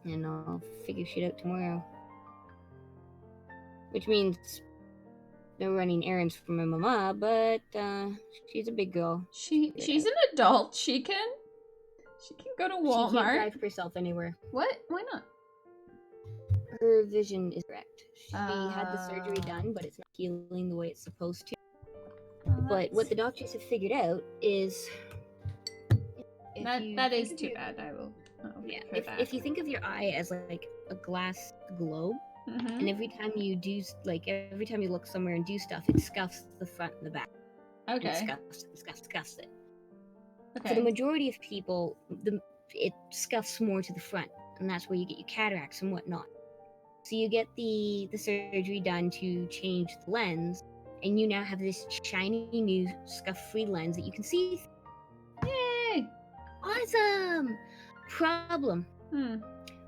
and I'll figure shit out tomorrow. Which means no running errands for my mama, but she's a big girl. She's an adult. She can go to Walmart. She can't drive herself anywhere. What? Why not? Her vision is correct. She had the surgery done, but it's not healing the way it's supposed to. But what the doctors have figured out is that is too bad. If you think of your eye as like a glass globe, and every time you look somewhere and do stuff, it scuffs the front and the back. Okay. And it scuffs it. Okay. For the majority of people, it scuffs more to the front, and that's where you get your cataracts and whatnot. So you get the surgery done to change the lens, and you now have this shiny new scuff-free lens that you can see. Yay! Awesome! Problem. Hmm.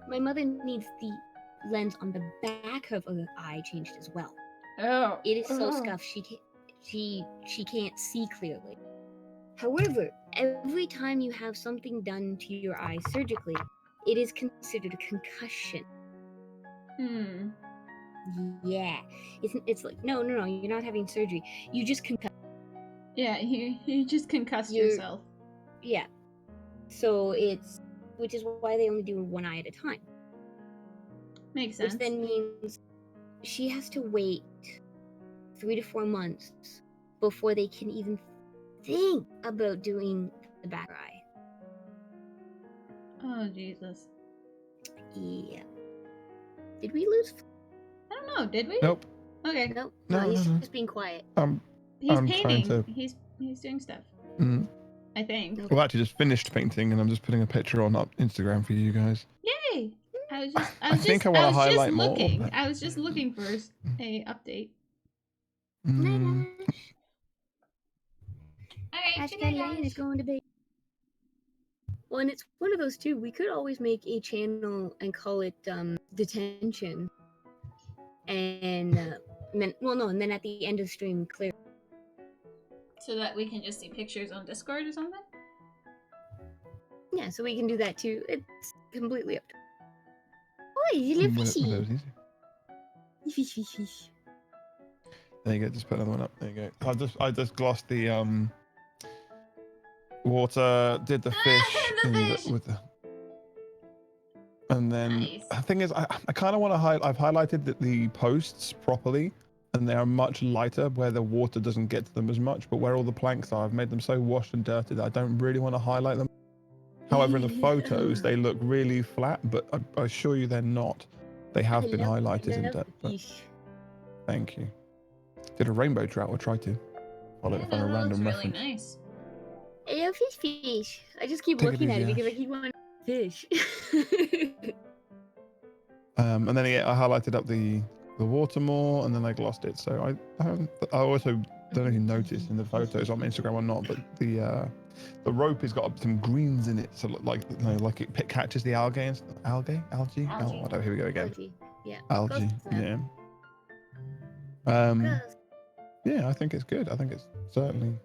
My mother needs the lens on the back of her eye changed as well. Oh. It is so scuffed she can't see clearly. However, every time you have something done to your eye surgically, it is considered a concussion. Hmm. Yeah. It's like, no, you're not having surgery. You just concuss. Yeah, you just concussed yourself. Yeah. So which is why they only do one eye at a time. Makes sense. Which then means she has to wait 3 to 4 months before they can even think about doing the back eye. Oh, Jesus. Yeah. Did we lose? I don't know. Did we? Nope. Okay. No, No, he's no. just being quiet. He's I'm painting. trying to- He's doing stuff. Mm. I think. Well, I actually just finished painting, and I'm just putting a picture on up Instagram for you guys. Yay! I think I wanna highlight more, looking. but- I was just looking for a update. Mm. Alright, Lane is going to be. Well, and it's one of those too. We could always make a channel and call it detention, and then at the end of the stream, clear. So that we can just see pictures on Discord or something? Yeah, so we can do that too. It's completely up to. Oh, you little Whatever's fishy. easy. Fish. There you go. Just put another one up. There you go. I just glossed the water, did the fish, with the. And then Nice. the thing is, I kind of want to I've highlighted the posts properly, and they are much lighter where the water doesn't get to them as much. But where all the planks are, I've made them so washed and dirty that I don't really want to highlight them. However, in the photos, they look really flat, but I assure you they're not. They have been highlighted in depth. But thank you. Did a rainbow trout, or try to. Follow it on a random really reference. nice. I love fish. I just keep Take it looking at it easy, because I Ash. keep wanting fish. And then I highlighted up the water more, and then I glossed it. So I also don't know if you noticed in the photos on Instagram or not, but the rope has got some greens in it, so like it catches the algae. Algae. Oh, whatever. Here we go again. Yeah. Algae. Close Yeah. Yeah, I think it's good. I think it's certainly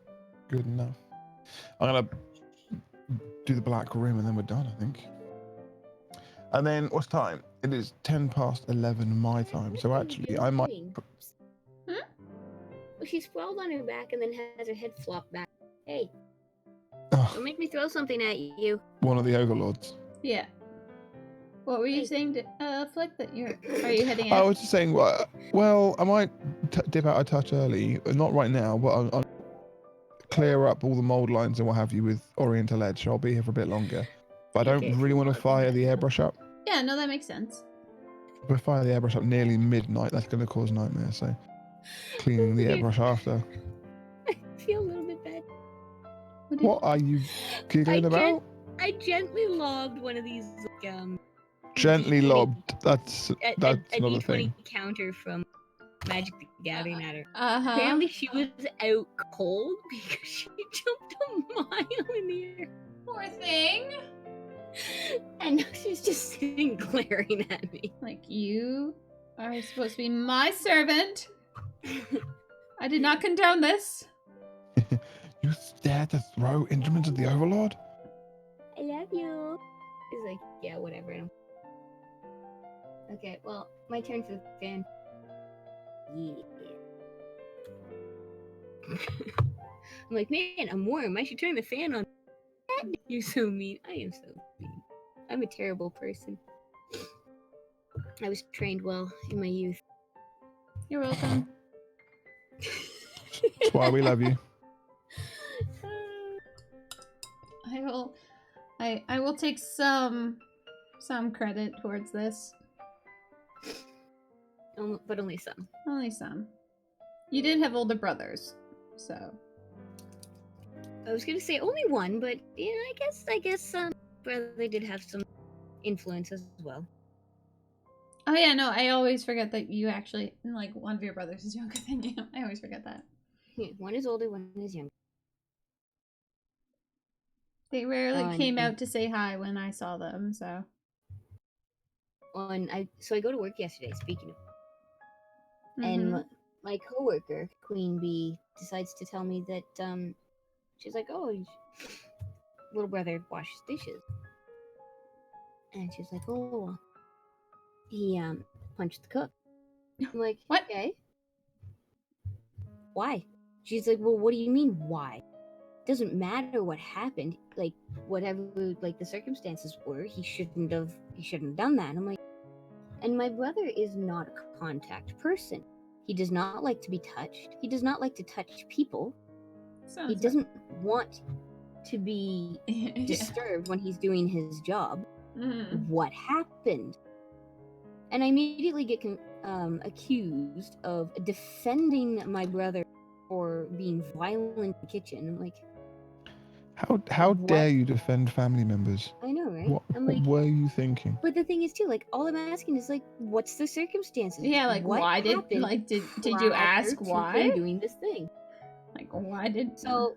good enough. I'm gonna do the black rim and then we're done, I think. And then what's time? It is 11 my time, so What are you actually I might. doing? Well, she's sprawled on her back and then has her head flopped back. Hey, Oh, don't make me throw something at you. one of the overlords. Yeah. What were you Hey. saying to Flick that are you heading I out? was just saying, well, I might dip out a touch early, not right now, but I'll clear up all the mold lines and what have you with Oriental Edge. So I'll be here for a bit longer. But I Okay, don't really want to not fire the bad. airbrush up. Yeah, no, that makes sense. If I fire the airbrush up nearly midnight, that's going to cause nightmares. So cleaning the Okay. airbrush after. I feel a little bit bad. What are you giggling about? I gently lobbed one of these Gently D20 lobbed. That's a not a D20 thing. counter from Magic the Gathering at her. Uh-huh. Apparently she was out cold because she jumped a mile in the air. Poor thing. And now she's just sitting glaring at me. Like, you are supposed to be my servant. I did not condone this. You dare to throw instruments at the Overlord? I love you. He's like, yeah, whatever. Okay, well, my turn for the fan. Yeah. I'm like, man, I'm warm. I should turn the fan on. You're so mean. I am so mean. I'm a terrible person. I was trained well in my youth. You're welcome. That's why we love you. I will take some credit towards this. But only some. Only some. You did have older brothers, so. I was gonna say only one, but yeah, I guess brother did have some influence as well. Oh yeah, no, I always forget that you actually, like, one of your brothers is younger than you. I always forget that. Yeah, one is older, one is younger. They rarely came out to say hi when I saw them, so. So I go to work yesterday, speaking of, Mm-hmm. and my coworker, Queen Bee, decides to tell me that she's like, oh, little brother washes dishes, and she's like, oh, he punched the cook. I'm like, What? Okay. Why? She's like, well, what do you mean why? Doesn't matter what happened, like whatever like the circumstances were, he shouldn't have done that. I'm like, and my brother is not a contact person. He does not like to be touched. He does not like to touch people. He doesn't want to be disturbed when he's doing his job. What happened? And I immediately get accused of defending my brother for being violent in the kitchen. I'm like, how dare you defend family members? I know, right? What were you thinking? But the thing is too, like, all I'm asking is like, what's the circumstances? Yeah, like, what why did you ask to why? him doing this thing? Like, why did? So,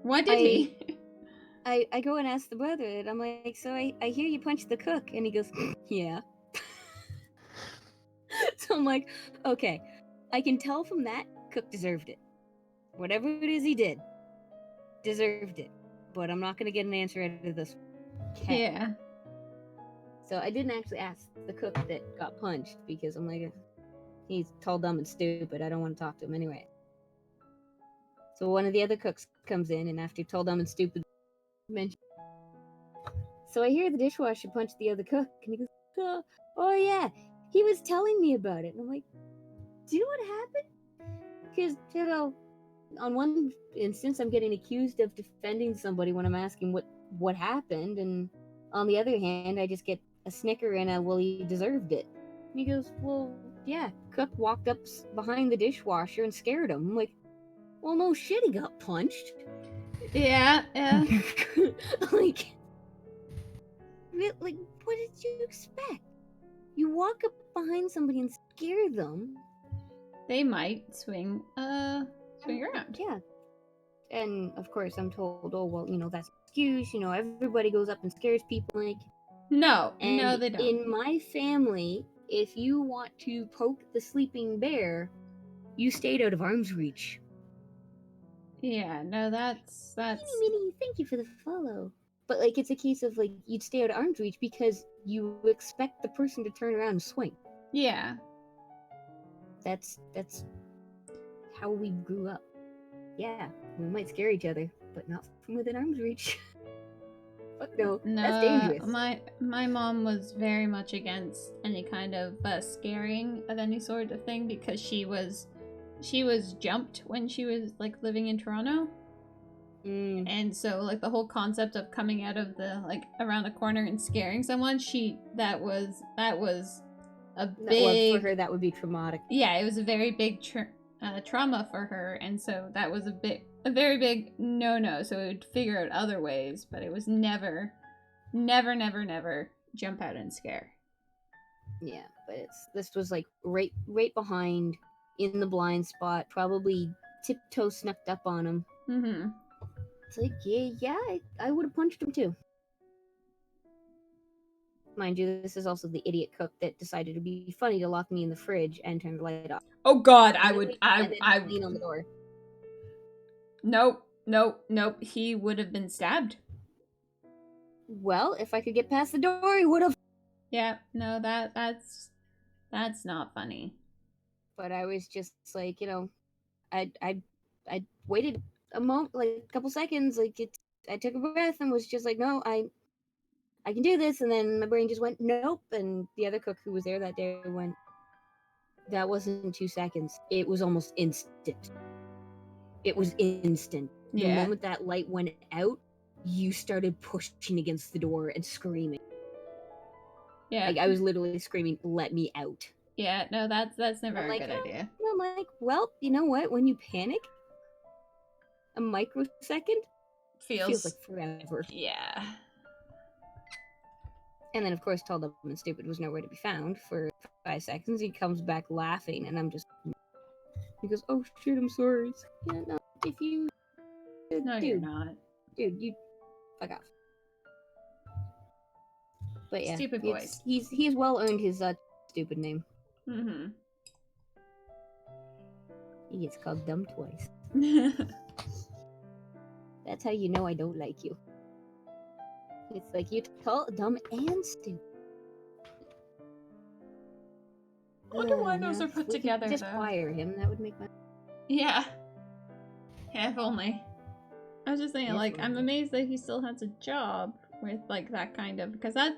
what did he? I go and ask the brother, and I'm like, so I hear you punched the cook, and he goes, yeah. So I'm like, okay, I can tell from that, cook deserved it. Whatever it is he did, deserved it. But I'm not gonna get an answer out of this. Okay. Yeah. So I didn't actually ask the cook that got punched because I'm like, he's tall, dumb, and stupid. I don't want to talk to him anyway. So one of the other cooks comes in, and after tall, dumb, and stupid mentioned, so I hear the dishwasher punch the other cook, and he goes, oh yeah, he was telling me about it. And I'm like, do you know what happened? Because, you know, on one instance, I'm getting accused of defending somebody when I'm asking what happened, and on the other hand, I just get a snicker and a, well, he deserved it. And he goes, well, yeah, cook walked up behind the dishwasher and scared him. I'm like, well, no shit, he got punched. Yeah. like, what did you expect? You walk up behind somebody and scare them. They might swing around. Yeah. And of course I'm told, oh, well, you know, that's an excuse, you know, everybody goes up and scares people. Like, no, and they don't. In my family, if you want to poke the sleeping bear, you stayed out of arm's reach. Yeah, no, that's Minnie, thank you for the follow. But like, it's a case of like, you'd stay out of arm's reach because you expect the person to turn around and swing. Yeah. That's how we grew up. Yeah, we might scare each other, but not from within arm's reach. Fuck no, that's dangerous. My mom was very much against any kind of scaring of any sort of thing because she was jumped when she was like living in Toronto. And so like the whole concept of coming out of the like around the corner and scaring someone, that was a big, for her that would be traumatic. Yeah, it was a very big trauma for her, and so that was a very big no. So we would figure out other ways, but it was never jump out and scare. Yeah, but this was like right behind in the blind spot, probably tiptoe snuck up on him. Mm-hmm. It's like, yeah, I would have punched him too. Mind you, this is also the idiot cook that decided to be funny to lock me in the fridge and turn the light off. Oh God, I lean on the door. Nope. He would have been stabbed. Well, if I could get past the door, he would have. Yeah, no, that's not funny. But I was just like, I waited a moment, like a couple seconds, like I took a breath and was just like, no, I can do this, and then my brain just went nope, and the other cook who was there that day went, that wasn't 2 seconds, it was almost instant. It was instant. The moment that light went out, you started pushing against the door and screaming. Yeah, like I was literally screaming, let me out. Yeah, no, that's never a good idea. I'm like, well, you know what, when you panic, a microsecond feels like forever. Yeah. And then, of course, Tall, Dumb, and Stupid was nowhere to be found for 5 seconds. He comes back laughing, and I'm just... He goes, oh shit, I'm sorry. Yeah, no, if you... No, you're not. Dude, you... Fuck off. But yeah, Stupid boys. He's well earned his stupid name. Mm-hmm. He gets called dumb twice. That's how you know I don't like you. It's like you're tall, dumb, and stupid. I wonder why those are put together, just though. fire him. That would make my... Yeah, if only. I was just saying, like, I'm amazed that he still has a job with, like, that kind of... Because that,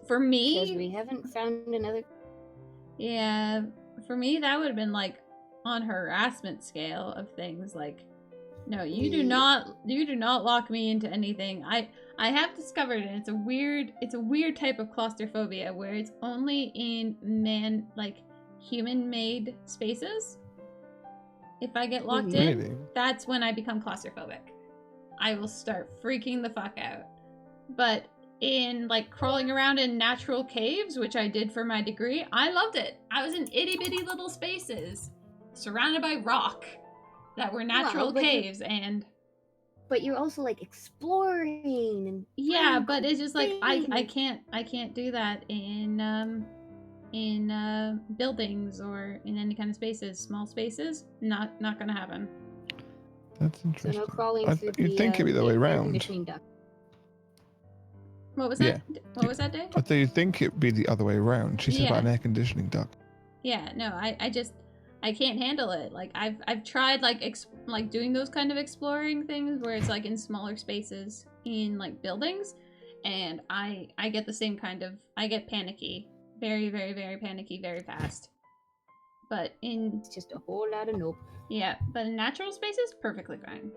for me... Because we haven't found another... Yeah, for me, that would have been, like, on harassment scale of things, like... No, you do not lock me into anything. I have discovered, and it's a weird type of claustrophobia where it's only in human-made spaces. If I get locked in, that's when I become claustrophobic. I will start freaking the fuck out. But in like crawling around in natural caves, which I did for my degree, I loved it. I was in itty-bitty little spaces surrounded by rock that were natural caves, but you're also like exploring and yeah, but it's just like I can't do that in buildings or in any kind of spaces. Small spaces, not gonna happen. That's interesting. So no crawling through you'd think it'd be the way around. What was that? Yeah. What was that, Dave? I thought you'd think it'd be the other way around. She said about an air conditioning duct. Yeah, no, I can't handle it. Like I've tried like doing those kind of exploring things where it's like in smaller spaces in like buildings, and I get the same kind of, I get panicky, very very very panicky very fast. But it's just a whole lot of nope. Yeah, but in natural spaces, perfectly fine.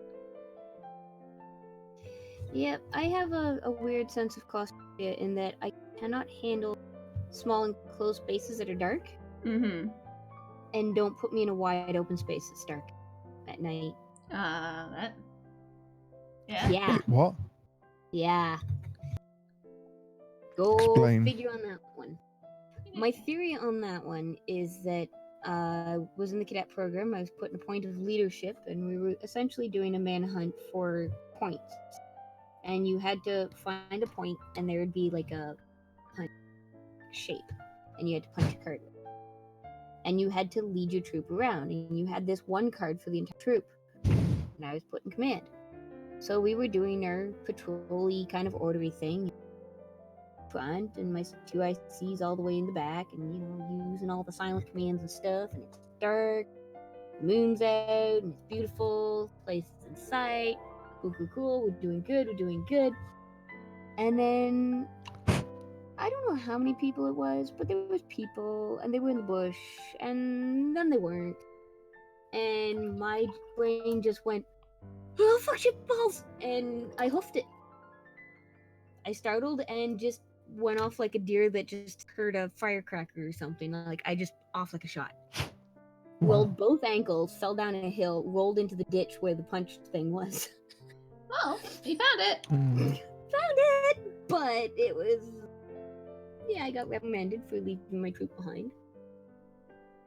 Yeah, I have a weird sense of claustrophobia in that I cannot handle small enclosed spaces that are dark. Mm-hmm. And don't put me in a wide open space that's dark at night. That... Yeah. Yeah. Wait, what? Yeah. Go Explain. figure on that one. My theory on that one is that I was in the cadet program. I was put in a point of leadership, and we were essentially doing a manhunt for points. And you had to find a point, and there would be like a hunt shape, and you had to punch a card. And you had to lead your troop around, and you had this one card for the entire troop, and I was put in command. So we were doing our patrol-y kind of orderly thing, front and my 2 ICs all the way in the back, and using all the silent commands and stuff, and it's dark, the moon's out, and it's beautiful, place is in sight, cool, we're doing good. And then I don't know how many people it was, but there was people, and they were in the bush, and then they weren't. And my brain just went, oh, fuck shit balls! And I hoofed it. I startled and just went off like a deer that just heard a firecracker or something. Like, I just off like a shot. Rolled both ankles, fell down a hill, rolled into the ditch where the punch thing was. Oh, you found it. Found it! But it was... Yeah, I got reprimanded for leaving my troop behind.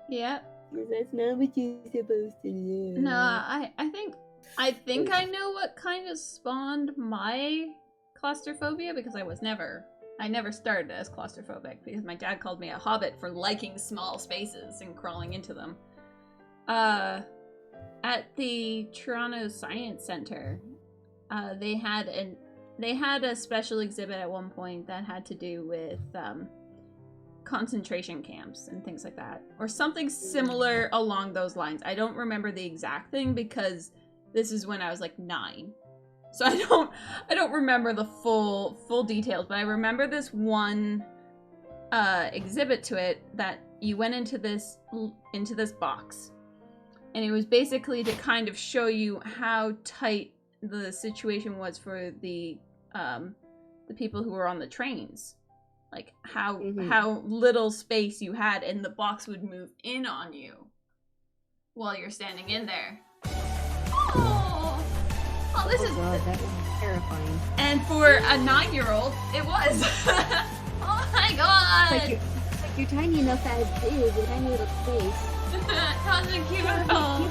Yeah. Because that's not what you're supposed to do. No, I think I know what kind of spawned my claustrophobia, because I never started as claustrophobic because my dad called me a hobbit for liking small spaces and crawling into them. At the Toronto Science Center, they had a special exhibit at one point that had to do with concentration camps and things like that, or something similar along those lines. I don't remember the exact thing because this is when I was like 9, so I don't remember the full details. But I remember this one exhibit to it that you went into this box, and it was basically to kind of show you how tight the situation was for the people who were on the trains. Like how little space you had, and the box would move in on you while you're standing in there. Oh, this is... God, that was terrifying. And for a 9-year-old, it was. Oh my god! Like you're tiny enough as is, a tiny little space. Cosmic cubicle.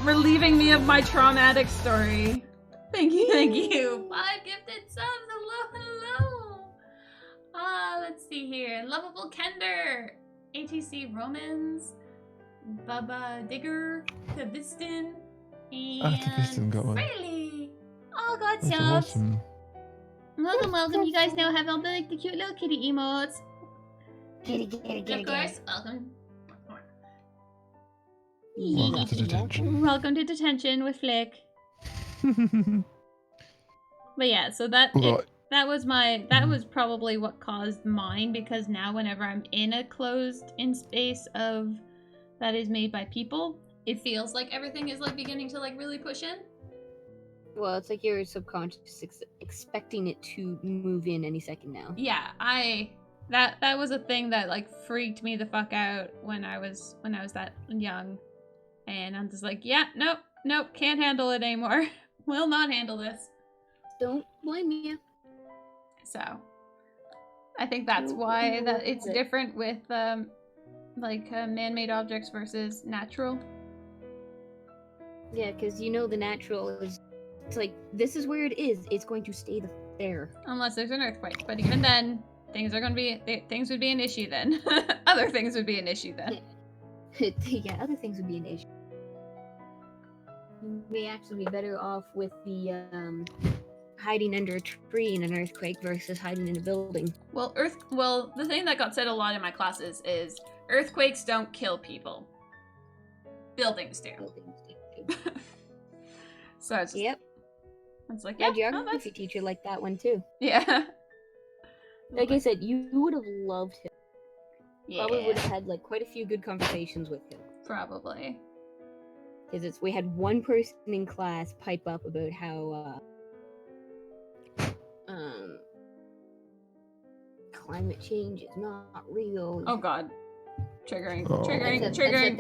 Relieving me of my traumatic story. Thank you. 5 gifted subs. Hello. Let's see here. Lovable Kender, ATC Romans, Baba Digger, Tavistin, and Fraley. All got subs. Awesome. Welcome. You guys now have all the cute little kitty emotes. Kitty. Of course, welcome. Welcome to detention. Welcome to detention with Flick. But yeah, so that was probably what caused mine, because now whenever I'm in a closed-in space that is made by people, it feels like everything is like beginning to like really push in. Well, it's like your subconscious expecting it to move in any second now. Yeah, that was a thing that like freaked me the fuck out when I was that young, and I'm just like, yeah, nope, can't handle it anymore. Will not handle this. Don't blame you. So, I think that's why that it's different with man-made objects versus natural. Yeah, because the natural is, it's like, this is where it is. It's going to stay there. Unless there's an earthquake. But even then, things would be an issue then. Other things would be an issue then. Yeah, other things would be an issue. You may actually be better off with the hiding under a tree in an earthquake versus hiding in a building. Well, the thing that got said a lot in my classes is earthquakes don't kill people. Buildings do. So it's just, yep. It's like, my yeah, geography teacher liked that one too. Yeah. Like I said, you would have loved him. Yeah. Probably would have had like quite a few good conversations with him. Probably. Because we had one person in class pipe up about how climate change is not real. Oh god. Triggering. Except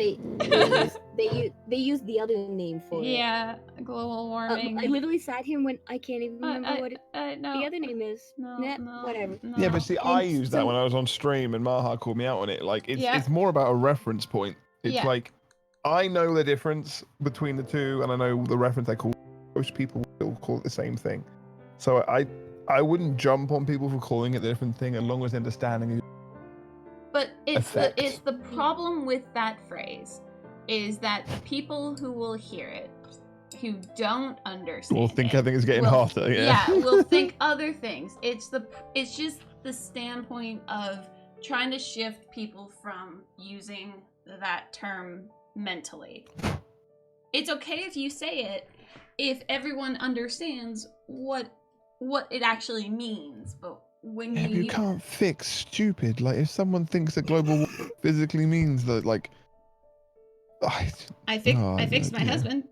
they used the other name for it. Yeah, global warming. I literally sat here and went, I can't even remember what no. the other name is. No, whatever. No. Yeah, but see, I used that when I was on stream, and Maha called me out on it. Like, it's more about a reference point. It's like, I know the difference between the two, and I know the reference I call. Most people will call it the same thing. So I wouldn't jump on people for calling it a different thing, as long as understanding it. But it's the problem with that phrase is that the people who will hear who don't understand We'll think everything's getting will- harder. Yeah. we'll think other things. It's just the standpoint of trying to shift people from using that term mentally. It's okay if you say it if everyone understands what it actually means, but when Yeah, but you can't fix stupid. Like, if someone thinks that global warming physically means that, like, I fixed my husband.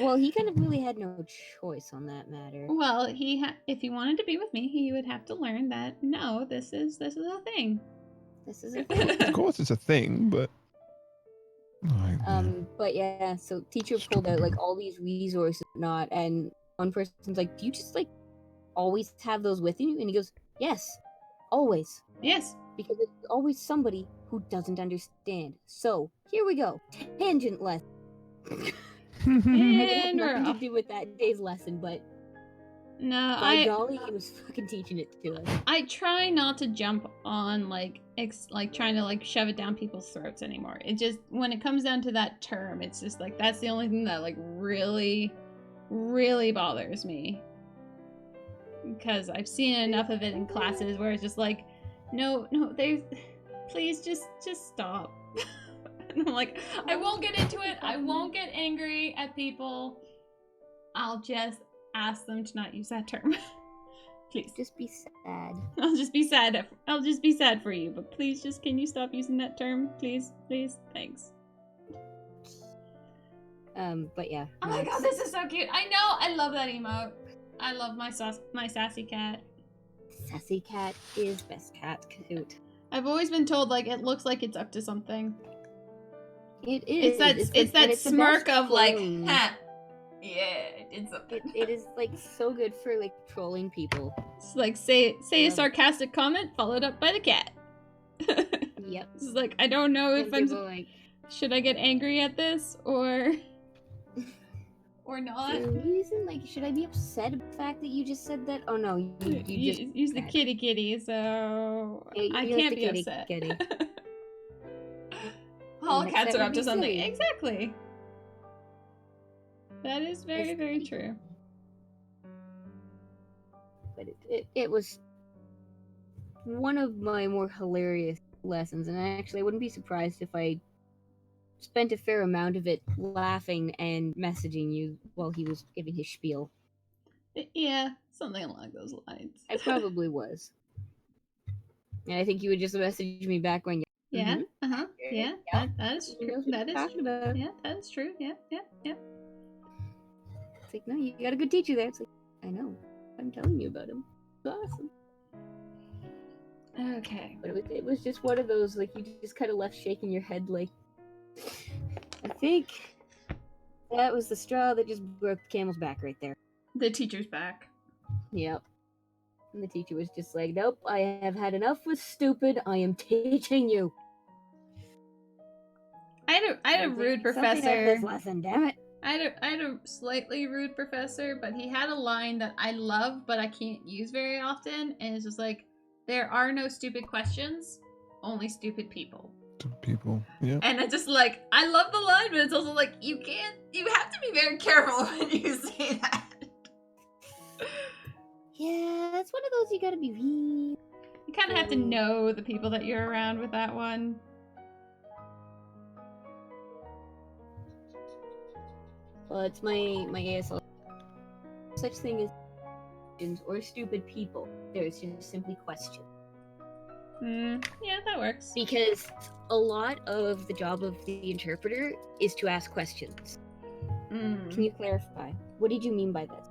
Well, he kind of really had no choice on that matter. Well, if he wanted to be with me, he would have to learn that no, this is a thing. This is a thing. Of course, it's a thing, but. But yeah, so teacher pulled out like all these resources and whatnot, and one person's like, "Do you just like always have those with you?" And he goes, "Yes, always." Yes. Because there's always somebody who doesn't understand. So here we go, tangent lesson. It had nothing to do with that day's lesson, but no, by golly, he was fucking teaching it to us. I try not to jump on like trying to like shove it down people's throats anymore. It just, when it comes down to that term, it's just like that's the only thing that like really, really bothers me. Because I've seen enough of it in classes where it's just like, no, please just stop. And I'm like, I won't get into it. I won't get angry at people. I'll just ask them to not use that term. Please. Just be sad. I'll just be sad. I'll just be sad for you, but please just, can you stop using that term? Please, thanks. But yeah. Oh my god, this is so cute. I know, I love that emote. I love my sassy cat. Sassy cat is best cat cute. I've always been told like it looks like it's up to something. It is. It's that it's the smirk best of like, trolling. ha. Yeah, it did something. It is like so good for like trolling people. It's like say a sarcastic comment followed up by the cat. Yep. It's like, I don't know if I'm like, should I get angry at this or not? the reason, like, should I be upset about the fact that you just said that? Oh no, you just use the kitty, so yeah, I use can't the be upset. kitty. All And cats that are would up be to something. silly. Exactly. That is very, very true. But it was one of my more hilarious lessons, and I wouldn't be surprised if I spent a fair amount of it laughing and messaging you while he was giving his spiel. Yeah, something along those lines. I probably was. And I think you would just message me back when Yeah, Mhm. yeah, Yeah. that is He true. knows what That he's is talking true. about. Yeah, that is true. Yeah. It's like, no, you got a good teacher there. It's like, I know. I'm telling you about him. It's awesome. Okay. But it was just one of those, like, you just kind of left shaking your head, like, I think that was the straw that just broke the camel's back right there. The teacher's back. Yep. And the teacher was just like, nope, I have had enough with stupid. I am teaching you. I had a rude Something out of professor. this lesson, damn it. I had a slightly rude professor, but he had a line that I love, but I can't use very often, and it's just like, there are no stupid questions, only stupid people. People, yeah. And it's just like, I love the line, but it's also like, you have to be very careful when you say that. Yeah, that's one of those you gotta be real. You kind of have to know the people that you're around with that one. Well, it's my ASL. Such thing as questions or stupid people. There's just simply questions. Yeah, that works. Because a lot of the job of the interpreter is to ask questions. Can you clarify? What did you mean by this?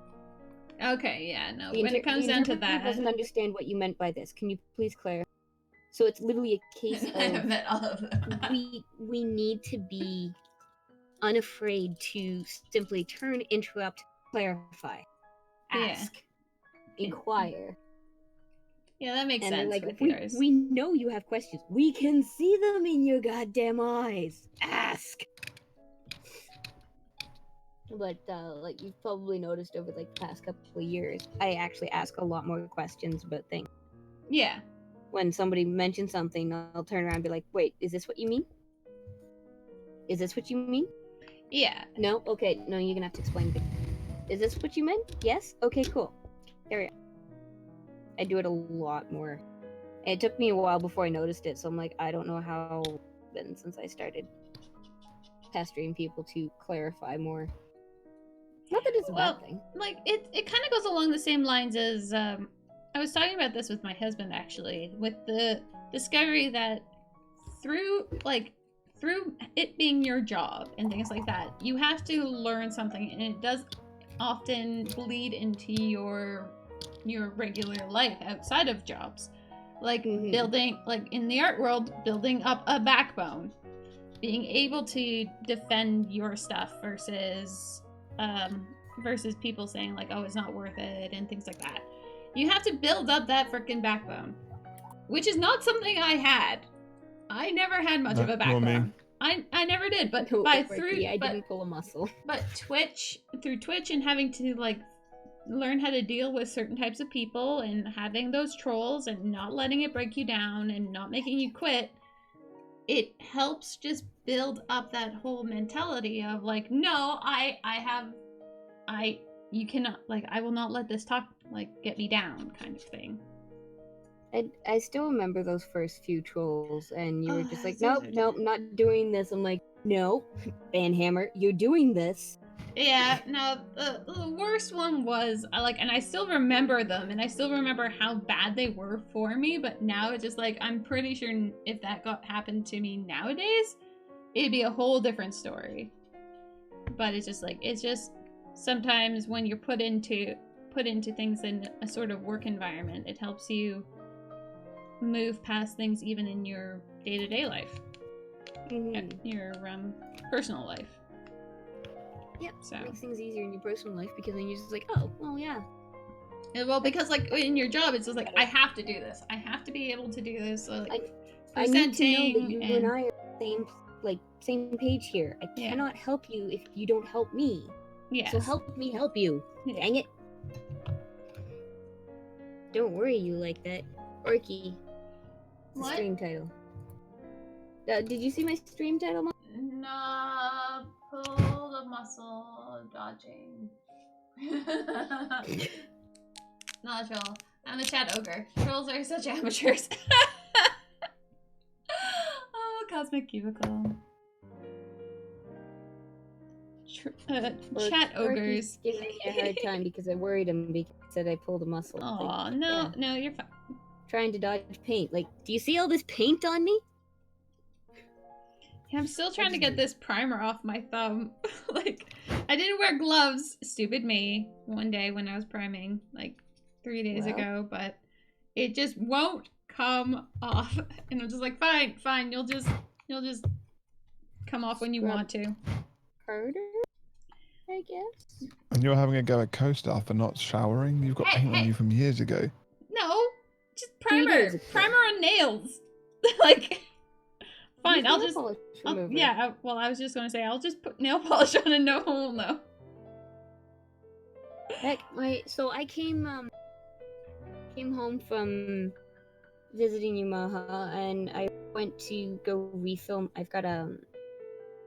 Okay, yeah, no. When it comes the down to interpreter that, doesn't understand what you meant by this. Can you please clarify? So it's literally a case I of met all of them. we need to be unafraid to simply turn, interrupt, clarify, ask, inquire. Yeah, that makes And sense. like, With we, yours. we know you have questions. We can see them in your goddamn eyes. Ask. But like you've probably noticed over like the past couple of years, I actually ask a lot more questions about things. Yeah. When somebody mentions something, I'll turn around and be like, "Wait, is this what you mean? Is this what you mean?" Yeah. No? Okay, no, you're gonna have to explain. Is this what you meant? Yes? Okay, cool. Carry on. I do it a lot more. And it took me a while before I noticed it, so I'm like, I don't know how it's been since I started pestering people to clarify more. Not that it's a bad thing. Like it kind of goes along the same lines as I was talking about this with my husband actually, with the discovery that through it being your job and things like that, you have to learn something, and it does often bleed into your regular life outside of jobs, like building, like in the art world, building up a backbone, being able to defend your stuff versus people saying like, oh, it's not worth it and things like that. You have to build up that freaking backbone, which is not something I had. I never had much of a backbone. I never did, but I didn't pull a muscle. But through Twitch and having to like learn how to deal with certain types of people and having those trolls and not letting it break you down and not making you quit, it helps just build up that whole mentality of like, no, you cannot, like, I will not let this talk like get me down kind of thing. I still remember those first few trolls, and you were just like, nope, not doing this. I'm like, no, Banhammer, you're doing this. Yeah, no, the worst one was, and I still remember them, and I still remember how bad they were for me, but now it's just like, I'm pretty sure if that happened to me nowadays, it'd be a whole different story. But it's just sometimes when you're put into things in a sort of work environment, it helps you move past things even in your day-to-day life, your personal life. Yep, so makes things easier in your personal life, because then you're just like, oh, well, yeah. Well, because like in your job, it's just like, I have to do this. I have to be able to do this. So, like, I need to know that you and I are same page here. I cannot help you if you don't help me. Yeah. So help me help you. Yeah. Dang it. Don't worry, you like that. Orky. What? The stream title. Did you see my stream title, Mom? Nah, pull the muscle, dodging. Not a troll. I'm a chat ogre. Trolls are such amateurs. Oh, Cosmic Cubicle. Chat ogres. Giving me a hard time because I worried him because he said I pulled a muscle. Aw, no, no, you're fine. Trying to dodge paint. Like, do you see all this paint on me? Yeah, I'm still trying to get this primer off my thumb. Like, I didn't wear gloves, stupid me, one day when I was priming, like 3 days ago, but it just won't come off. And I'm just like, fine, you'll just come off when you want to. Harder, I guess. And you're having a go at co-star for not showering? You've got paint on you from years ago. No, just primer on nails. Like, fine, I'll just, well, I was just gonna say, I'll just put nail polish on and no one will know. Heck, so I came home from visiting you, Maha, and I went to go refilm. I've got a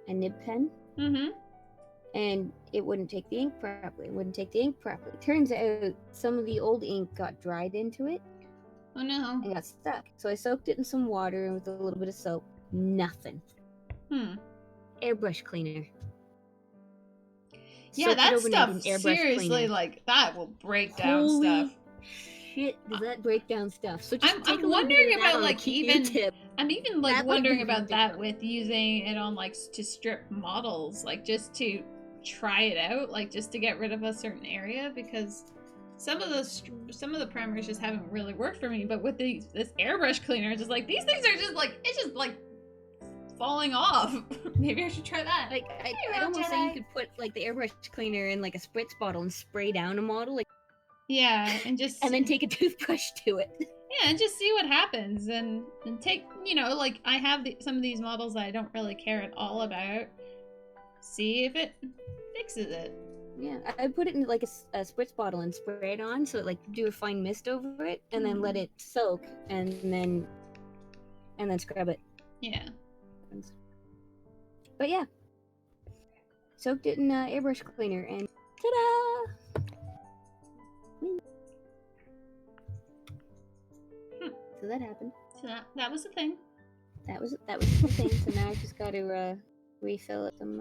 nib pen. And it wouldn't take the ink properly. Turns out some of the old ink got dried into it. Oh no. And got stuck. So I soaked it in some water and with a little bit of soap. Nothing. Airbrush cleaner. Yeah, that stuff, seriously, like, that will break down stuff. Shit, does that break down stuff? So just I'm wondering about, like, I'm even, like, wondering about that with using it on, like, to strip models, like, just to try it out, like, just to get rid of a certain area, because some of the primers just haven't really worked for me, but with this airbrush cleaner, it's just like, these things are just, like, it's just, like, falling off. Maybe I should try that. Like, I'd almost say you could put, like, the airbrush cleaner in, like, a spritz bottle and spray down a model, like, yeah, and then take a toothbrush to it. Yeah, and just see what happens, and take, you know, like, I have some of these models that I don't really care at all about. See if it fixes it. Yeah, I put it in, like, a spritz bottle and spray it on, so it, like, do a fine mist over it, and then let it soak, and then scrub it. Yeah. But yeah. soaked it in airbrush cleaner, and ta-da! So that happened. So that was the thing. That was the thing. So now I just got to refill it some.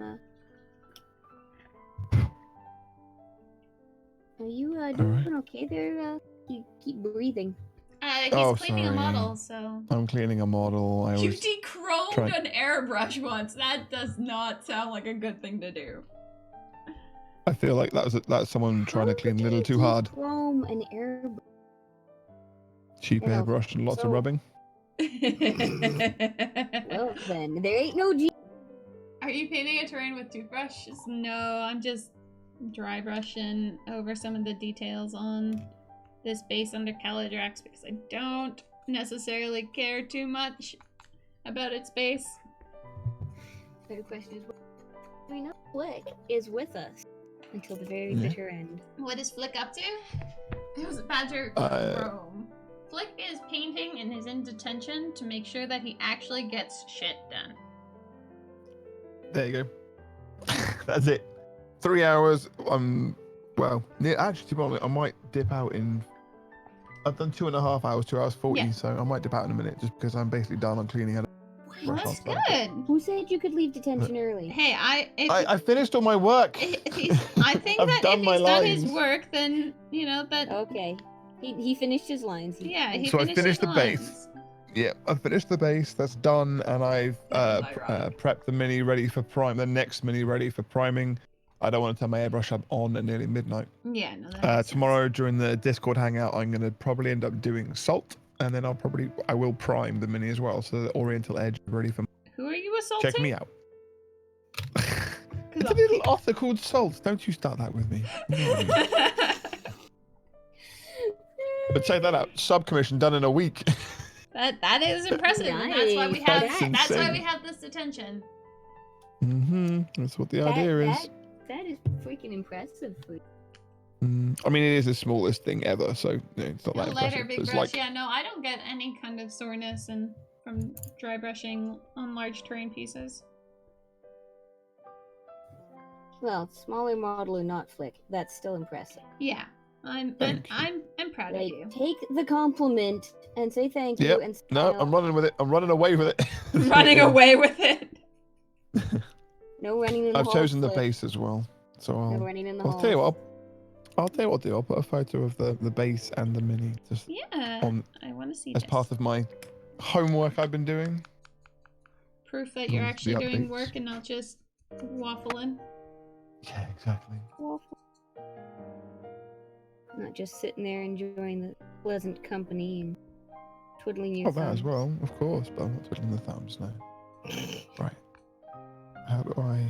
Are you doing okay there? You keep breathing. He's cleaning sorry. a model, so. I'm cleaning a model. You de-chromed an airbrush once. That does not sound like a good thing to do. I feel like that's someone trying to clean a little too hard. Chrome an airbrush. Cheap airbrush and lots of rubbing. Well then, there ain't no G. Are you painting a terrain with toothbrushes? No, I'm just dry brushing over some of the details on this base under Calidrax because I don't necessarily care too much about its base. The question is, we know Flick is with us until the very bitter end. What is Flick up to? It was Badger Chrome. Flick is painting and is in detention to make sure that he actually gets shit done. There you go. That's it. 3 hours. Well, actually, to be honest, I might dip out in. I've done 2.5 hours, 2 hours 40, so I might dip out in a minute just because I'm basically done on cleaning it. Well, that's good. Who said you could leave detention early? Hey, I finished all my work. I think that if he's done his work, then that. Okay, he finished his lines. I finished the base. Yeah, I finished the base. That's done, and I've prepped the mini ready for prime. The next mini ready for priming. I don't want to turn my airbrush up on at nearly midnight. Yeah, no. That tomorrow during the Discord hangout, I'm gonna probably end up doing salt, and then I will prime the mini as well, so the Oriental Edge is ready for. Who are you assaulting? Check me out. It's a little otter called Salt. Don't you start that with me. No. But check that out. Subcommission done in a week. That is impressive. Nice. And that's why we have That's why we have this detention. That's what the idea is. That is freaking impressive. I mean, it is the smallest thing ever, so it's not that Lighter, impressive. big It's brush. Yeah, no, I don't get any kind of soreness from dry brushing on large terrain pieces. Well, smaller model or not Flick, that's still impressive. Yeah, I'm proud of you. Take the compliment and say thank you. And no, I'm running with it. I'm running away with it. Running away with it. No running in the I've hall, chosen the Flick. base as well, so No running in the I'll hall. tell you what. I'll tell you what I'll do. I'll put a photo of the base and the mini just I want to see as this. part of my homework I've been doing. Proof that you're The actually doing updates. work and not just waffling. Yeah, exactly. Not just sitting there enjoying the pleasant company and twiddling your Oh, that as thumbs. well, of course, but I'm not twiddling the thumbs, no. Right. How do I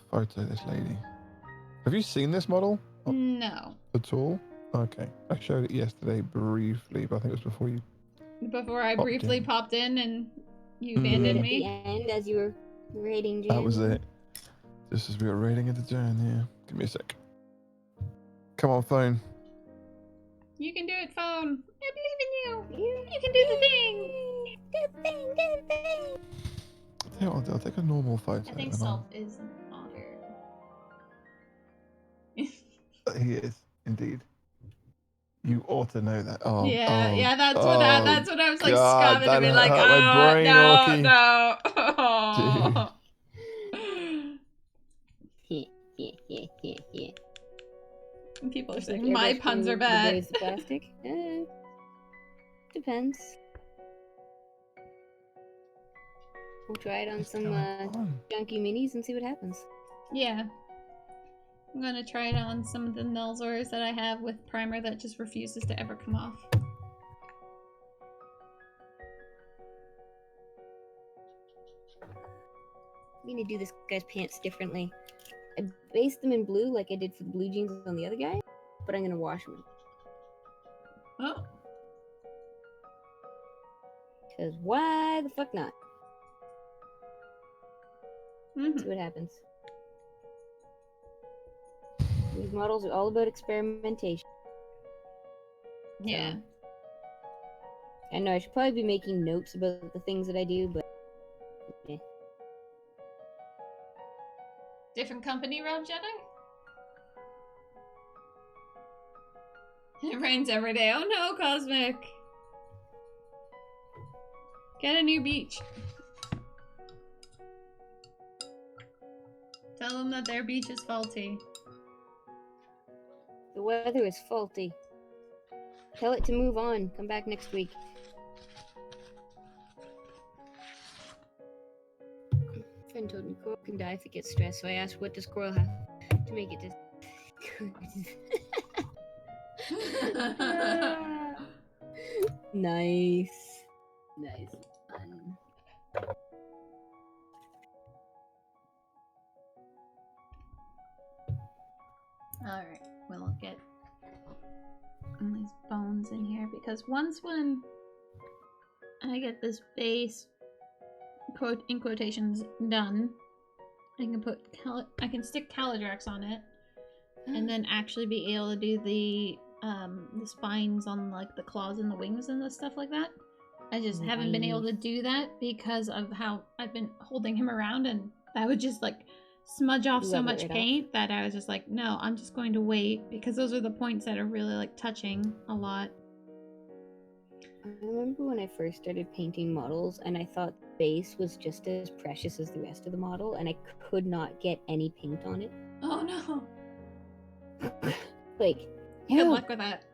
photo this lady? Have you seen this model No. at all? Okay. I showed it yesterday briefly, but I think it was before you. Before I Popped briefly in. popped in and you Mhm. abandoned At me. the end, as you were raiding Jen. That was it. Just as we were raiding into Jen, yeah. Give me a sec. Come on, phone. You can do it, phone. I believe in you. You can do the thing. The thing. Tell you what I'll do, I'll take a normal photo. I think and Salt is an otter. He is, indeed. You ought to know that. Oh, Yeah, that's what I was like God, scoffing to be that like, hurt my brain, Orky. no. Yeah. And people are Like saying my airbrush puns are cleaner bad. removes the plastic. Depends. We'll try it on What's some going on? junky minis and see what happens. Yeah. I'm gonna try it on some of the Nulzors that I have with primer that just refuses to ever come off. I'm gonna do this guy's pants differently. I based them in blue like I did for the blue jeans on the other guy, but I'm gonna wash them. Oh. Because why the fuck not? Mm-hmm. See what happens. These models are all about experimentation. Yeah. I know I should probably be making notes about the things that I do, but Different company, Rob Jedi? It rains every day. Oh no, Cosmic! Get a new beach. Tell them that their beach is faulty. The weather is faulty. Tell it to move on. Come back next week. Friend told me squirrel can die if it gets stressed, so I asked what does squirrel have to make it just Nice. Nice. Fun. Alright, we'll get these bones in here because once when I get this base quote in quotations done, I can put I can stick Calidrax on it and then actually be able to do the spines on like the claws and the wings and the stuff like that. I just haven't been able to do that because of how I've been holding him around, and that would just like smudge off so much paint that I was just like, no, I'm just going to wait because those are the points that are really like touching a lot. I remember when I first started painting models and I thought the base was just as precious as the rest of the model and I could not get any paint on it. Oh no. Like, good luck with that.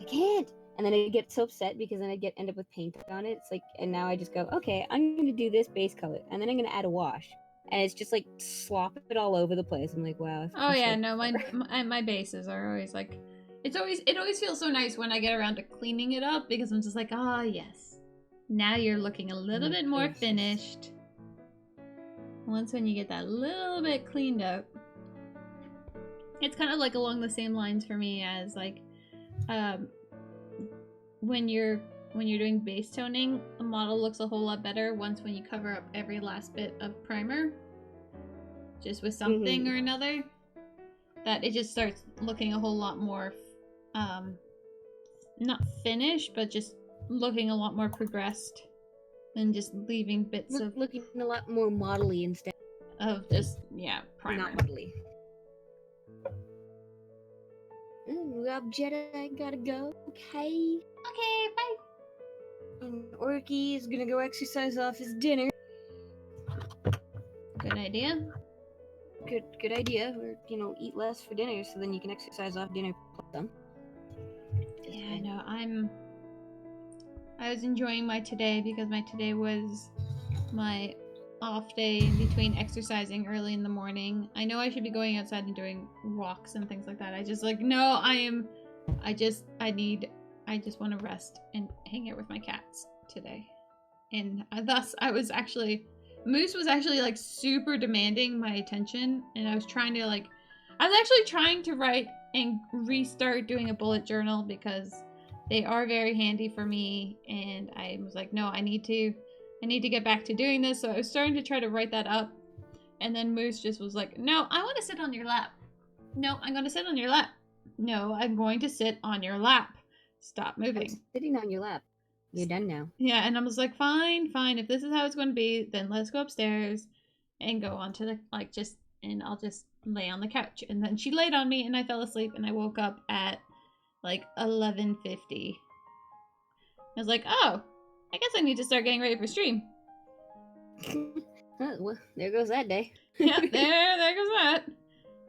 I can't. And then I'd get so upset because then I'd end up with paint on it. It's like, and now I just go, okay, I'm going to do this base color and then I'm going to add a wash. And it's just like slop it all over the place. I'm like, wow. Oh yeah, no, my bases are always like, it always feels so nice when I get around to cleaning it up because I'm just like, ah, yes, now you're looking a little bit more finished. Once when you get that little bit cleaned up, it's kind of like along the same lines for me as like, when you're doing base toning, a model looks a whole lot better once when you cover up every last bit of primer, just with something or another, that it just starts looking a whole lot more, not finished, but just looking a lot more progressed than just leaving bits of... Looking a lot more model-y instead of just, yeah, primer. Not model-y. Rob Jedi, gotta go. Okay. Okay, bye. And Orky is gonna go exercise off his dinner. Good idea. Good idea. Or, eat less for dinner so then you can exercise off dinner plus some. Yeah, no, I was enjoying my today because my today was my off day in between exercising early in the morning. I know I should be going outside and doing walks and things like that. I just like, no, I just want to rest and hang out with my cats today. And thus Moose was actually like super demanding my attention, and I was actually trying to write and restart doing a bullet journal because they are very handy for me, and I was like, no, I need to get back to doing this. So I was starting to try to write that up, and then Moose just was like, no, I want to sit on your lap. No, I'm going to sit on your lap. No, I'm going to sit on your lap. Stop moving. I'm sitting on your lap. You're done now. Yeah, and I was like, fine. If this is how it's going to be, then let's go upstairs and go onto the, and I'll just lay on the couch. And then she laid on me and I fell asleep and I woke up at 11:50. I was like, oh, I guess I need to start getting ready for stream. Well, there goes that day. Yeah, there goes that.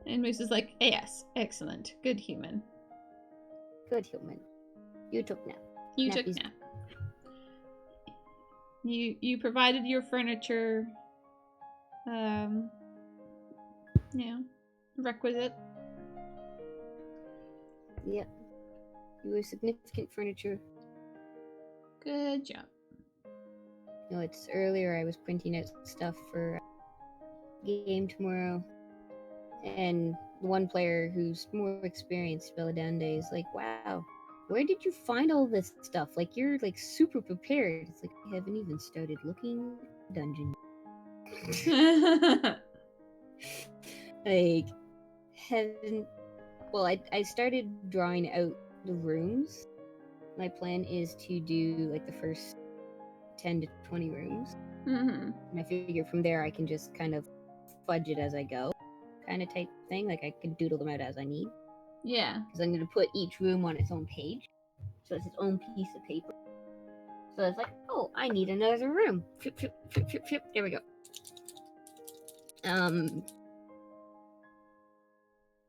And Moose is like, yes, excellent. Good human. Good human. You took nap. You took nap. You provided your furniture, requisite. Yep. You were significant furniture. Good job. It's earlier I was printing out stuff for game tomorrow, and the one player who's more experienced, Belladande, is like, wow, where did you find all this stuff? You're super prepared. It's I haven't even started looking at the dungeon. I started drawing out the rooms. My plan is to do the first 10 to 20 rooms. Mm-hmm. And I figure from there I can just kind of fudge it as I go. kind of type thing. Like I can doodle them out as I need. Yeah. Because I'm going to put each room on its own page. So it's its own piece of paper. So it's like, oh, I need another room. Flip, flip, flip, flip, flip. There we go.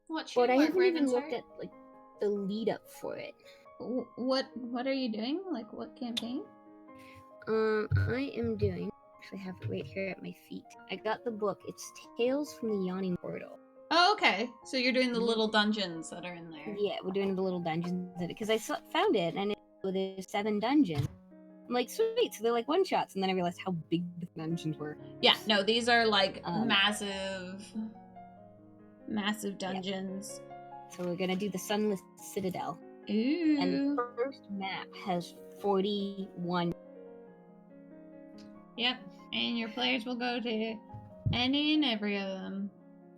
What's But your I work, haven't even Ravensheart? looked at like the lead up for it. What are you doing? Like, what campaign? I am doing. Actually, I have it right here at my feet. I got the book. It's Tales from the Yawning Portal. Oh, okay. So you're doing the little dungeons that are in there. Yeah, we're doing the little dungeons in it because I found it and there's 7 dungeons. I'm like, sweet. So they're like one shots, and then I realized how big the dungeons were. Yeah. No, these are like massive dungeons. So we're gonna do the Sunless Citadel. Ooh. And the first map has 41. Yep. And your players will go to any and every of them.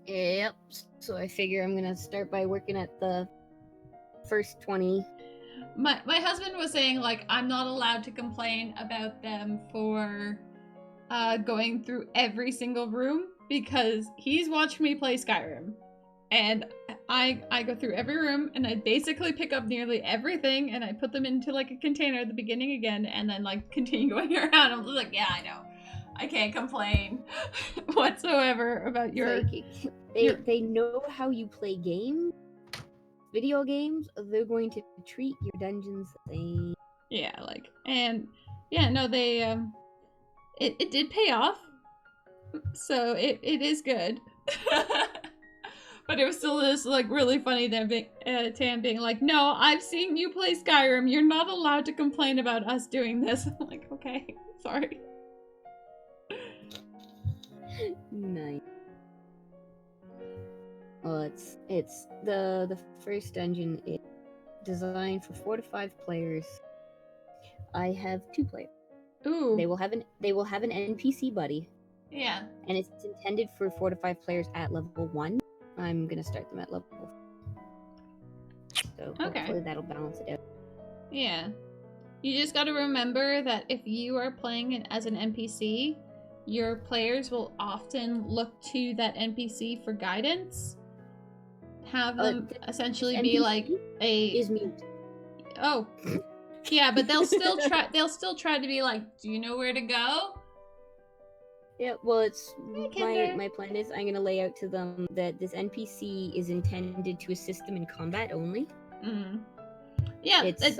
Yep. So I figure I'm gonna start by working at the first 20. My husband was saying, like, I'm not allowed to complain about them for going through every single room because he's watched me play Skyrim. And I go through every room and I basically pick up nearly everything and I put them into like a container at the beginning again and then like continue going around. I'm just like, yeah, I know. I can't complain whatsoever about your... They know how you play games. Video games, they're going to treat your dungeons the same. Yeah, like, and yeah, no, they, it did pay off, so it is good. But it was still this, like, really funny Tam being like, no, I've seen you play Skyrim, you're not allowed to complain about us doing this. I'm like, okay, sorry. Nice. Well, it's the first dungeon is designed for 4 to 5 players. I have 2 players. Ooh. They will have an NPC buddy. Yeah. And it's intended for 4 to 5 players at level 1. I'm gonna start them at level 4. So hopefully that'll balance it out. Yeah. You just gotta remember that if you are playing it as an NPC, your players will often look to that NPC for guidance. Have them essentially be like a... is mute. Oh. Yeah, but they'll still try to be like, do you know where to go? Yeah, well, it's Hey, my plan is I'm gonna lay out to them that this NPC is intended to assist them in combat only. Mm-hmm. Yeah, that's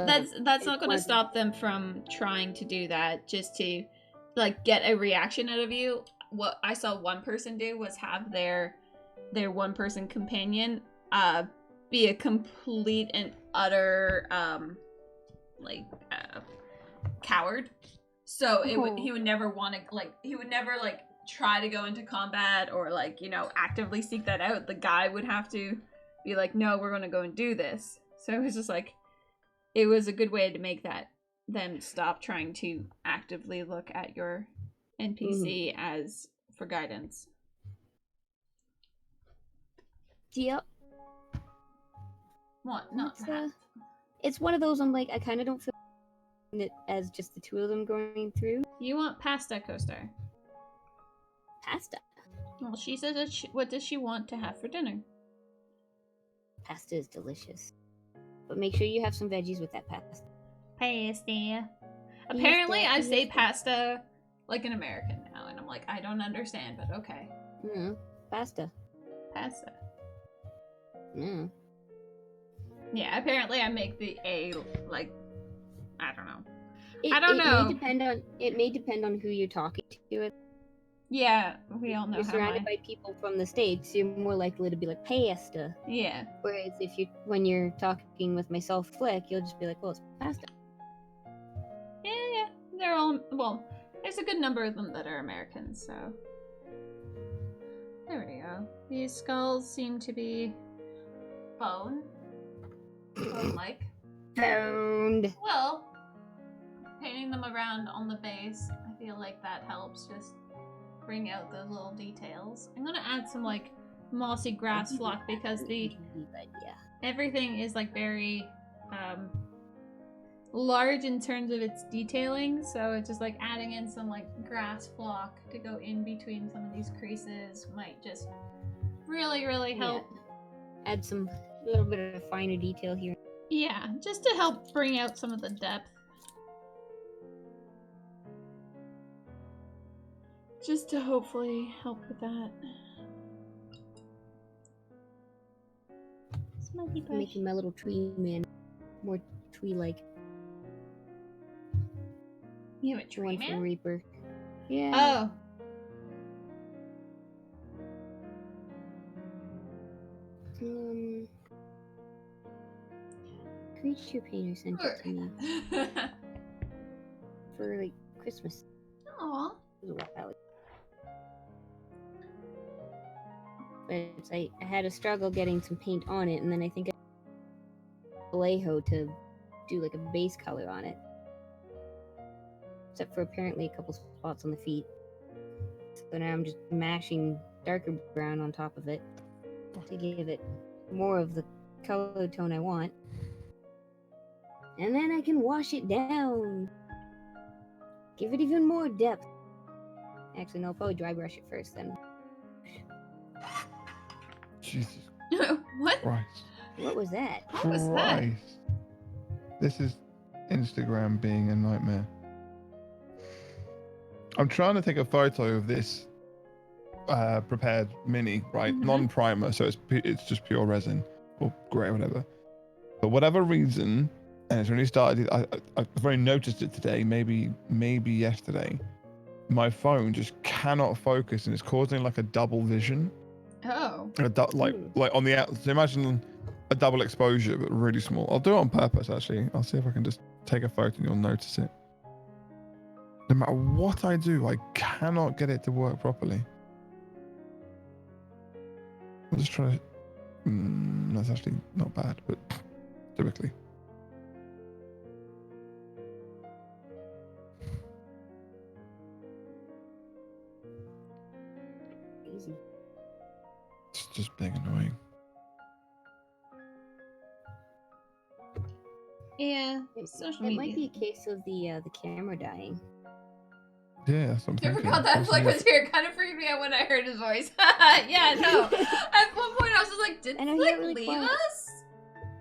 not going to stop them from trying to do that, just to like get a reaction out of you. What I saw one person do was have their one person companion be a complete and utter coward. So he would never want to try to go into combat or actively seek that out. The guy would have to be like, no, we're going to go and do this. So it was just like, it was a good way to make them stop trying to actively look at your NPC as for guidance. Yep. What? Not that. It's one of those I'm like, I kind of don't feel it as just the 2 of them going through. You want pasta, co-star? Pasta? Well, she says that what does she want to have for dinner? Pasta is delicious. But make sure you have some veggies with that pasta. Pasta. Apparently, I say pasta like an American now, and I'm like, I don't understand, but okay. Pasta. Pasta. Yeah, apparently I make the A, like, I don't know. It may depend on who you're talking to. Yeah, we all know you're surrounded by people from the States, you're more likely to be like, pasta. Yeah. Whereas when you're talking with myself, Flick, you'll just be like, well, it's pasta. Yeah. They're all, well, there's a good number of them that are Americans, so. There we go. These skulls seem to be bone-like. Boned. Well, painting them around on the base, I feel like that helps just bring out those little details. I'm gonna add some like mossy grass flock because everything is like very large in terms of its detailing, so it's just like adding in some like grass flock to go in between some of these creases might just really, really help. Yeah. Add some little bit of finer detail here. Yeah, just to help bring out some of the depth. Just to hopefully help with that. Smokey brush. Making my little tree man more tree-like. You have a tree One man? from Reaper. Yeah. Oh. Creature painter sent it to me for like Christmas. Aw. It was a while ago. But it's I had a struggle getting some paint on it, and then I think I Vallejo to do like a base color on it. Except for apparently a couple spots on the feet. So now I'm just mashing darker brown on top of it to give it more of the color tone I want. And then I can wash it down. Give it even more depth. Actually, no, I'll probably dry brush it first then. Jesus What? Christ. What was that? What was that? Christ. This is Instagram being a nightmare. I'm trying to take a photo of this prepared mini, right? Mhm. Non-primer, so it's just pure resin or grey or whatever. For whatever reason, and it's only started. I've only noticed it today, maybe yesterday. My phone just cannot focus, and it's causing like a double vision. Oh. Like on the out. So imagine a double exposure, but really small. I'll do it on purpose. Actually, I'll see if I can just take a photo, and you'll notice it. No matter what I do, I cannot get it to work properly. I'll just try to. That's actually not bad, but typically. Easy. It's just being annoying. Yeah. Social It media. might be a case of the camera dying. Yeah, that's what I'm I thinking. forgot that Possibly. Flick was here. It kind of freaked me out when I heard his voice. Yeah, no. At one point I was just like, did I know, he Flick got really leave quiet. us?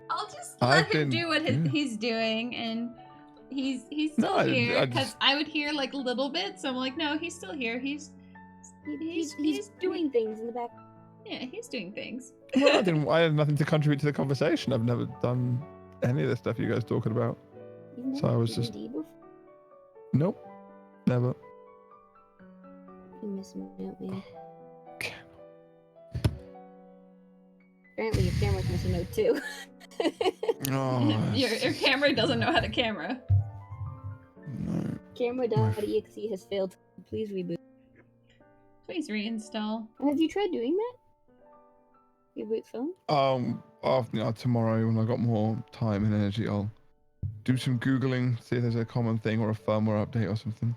I'll just let him do what yeah. he's doing, and he's still No, here, I because just- I would hear like little bits, so I'm like, no, he's still here. He's doing things in the back. Yeah, he's doing things. Well, I had nothing to contribute to the conversation. I've never done any of the stuff you guys talking about. You've So I never was done just- D before? Nope, never. You missing out, man. Okay. Apparently your camera's missing out too. Oh, Your camera doesn't know how to camera. no. Camera.exe has failed. Please reboot. Please reinstall. Have you tried doing that? Reboot phone? After tomorrow when I got more time and energy, I'll do some googling, see if there's a common thing or a firmware update or something.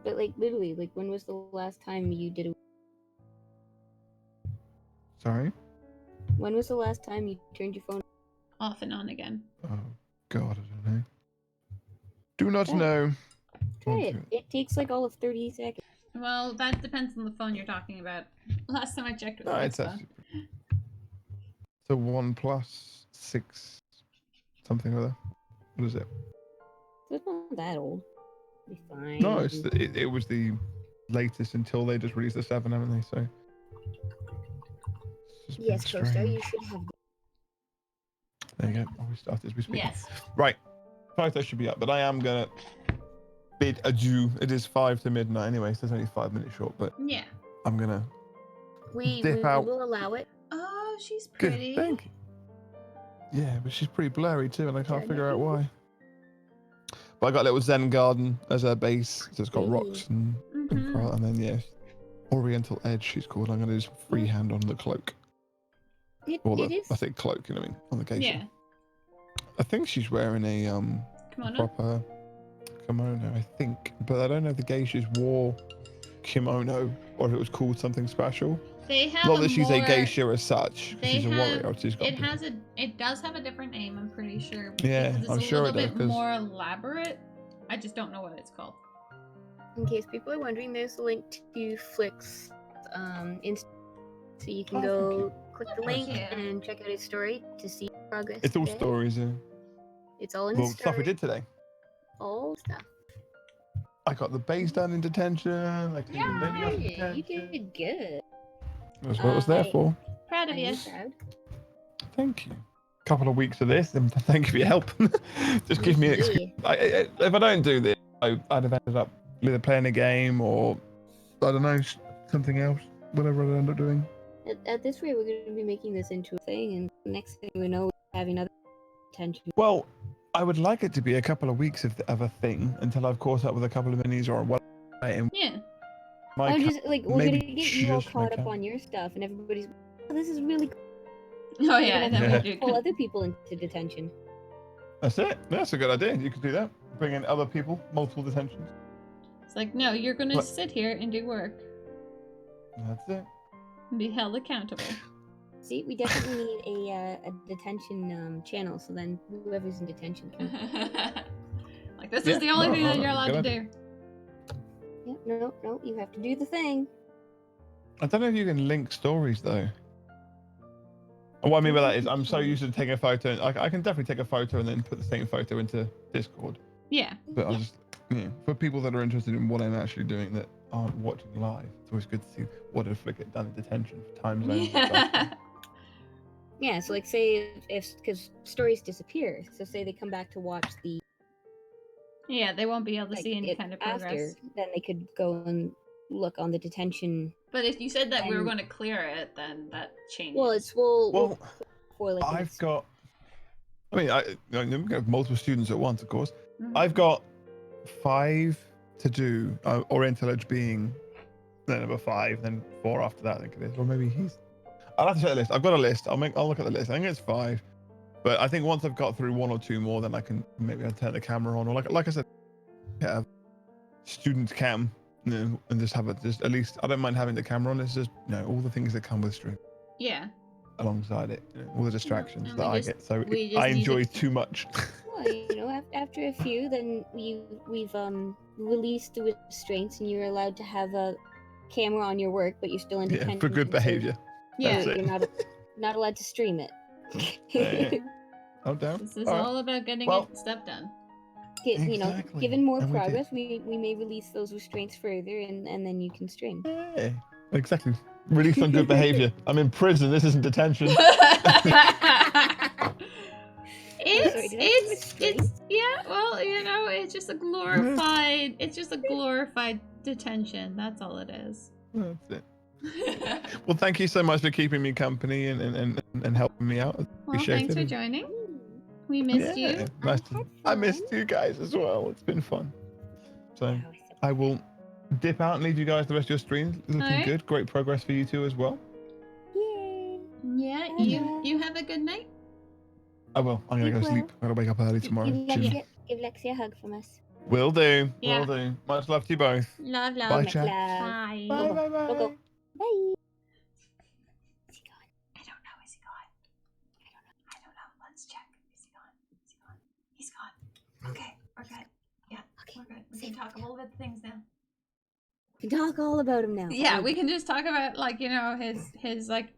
But like literally, like when was the last time you did it? Sorry. When was the last time you turned your phone? Off and on again. Oh God, I don't know. Do not Okay. know. Try Won't it. do it. It takes like all of 30 seconds. Well, that depends on the phone you're talking about. Last time I checked with No, Flick's it's phone. actually the OnePlus 6 something or other. What is it? It's not that old. Be fine. No, it was the latest until they just released the 7, haven't they? So. It's just been Yes, Co-Star, strange. you should have. There you go. Oh, we started as we speak. Yes. Right. Photo should be up, but I am gonna bid adieu. It is 5 to midnight anyway, so it's only 5 minutes short. But Yeah. I'm gonna We dip out. will allow it. Oh, she's Good. pretty. Thank you. Yeah, but she's pretty blurry too, and I can't Try figure out making- why. But I got a little Zen garden as her base, so it's got Ooh. rocks and Mhm. coral, and then yeah, Oriental Edge. She's called. I'm gonna do some freehand on the cloak, or It the is. I think cloak. You know what I mean? On the geisha. Yeah. I think she's wearing a Kimono. proper kimono, I think, but I don't know if the geishas wore kimono or if it was called something special. They have Not a that she's more, a geisha as such. They She's a have. warrior. She's got It does have a different name. I'm pretty sure. Yeah, because it's I'm a sure little it does, bit 'cause- more elaborate. I just don't know what it's called. In case people are wondering, there's a link to Flick's Insta, so you can Oh, thank go you. click the link you. and check out his story to see progress. It's all today. stories. It's all in Well, his stuff we story. did today. All stuff. I got the base done in detention. I cleaned the lady off Yeah, you detention. did good. That's what it was there for. Proud of I you. am proud. Thank you. Couple of weeks of this, and thank you for your help. Just give me an excuse. Yeah. If I don't do this, I'd have ended up either playing a game or, I don't know, something else. Whatever I end up doing. At this rate, we're going to be making this into a thing, and next thing we know, we're having other attention. Well, I would like it to be a couple of weeks of a thing until I've caught up with a couple of minis or what. Yeah. My I'm just like, we're maybe going to get you all just my caught up cat. on your stuff, and everybody's, oh, this is really cool. Oh We're yeah, gonna and have then to we do. pull other people into detention. That's it. That's a good idea. You could do that. Bring in other people, multiple detentions. It's like, no, you're gonna What? sit here and do work That's it. and be held accountable. See, we definitely need a detention channel, so then whoever's in detention can. Like, this Yeah, is the only no, thing no, that no, you're allowed to good do. Yeah, no, you have to do the thing. I don't know if you can link stories though. And what I mean by that is, I'm so used to taking a photo. I can definitely take a photo and then put the same photo into Discord. Yeah. But I just, for people that are interested in what I'm actually doing that aren't watching live, it's always good to see what did Flick get done in detention, time zones. And stuff. Yeah, so like say if because stories disappear, so say they come back to watch the Yeah, they won't be able to like, see any it kind of after, progress. then they could go and look on the detention. But if you said that we were And- going to clear it, then that changes. Well, it's we'll Well, for like I've got. I mean, we have multiple students at once, of course. Mhm. I've got 5 to do, Oriental Edge being number 5, then 4 after that, I think it is. Or maybe he's. I'll have to check the list. I've got a list. I'll look at the list. I think it's 5. But I think once I've got through 1 or 2 more, then I can maybe I'll turn the camera on. Or like I said, have student cam, and just have it. Just at least I don't mind having the camera on. It's just all the things that come with stream Yeah. alongside it. All the distractions and that we I just- get. So we just I need enjoy to- too much. Well, after a few, then we've released the restraints, and you're allowed to have a camera on your work, but you're still in detention. For good so behavior. Yeah. That's it. You're not allowed to stream it. Yeah. I'm down. This is All right. all about getting Well- stuff done. Exactly. Given more And we did. progress, we may release those restraints further, and then you can stream. Yeah, exactly. Released on good behavior. I'm in prison. This isn't detention. It's yeah, well, it's just a glorified detention. That's all it is. That's it. Well, thank you so much for keeping me company and helping me out. Well, Appreciate thanks it. for joining. We missed you. Nice I had missed fun. you guys as well. It's been fun. So Wow, I will dip out and leave you guys the rest of your streams. Looking Alright. good. Great progress for you two as well. Yay! Yeah, Yeah. you have a good night. I will. I'm gonna You go will. sleep. I'm gonna wake up early tomorrow. Give Lexi a hug from us. Will do. Yeah. Will do. Much love to you both. Love, love. Bye, Much chat. love. Bye. Bye, Go, bye, go, go, bye. go. Bye. Is he gone? I don't know. Is he gone? I don't know. Let's check. Is he gone? Is he gone? He's gone. Okay, we're good. Yeah, Okay. we're good. We can talk all about things now. We can talk all about him now. Yeah, we can just talk about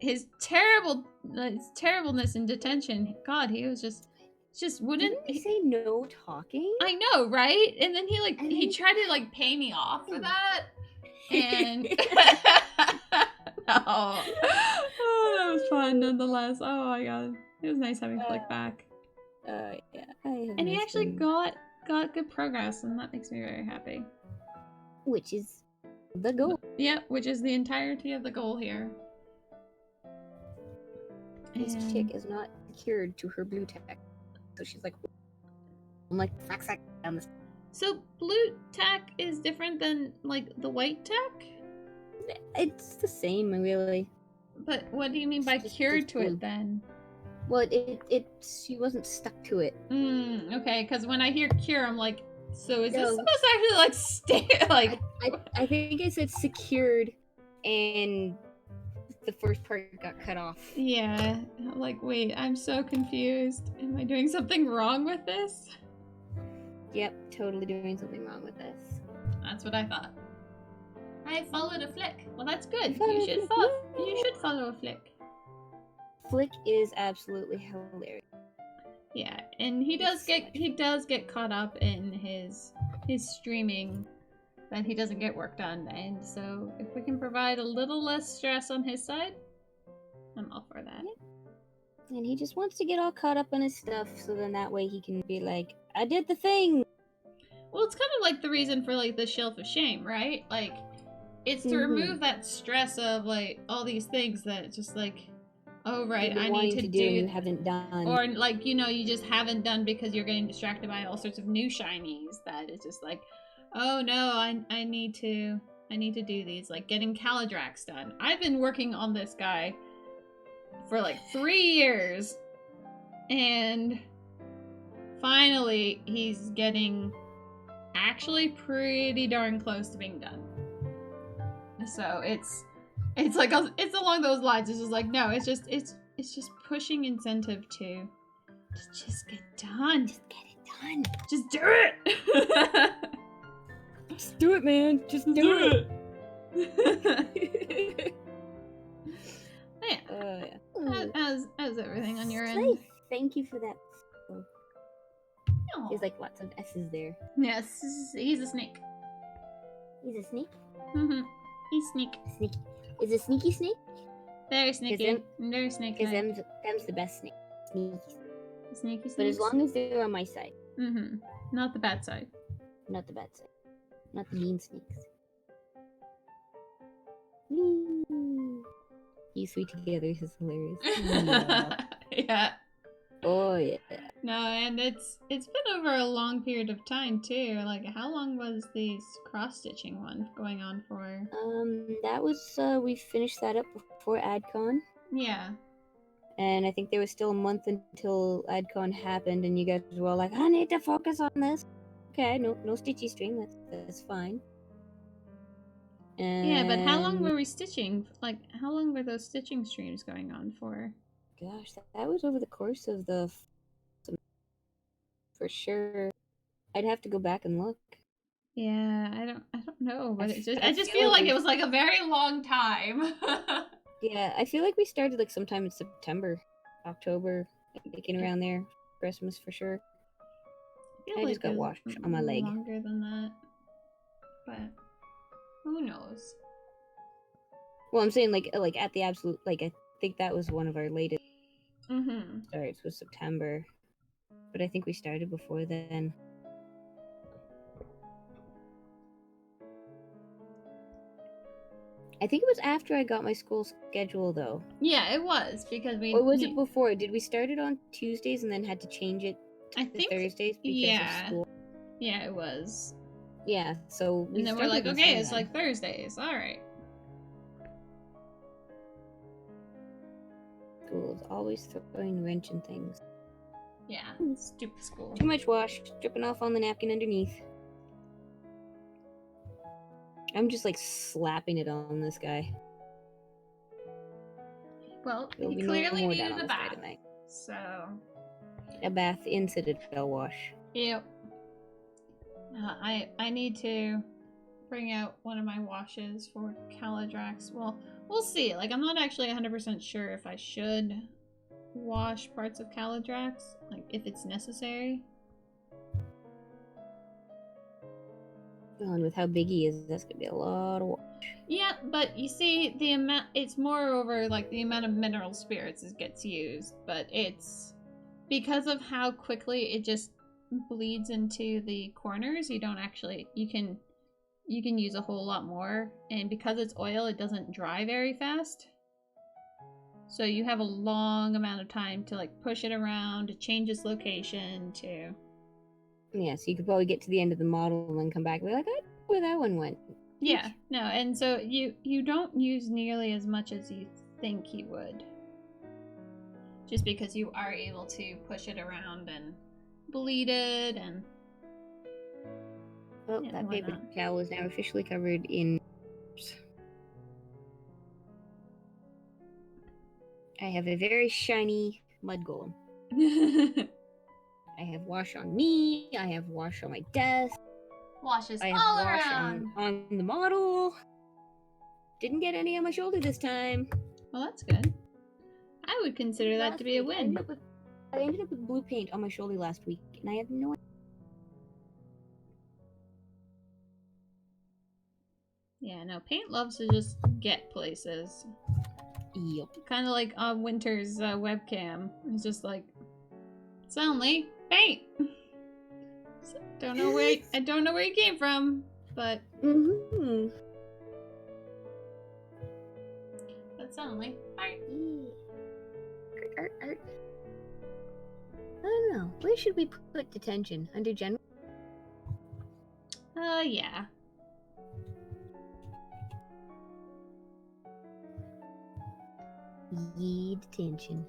his terribleness in detention. God, he was just wouldn't. Didn't we say no talking? I know, right? And then he And he then- tried to pay me off for that, and no. Oh, that was fun nonetheless. Oh my god, it was nice having Flick back, Yeah. I have and he missed actually him. got good progress, and that makes me very happy. Which is the goal. Yeah, which is the entirety of the goal here. This And- chick is not secured to her blue tech, so she's like, I'm like, sack down this. So blue tack is different than the white tack? It's the same, really. But what do you mean by It's just cured to blue. it then? Well, she wasn't stuck to it. Okay, because when I hear cure, I'm like, so is this No. supposed to actually stay I think I said secured, and the first part got cut off. Yeah, I'm like, wait, I'm so confused. Am I doing something wrong with this? Yep, totally doing something wrong with this. That's what I thought. I followed a flick. Well, that's good. followed You a should flick. follow. You should follow a flick. Flick is absolutely hilarious. Yeah, and he does get caught up in his streaming, then he doesn't get work done. And so if we can provide a little less stress on his side, I'm all for that. And he just wants to get all caught up in his stuff, so then that way he can be like, I did the thing! Well, it's kind of like the reason for like the shelf of shame, right? Like, it's to remove that stress of like all these things that it's just like, oh right, I need to do you haven't done, or like, you know, you just haven't done because you're getting distracted by all sorts of new shinies. That it's just like, oh no, I need to do these, like getting Calidrax done. I've been working on this guy for like 3 years, and finally he's getting actually pretty darn close to being done. So it's like it's along those lines. It's just like, no, it's just pushing incentive to just get done. Just get it done. Just do it. Just do it, man. Just do it. Yeah. As everything on your end. Nice. Thank you for that. Aw. There's like lots of S's there. Yes, he's a snake. He's a snake? Mm-hmm. He's sneak. Sneaky. Is a sneaky snake? Very sneaky. Very sneaky. Because them's the best snake. Sneaky. Sneaky But as long as they're on my side. Mm-hmm. Not the bad side. Not the bad side. Not the mean snakes. Whee! You three together is hilarious. Yeah. Oh yeah. No, and it's been over a long period of time too. Like, how long was these cross-stitching one going on for? That was we finished that up before AdCon. Yeah. And I think there was still a month until AdCon happened, and you guys were all like, I need to focus on this. Okay, no stitchy stream, that's fine. And Yeah, but how long were we stitching? Like, how long were those stitching streams going on for? Gosh, that was over the course of the for sure. I'd have to go back and look. Yeah, I don't know, but I just feel like it was like a very long time. Yeah, I feel like we started like sometime in September, October, like around there. Christmas for sure. I just got washed on my leg. Longer than that, but who knows? Well, I'm saying like at the absolute, like I think that was one of our latest starts was September, but I think we started before then. I think it was after I got my school schedule though. Yeah, it was because we. Or was it before? Did we start it on Tuesdays and then had to change it to Thursdays because of school? Yeah, it was. Yeah, so and then we're like, okay, it's like Thursdays. All right. School is always throwing a wrench in things. Yeah, stupid school. Too much wash, dripping off on the napkin underneath. I'm just like slapping it on this guy. Well, There'll he be clearly no more needed down on a this guy bath. tonight. So. A bath in Citadel wash. Yep. I need to bring out one of my washes for Calidrax. Well, we'll see. Like, I'm not actually 100% sure if I should wash parts of Calidrax, like if it's necessary. Oh, and with how big he is, that's gonna be a lot of wash. Yeah, but you see, the amount, it's moreover like the amount of mineral spirits that gets used, but it's because of how quickly it just bleeds into the corners. You don't actually, you can use a whole lot more, and because it's oil, it doesn't dry very fast. So you have a long amount of time to like push it around, to change its location, to... Yeah, so you could probably get to the end of the model and then come back and be like, I don't know where that one went. Yeah, no, and so you don't use nearly as much as you think you would. Just because you are able to push it around and bleed it and... Well, that paper towel is now officially covered in... I have a very shiny mud golem. I have wash on me, I have wash on my desk. Washes I have all wash around. on the model. Didn't get any on my shoulder this time. Well, that's good. I would consider that to be a Last week, win. I ended up with blue paint on my shoulder last week, and I have no Yeah, no, paint loves to just get places. Yep. Kind of like on Winter's webcam. It's just like, it's only paint. So, I don't know where you came from, but Mm-hmm. it's only paint. Art. I don't know. Where should we put detention? Under general? Yeah. Yee, detention.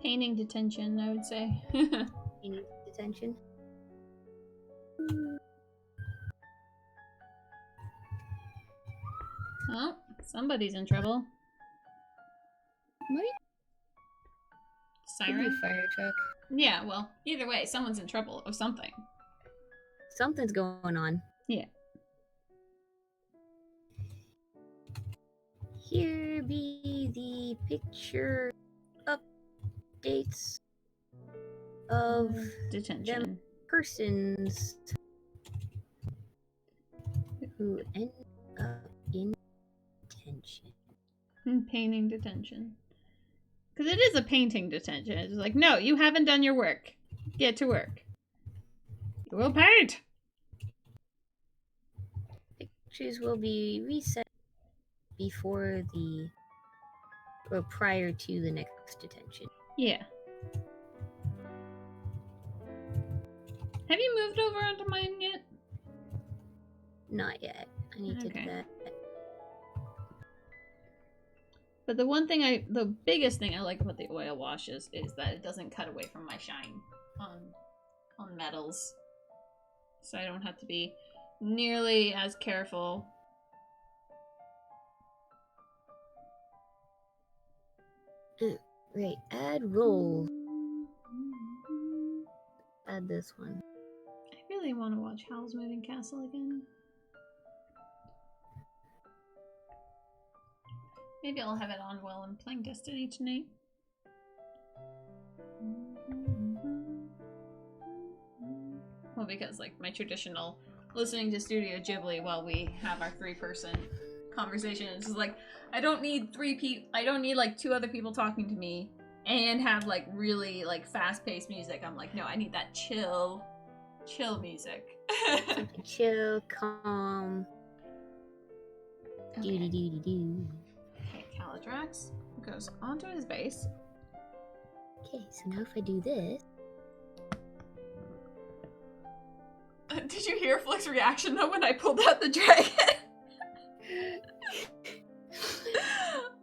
Painting detention, I would say. Painting detention. Well, somebody's in trouble. Might be Siren? fire truck. Yeah, well, either way, someone's in trouble of something. Something's going on. Yeah. Here be the picture updates of Detention. persons who end up in detention. Painting detention. Because it is a painting detention. It's like, no, you haven't done your work. Get to work. You will paint! Pictures will be reset before the or prior to the next detention. Yeah. Have you moved over onto mine yet? Not yet. I need to do Okay. that. But the biggest thing I like about the oil washes is that it doesn't cut away from my shine on metals. So I don't have to be nearly as careful. Right, add roll. Add this one. I really want to watch Howl's Moving Castle again. Maybe I'll have it on while I'm playing Destiny tonight. Well, because like my traditional listening to Studio Ghibli while we have our 3-person conversation is just like I don't need like 2 other people talking to me and have like really like fast-paced music. I'm like, no, I need that chill music. Something chill, calm. Okay. Doo. Okay, Caladrax goes onto his base. Okay, so now if I do this. Did you hear Flick's reaction though when I pulled out the dragon?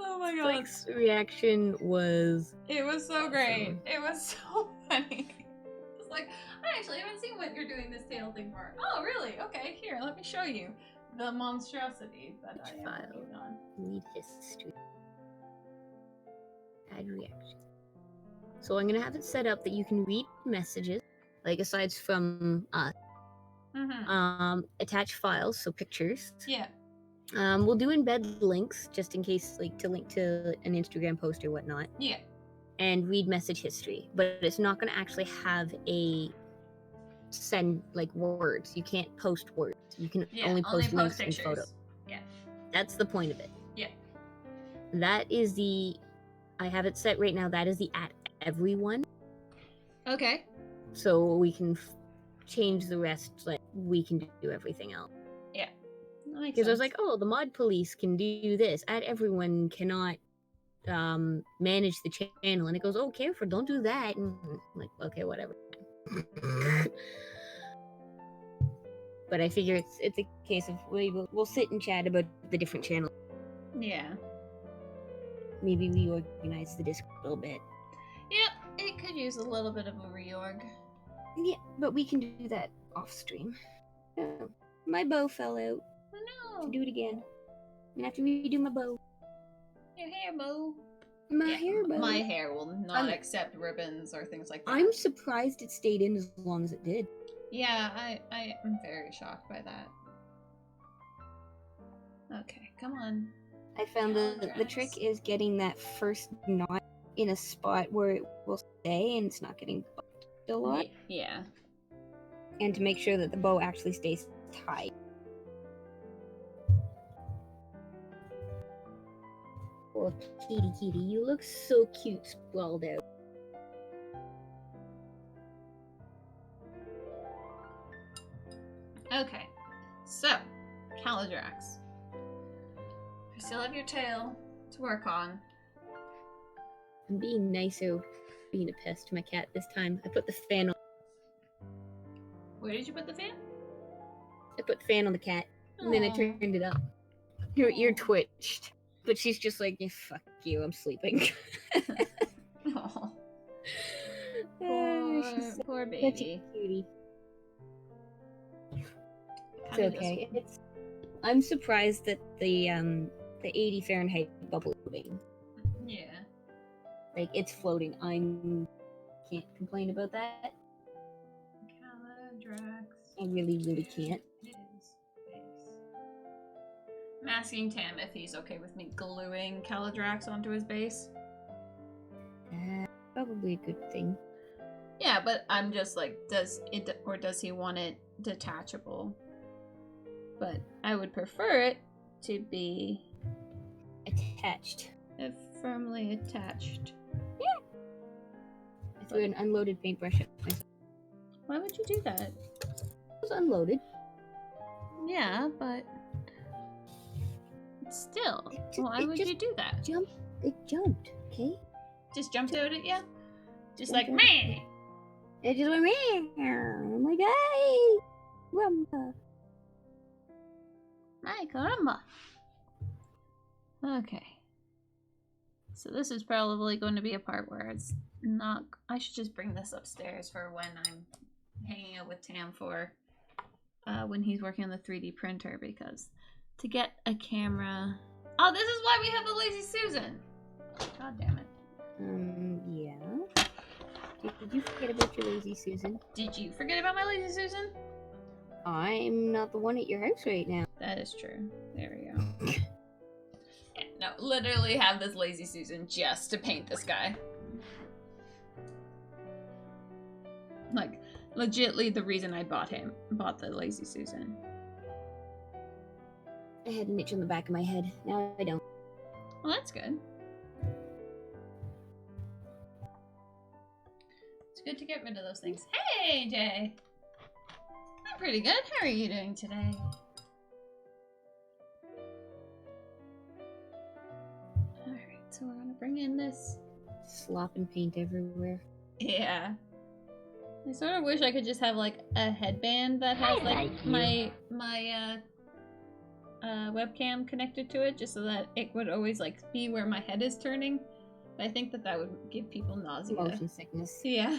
Oh my god. Flick's reaction was It was so awesome. great. It was so funny. It's like, I actually haven't seen what you're doing this tail thing for. Oh, really? Okay, here, let me show you the monstrosity that I am working on. Read history. Add reaction. So I'm gonna have it set up that you can read messages, like aside from Mm-hmm. attach files, so pictures. Yeah. We'll do embed links just in case, like to link to an Instagram post or whatnot. Yeah. And read message history, but it's not going to actually have a send like words. You can't post words. You can only post links and photos. Yeah. That's the point of it. Yeah. That is I have it set right now. That is the at everyone. Okay. So we can change the rest. Like we can do everything else. Yeah. Because I was like, oh, the mod police can do this. At everyone cannot manage the channel, and it goes, oh, careful, don't do that. And I'm like, okay, whatever. But I figure it's a case of we'll sit and chat about the different channels. Yeah. Maybe reorganize the Discord a little bit. Yep, it could use a little bit of a reorg. Yeah, but we can do that off stream. Oh, my bow fell out. Oh no! Do it again. I'm gonna have to redo my bow. Your hair bow. My hair bow. My hair will not accept ribbons or things like that. I'm surprised it stayed in as long as it did. Yeah, I'm very shocked by that. Okay, come on. I found the trick is getting that first knot in a spot where it will stay and it's not getting bumped a lot. Yeah. And to make sure that the bow actually stays tight. Oh, kitty, you look so cute sprawled out. Okay, so, Caladrax. You still have your tail to work on. I'm being nicer, being a pest to my cat this time. I put the fan on. Where did you put the fan? I put the fan on the cat, and then I turned it up. Her ear twitched, but she's just like, yeah, fuck you, I'm sleeping. Oh. She's Poor such a baby. cutie. It's Kinda okay. I'm surprised that the 80 Fahrenheit bubble is floating. Yeah. Like, it's floating. Can't complain about that. Caladrax. I really, really can't. His face. I'm asking Tam if he's okay with me gluing Caladrax onto his base. Probably a good thing. Yeah, but I'm just like, does he want it detachable? But I would prefer it to be Attached. firmly attached. I threw an unloaded paintbrush at myself. Why would you do that? It was unloaded. Yeah, but still, why would you do that? It jumped, okay? Just jumped out at you? Just Jumped like, out. meh! It just went meow. I'm like, hey! Rumba. My caramba. Okay. So this is probably going to be a part where it's not... I should just bring this upstairs for when I'm hanging out with Tam for when he's working on the 3D printer, because to get a camera... Oh, this is why we have the Lazy Susan! God damn it. Yeah. Did you forget about your Lazy Susan? Did you forget about my Lazy Susan? I'm not the one at your house right now. That is true. There we go. Yeah, no, literally have this Lazy Susan just to paint this guy. Like, legitly the reason I bought the Lazy Susan. I had an itch on the back of my head. Now I don't. Well, that's good. It's good to get rid of those things. Hey, Jay! I'm pretty good. How are you doing today? Alright, so we're gonna bring in this. Slop and paint everywhere. Yeah. I sort of wish I could just have like a headband that has like my webcam connected to it, just so that it would always like be where my head is turning. But I think that would give people nausea. Motion sickness. Yeah.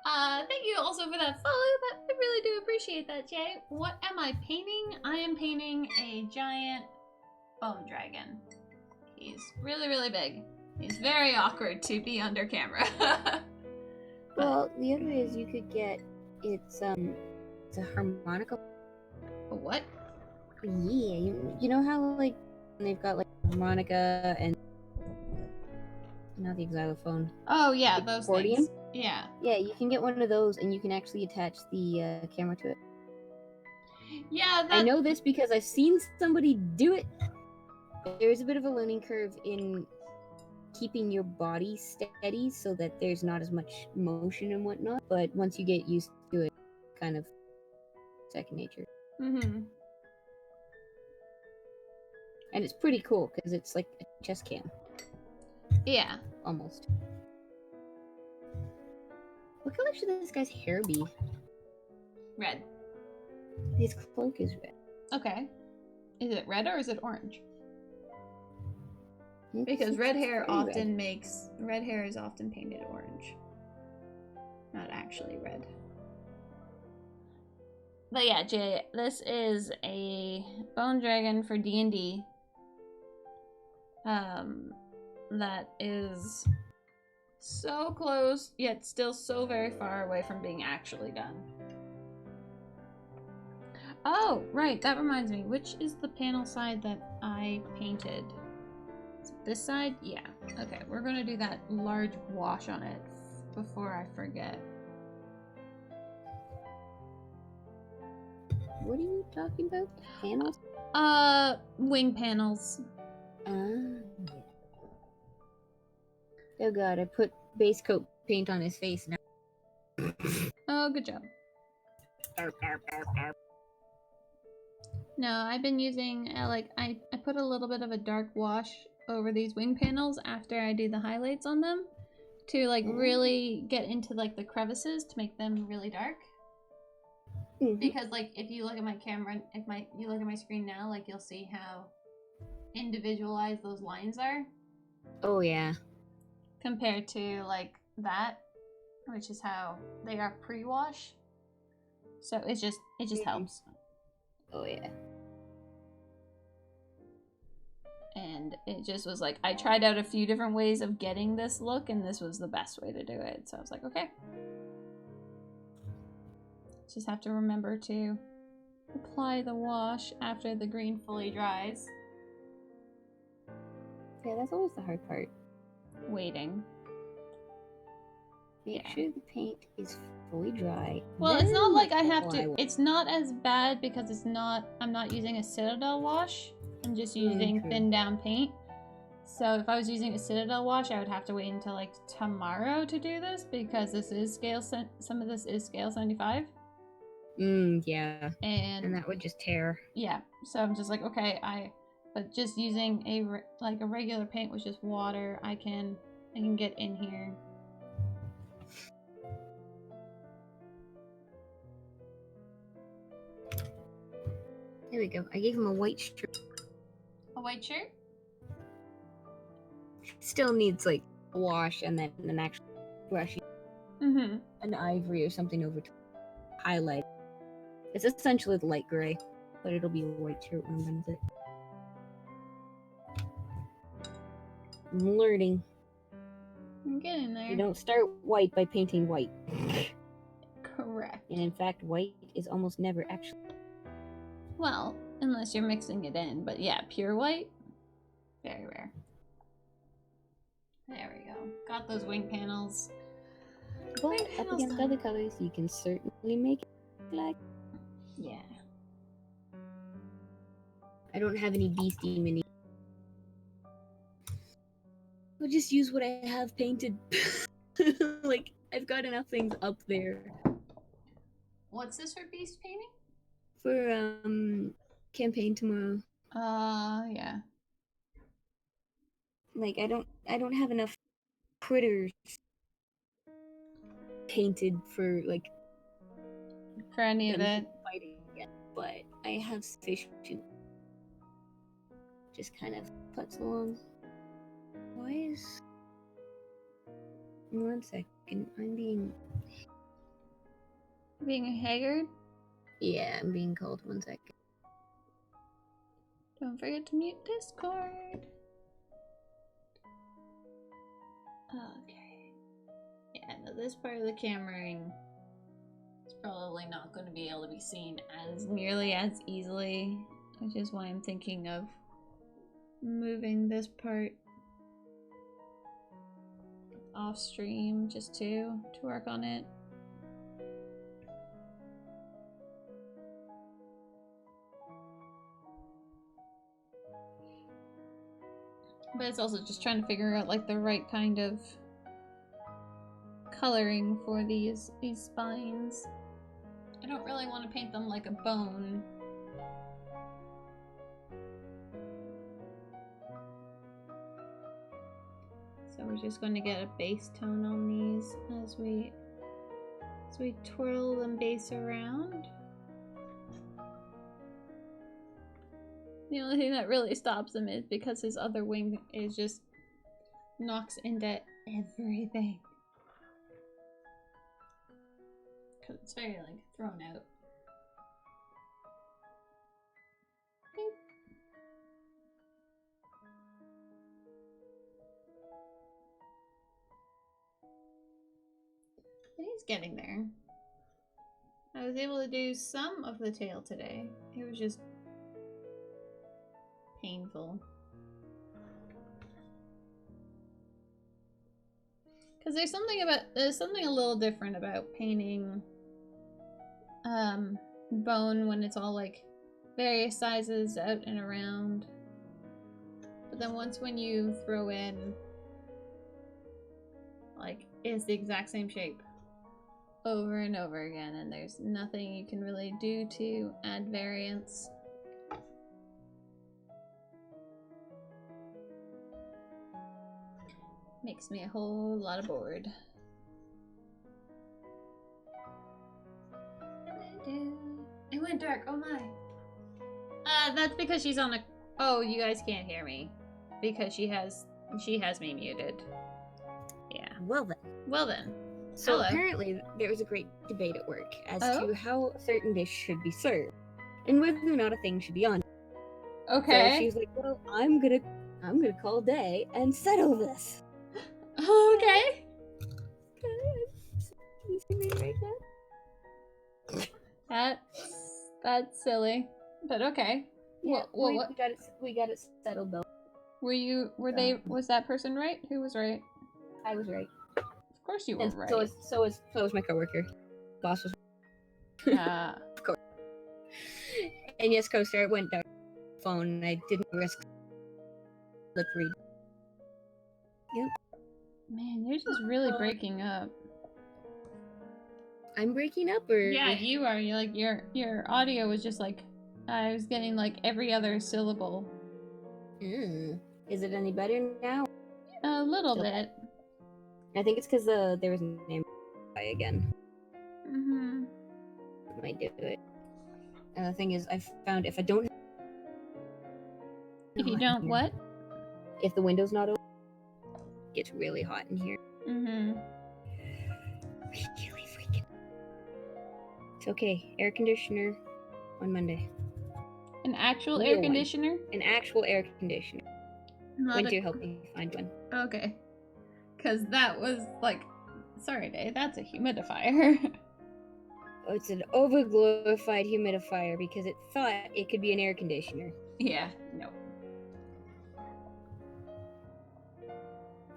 Thank you also for that follow. I really do appreciate that, Jay. What am I painting? I am painting a giant bone dragon. He's really, really big. He's very awkward to be under camera. Well, the other is you could get it's a harmonica. A what? Yeah, you know how like they've got like harmonica and not the xylophone. Oh yeah, like those accordion? things. Yeah. Yeah, you can get one of those and you can actually attach the camera to it. Yeah, I know this because I've seen somebody do it. There's a bit of a learning curve in keeping your body steady so that there's not as much motion and whatnot. But once you get used to it, kind of second nature. Mm-hmm. And it's pretty cool because it's like a chest cam. Yeah. Almost. What color should this guy's hair be? Red. His cloak is red. Okay. Is it red or is it orange? It's Red hair pretty is often painted orange. Not actually red. But yeah, Jay, this is a bone dragon for D&D. That is So close, yet still so very far away from being actually done. Oh, right, that reminds me. Which is the panel side that I painted? Is it this side? Yeah. Okay, we're gonna do that large wash on it before I forget. What are you talking about? Panels? Wing panels. Yeah. Oh god, I put base coat paint on his face now. Oh, good job. No, I've been using, I put a little bit of a dark wash over these wing panels after I do the highlights on them to, like, really get into, like, the crevices to make them really dark. Because, like, if you look at my camera, you look at my screen now, like, you'll see how individualized those lines are. Oh, yeah. Compared to, like, that, which is how they are pre-wash. So it just helps. Oh, yeah. And it just was like, I tried out a few different ways of getting this look, and this was the best way to do it. So I was like, okay. Just have to remember to apply the wash after the green fully dries. Yeah, that's always the hard part. Waiting. Make sure the paint is fully dry. Well, it's not like I have to, it's not as bad because I'm not using a Citadel wash. I'm just using thin down paint. So if I was using a Citadel wash, I would have to wait until like tomorrow to do this because this is some of this is scale 75. Yeah. And that would just tear. Yeah. So I'm just like, okay, but just using a regular paint with just water, I can get in here. There we go. I gave him a white shirt. A white shirt? Still needs like a wash and then an actual brush. An ivory or something over to highlight. It's essentially the light gray, but it'll be a white shirt when I'm done with it. I'm learning. I'm getting there. You don't start white by painting white. Correct. And in fact, white is almost never actually. Well, unless you're mixing it in, but yeah, pure white, very rare. There we go. Got those wing panels. But up against other colors, you can certainly make it like. Yeah. I don't have any beast demon. I'll just use what I have painted. Like, I've got enough things up there. What's this for beast painting? For, campaign tomorrow. Yeah. Like, I don't have enough critters painted for, like... For any of it. Fighting again, but I have sufficient. Just kind of putts along. Why is... 1 second, I'm being... Being haggard? Yeah, I'm being called. 1 second. Don't forget to mute Discord. Okay. Yeah, no, this part of the cameraing is probably not going to be able to be seen as nearly as easily, which is why I'm thinking of moving this part off stream just to work on it. But it's also just trying to figure out like the right kind of coloring for these spines. I don't really want to paint them like a bone. So we're just going to get a base tone on these as we twirl them base around. The only thing that really stops him is because his other wing is just knocks into everything. Because it's very, like, thrown out. He's getting there. I was able to do some of the tail today. It was just painful. Because there's something a little different about painting bone when it's all like various sizes out and around. But then when you throw in like it's the exact same shape over and over again, and there's nothing you can really do to add variance. Makes me a whole lot of bored. It went dark, oh my. That's because she's on a... Oh, you guys can't hear me. Because she has me muted. Yeah. Well then. Well then. So Hello. apparently there was a great debate at work as Oh? to how a certain dish should be served, and whether or not a thing should be on. Okay. So she was like, "Well, I'm gonna call day and settle this." Okay. Right now? That's silly. But okay. Yeah, What? we got it settled though. Was that person right? Who was right? I was right. Of course you were And right. so was my coworker. Boss was of course. And yes, coaster, it went dark. Phone. I didn't risk lip read. Yep. Man, you're just really breaking up. I'm breaking up, or Yeah, you are. You're like your audio was just like I was getting like every other syllable. Is it any better now? A little Still bit. I think it's because there was a name again. Mm-hmm. Might do it. And the thing is, I found if I don't. If you don't what? If the window's not open, it gets really hot in here. Mm-hmm. Really freaking. It's okay. Air conditioner on Monday. An actual Real air one. conditioner? An actual air conditioner. Not Going a- to help me find one. Okay. Cause that was like sorry, Dave, that's a humidifier. Oh, it's an overglorified humidifier because it thought it could be an air conditioner. Yeah, no.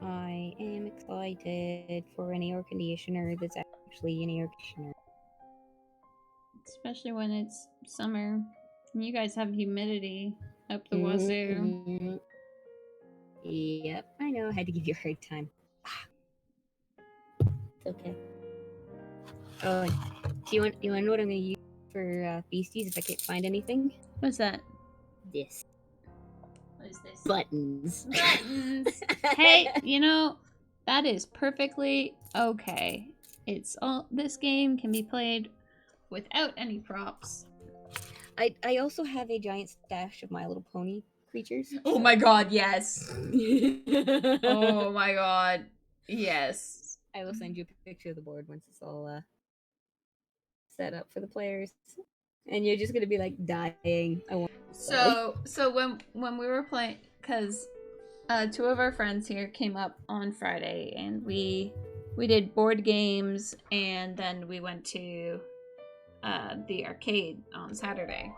I am excited for an air conditioner that's actually an air conditioner. Especially when it's summer. And you guys have humidity up the wazoo. Mhm. Yep, I know. I had to give you a hard time. It's okay. Oh, and do you want to know what I'm gonna use for beasties if I can't find anything? What's that? This. What is this? Buttons. Buttons. Hey, you know, that is perfectly okay. This game can be played without any props. I also have a giant stash of My Little Pony creatures. Oh my god, yes. Oh my god. Yes. I will send you a picture of the board once it's all set up for the players. And you're just gonna be like dying. I want So when we were playing, because two of our friends here came up on Friday, and we did board games, and then we went to the arcade on Saturday.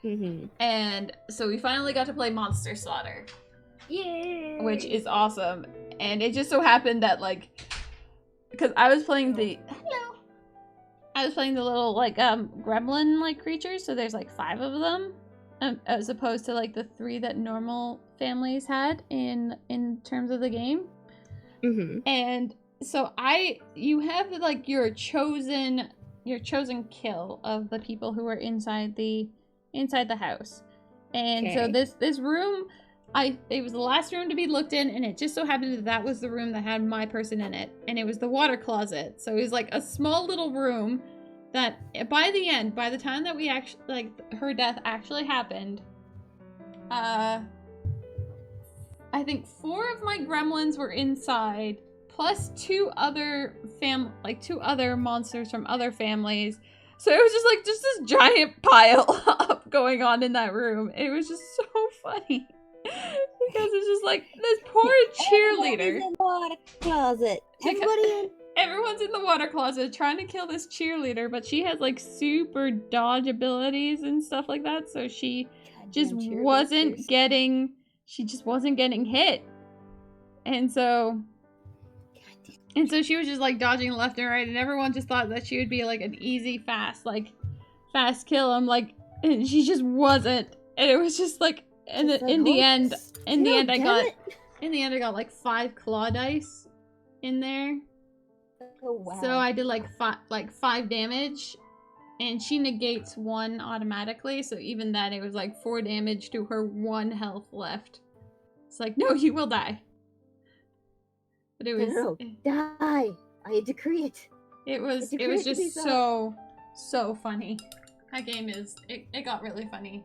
Mm-hmm. And so we finally got to play Monster Slaughter, Yeah. which is awesome. And it just so happened that like, because I was playing the little like gremlin like creatures, so there's like 5 of them, as opposed to like the 3 that normal families had in terms of the game. Mm-hmm. And so you have like your chosen kill of the people who are inside the house. And so Okay. this room, it was the last room to be looked in, and it just so happened that was the room that had my person in it, and it was the water closet. So it was like a small little room that by the time that we actually like her death actually happened, I think 4 of my gremlins were inside, plus 2 other monsters from other families. So it was just like this giant pile up going on in that room. It was just so funny because it's just like this poor cheerleader. Everybody's in the water closet. Because- Everybody in. everyone's in the water closet trying to kill this cheerleader, but she has like super dodge abilities and stuff like that, so she just wasn't getting hit. And so she was just like dodging left and right, and everyone just thought that she would be like an easy, fast kill. I'm like, and she just wasn't. And it was just like, and in the end, I got like 5 claw dice in there. Oh wow. So I did like 5 damage, and she negates 1 automatically. So even then, it was like 4 damage to her 1 health left. It's like, no, you will die. But it was die. I decree it. It was just so funny. That game it got really funny.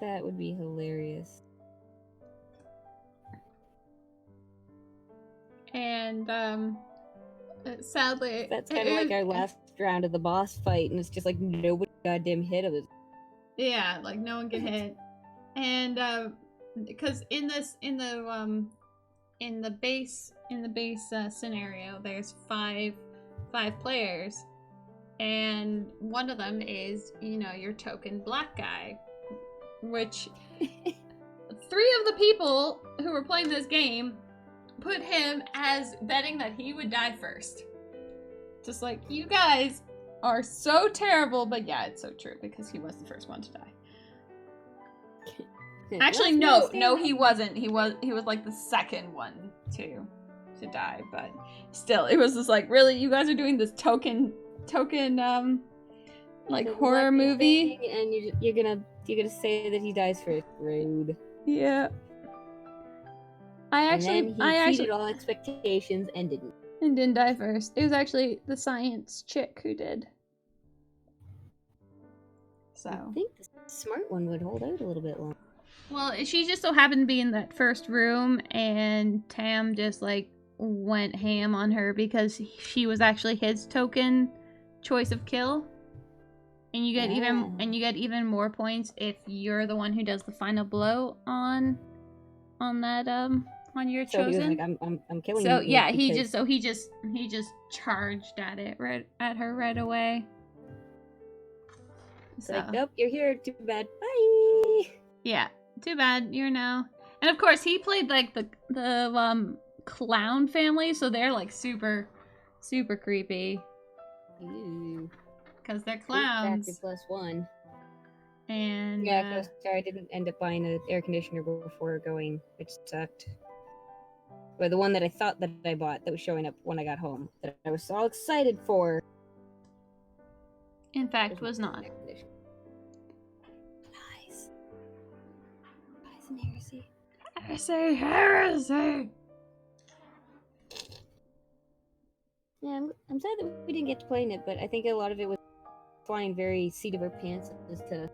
That would be hilarious. And sadly, that's kind of like our last round of the boss fight, and it's just like nobody goddamn hit us. Yeah, like no one can hit. And because in the base scenario, there's five players, and one of them is, you know, your token black guy, which 3 of the people who were playing this game put him as betting that he would die first. Just like, you guys are so terrible, but yeah, it's so true because he was the first one to die. Actually, no, he wasn't. He was like the second one to die, but still, it was just like, really, you guys are doing this token like horror movie, and you're gonna say that he dies first. Rude. Yeah. I actually exceeded all expectations and didn't die first. It was actually the science chick who did. So I think the smart one would hold out a little bit longer. Well, she just so happened to be in that first room, and Tam just like went ham on her because she was actually his token choice of kill. And you get even more points if you're the one who does the final blow on that on your chosen. So he was like, I'm killing you. So yeah, he just charged at it at her right away. So like, nope, you're here. Too bad. Bye. Yeah, too bad. You're now. And of course, he played like the clown family, so they're like super creepy. Ooh. Because they're clowns. Factor +1. And yeah, sorry, I didn't end up buying an air conditioner before going, which sucked. But the one that I thought that I bought that was showing up when I got home, that I was all excited for, in fact, was not. Lies and heresy. Heresy. Yeah, I'm sad that we didn't get to play in it, but I think a lot of it was flying very seat of our pants as to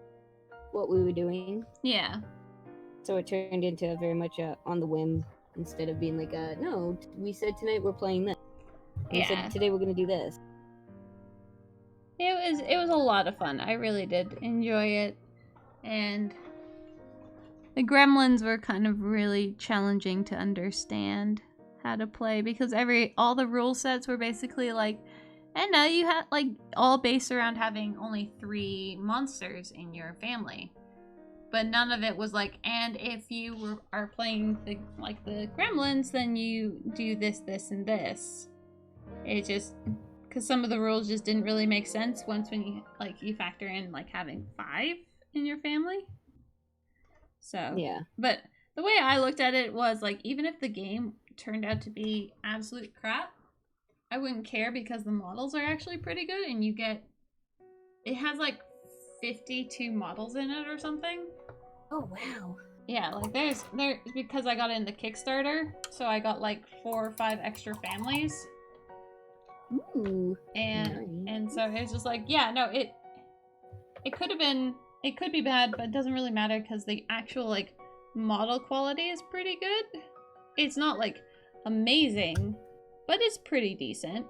what we were doing. Yeah. So it turned into very much on the whim instead of being like, no, we said tonight we're playing this. We said today we're gonna do this. It was a lot of fun. I really did enjoy it, and the gremlins were kind of really challenging to understand how to play because all the rule sets were basically like, and now you had like all based around having only 3 monsters in your family, but none of it was like, and if you are playing the gremlins, then you do this, and this. It just because some of the rules just didn't really make sense when you factor in like having 5 in your family. So yeah, but the way I looked at it was like, even if the game turned out to be absolute crap, I wouldn't care because the models are actually pretty good, and it has like 52 models in it or something. Oh wow. Yeah, like there's because I got it in the Kickstarter, so I got like 4 or 5 extra families. Ooh. And so it's just like, yeah, no, it could be bad, but it doesn't really matter because the actual like model quality is pretty good. It's not like amazing, but it's pretty decent.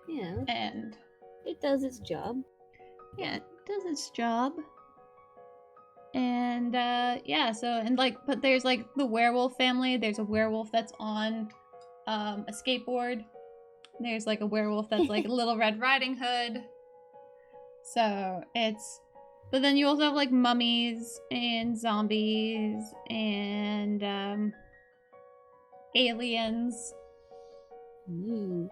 Yeah. And it does its job. Yeah, it does its job. And yeah, so but there's like the werewolf family. There's a werewolf that's on a skateboard. There's like a werewolf that's like a Little Red Riding Hood. So it's, but then you also have like mummies and zombies and aliens. Ooh.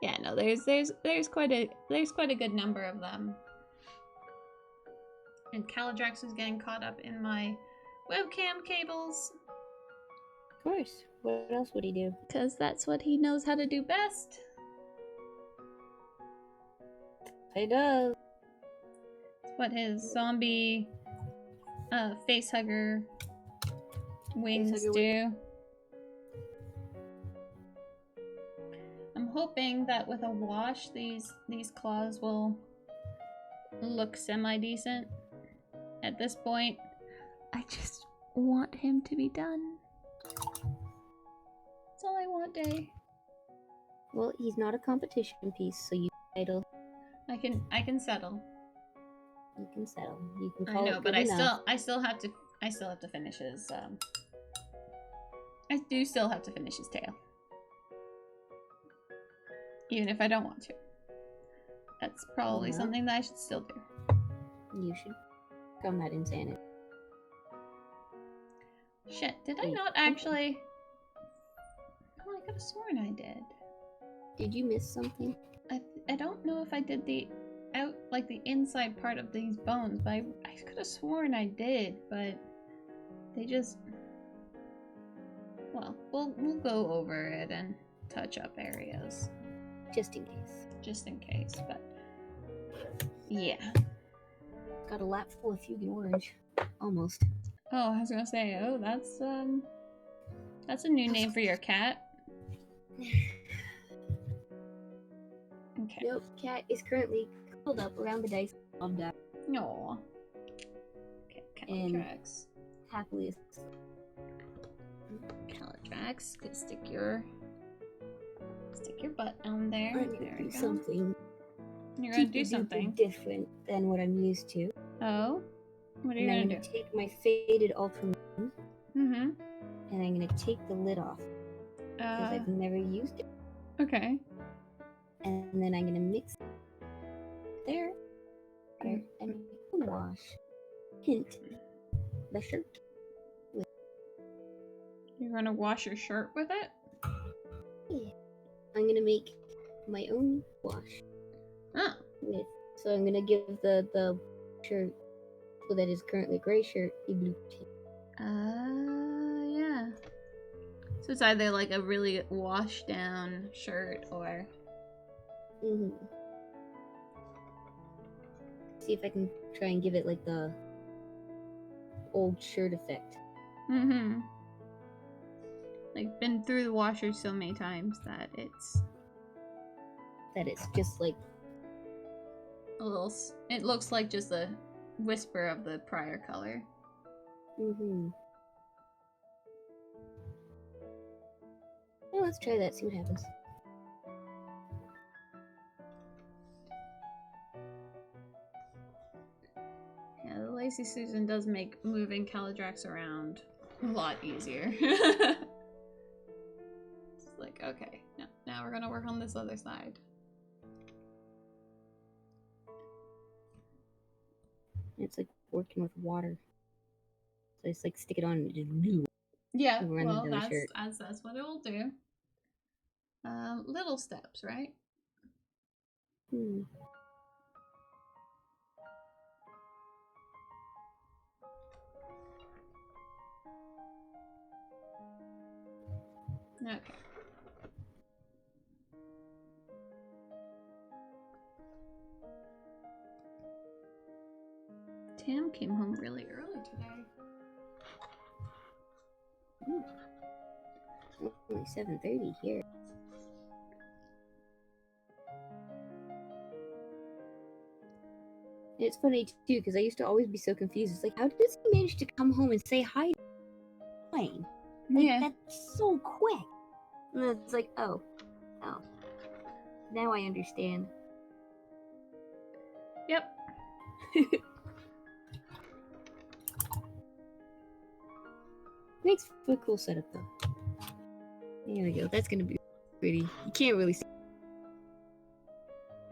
Yeah, no, there's quite a good number of them. And Calidrax is getting caught up in my webcam cables. Of course. What else would he do? Because that's what he knows how to do best. He does. It's what his zombie facehugger wings do. I'm hoping that with a wash, these claws will look semi-decent. At this point, I just want him to be done. That's all I want, Day. Well, he's not a competition piece, so you idle. I can settle. You can settle. You can call I know, it but good enough. I still have to finish his I do still have to finish his tail. Even if I don't want to. That's probably something that I should still do. You should combat insanity. Shit, did I not actually... Oh, I could have sworn I did. Did you miss something? I don't know if I did the inside part of these bones, but I could have sworn I did, but they just... Well, we'll go over it and touch up areas. Just in case. Just in case, but... Yeah. Got a lap full of Fugan Orange. Almost. Oh, I was gonna say, oh, that's a new name for your cat. Okay. Nope, cat is currently curled up around the dice on deck. Aww. Okay, Calidrax. Happily. Calidrax, could stick your butt on there. I'm There gonna we do go. something. You're gonna do something Different than what I'm used to. Oh? What are you And I'm gonna gonna take my faded ultramarine Mm-hmm. and I'm gonna take the lid off because I've never used it. Okay. And then I'm gonna mix there and make a wash. Hint: the shirt. You're gonna wash your shirt with it? Yeah. I'm gonna make my own wash Oh. with. So I'm gonna give the shirt, so that is currently a gray shirt, a blue tint. Yeah. So it's either like a really washed down shirt or... Mm-hmm. See if I can try and give it like the old shirt effect. Mm-hmm. Like, been through the washer so many times that it's just like a little... It looks like just a whisper of the prior color. mm-hmm. Well, let's try that, see what happens. Yeah, the Lazy Susan does make moving Calidrax around a lot easier. It's like, okay, now we're gonna work on this other side. It's like working with water. So it's like stick it on and just do. Yeah, Run well, into the shirt. that's what it will do. Little steps, right? Hmm. Okay. Tam came home really early today. Only 7:30 here. And it's funny too, because I used to always be so confused. It's like, how does he manage to come home and say hi to Wayne? Like, Yeah. that's so quick. And then it's like, oh. Now I understand. Yep. Makes for a cool setup though. There we go. That's gonna be pretty. You can't really see.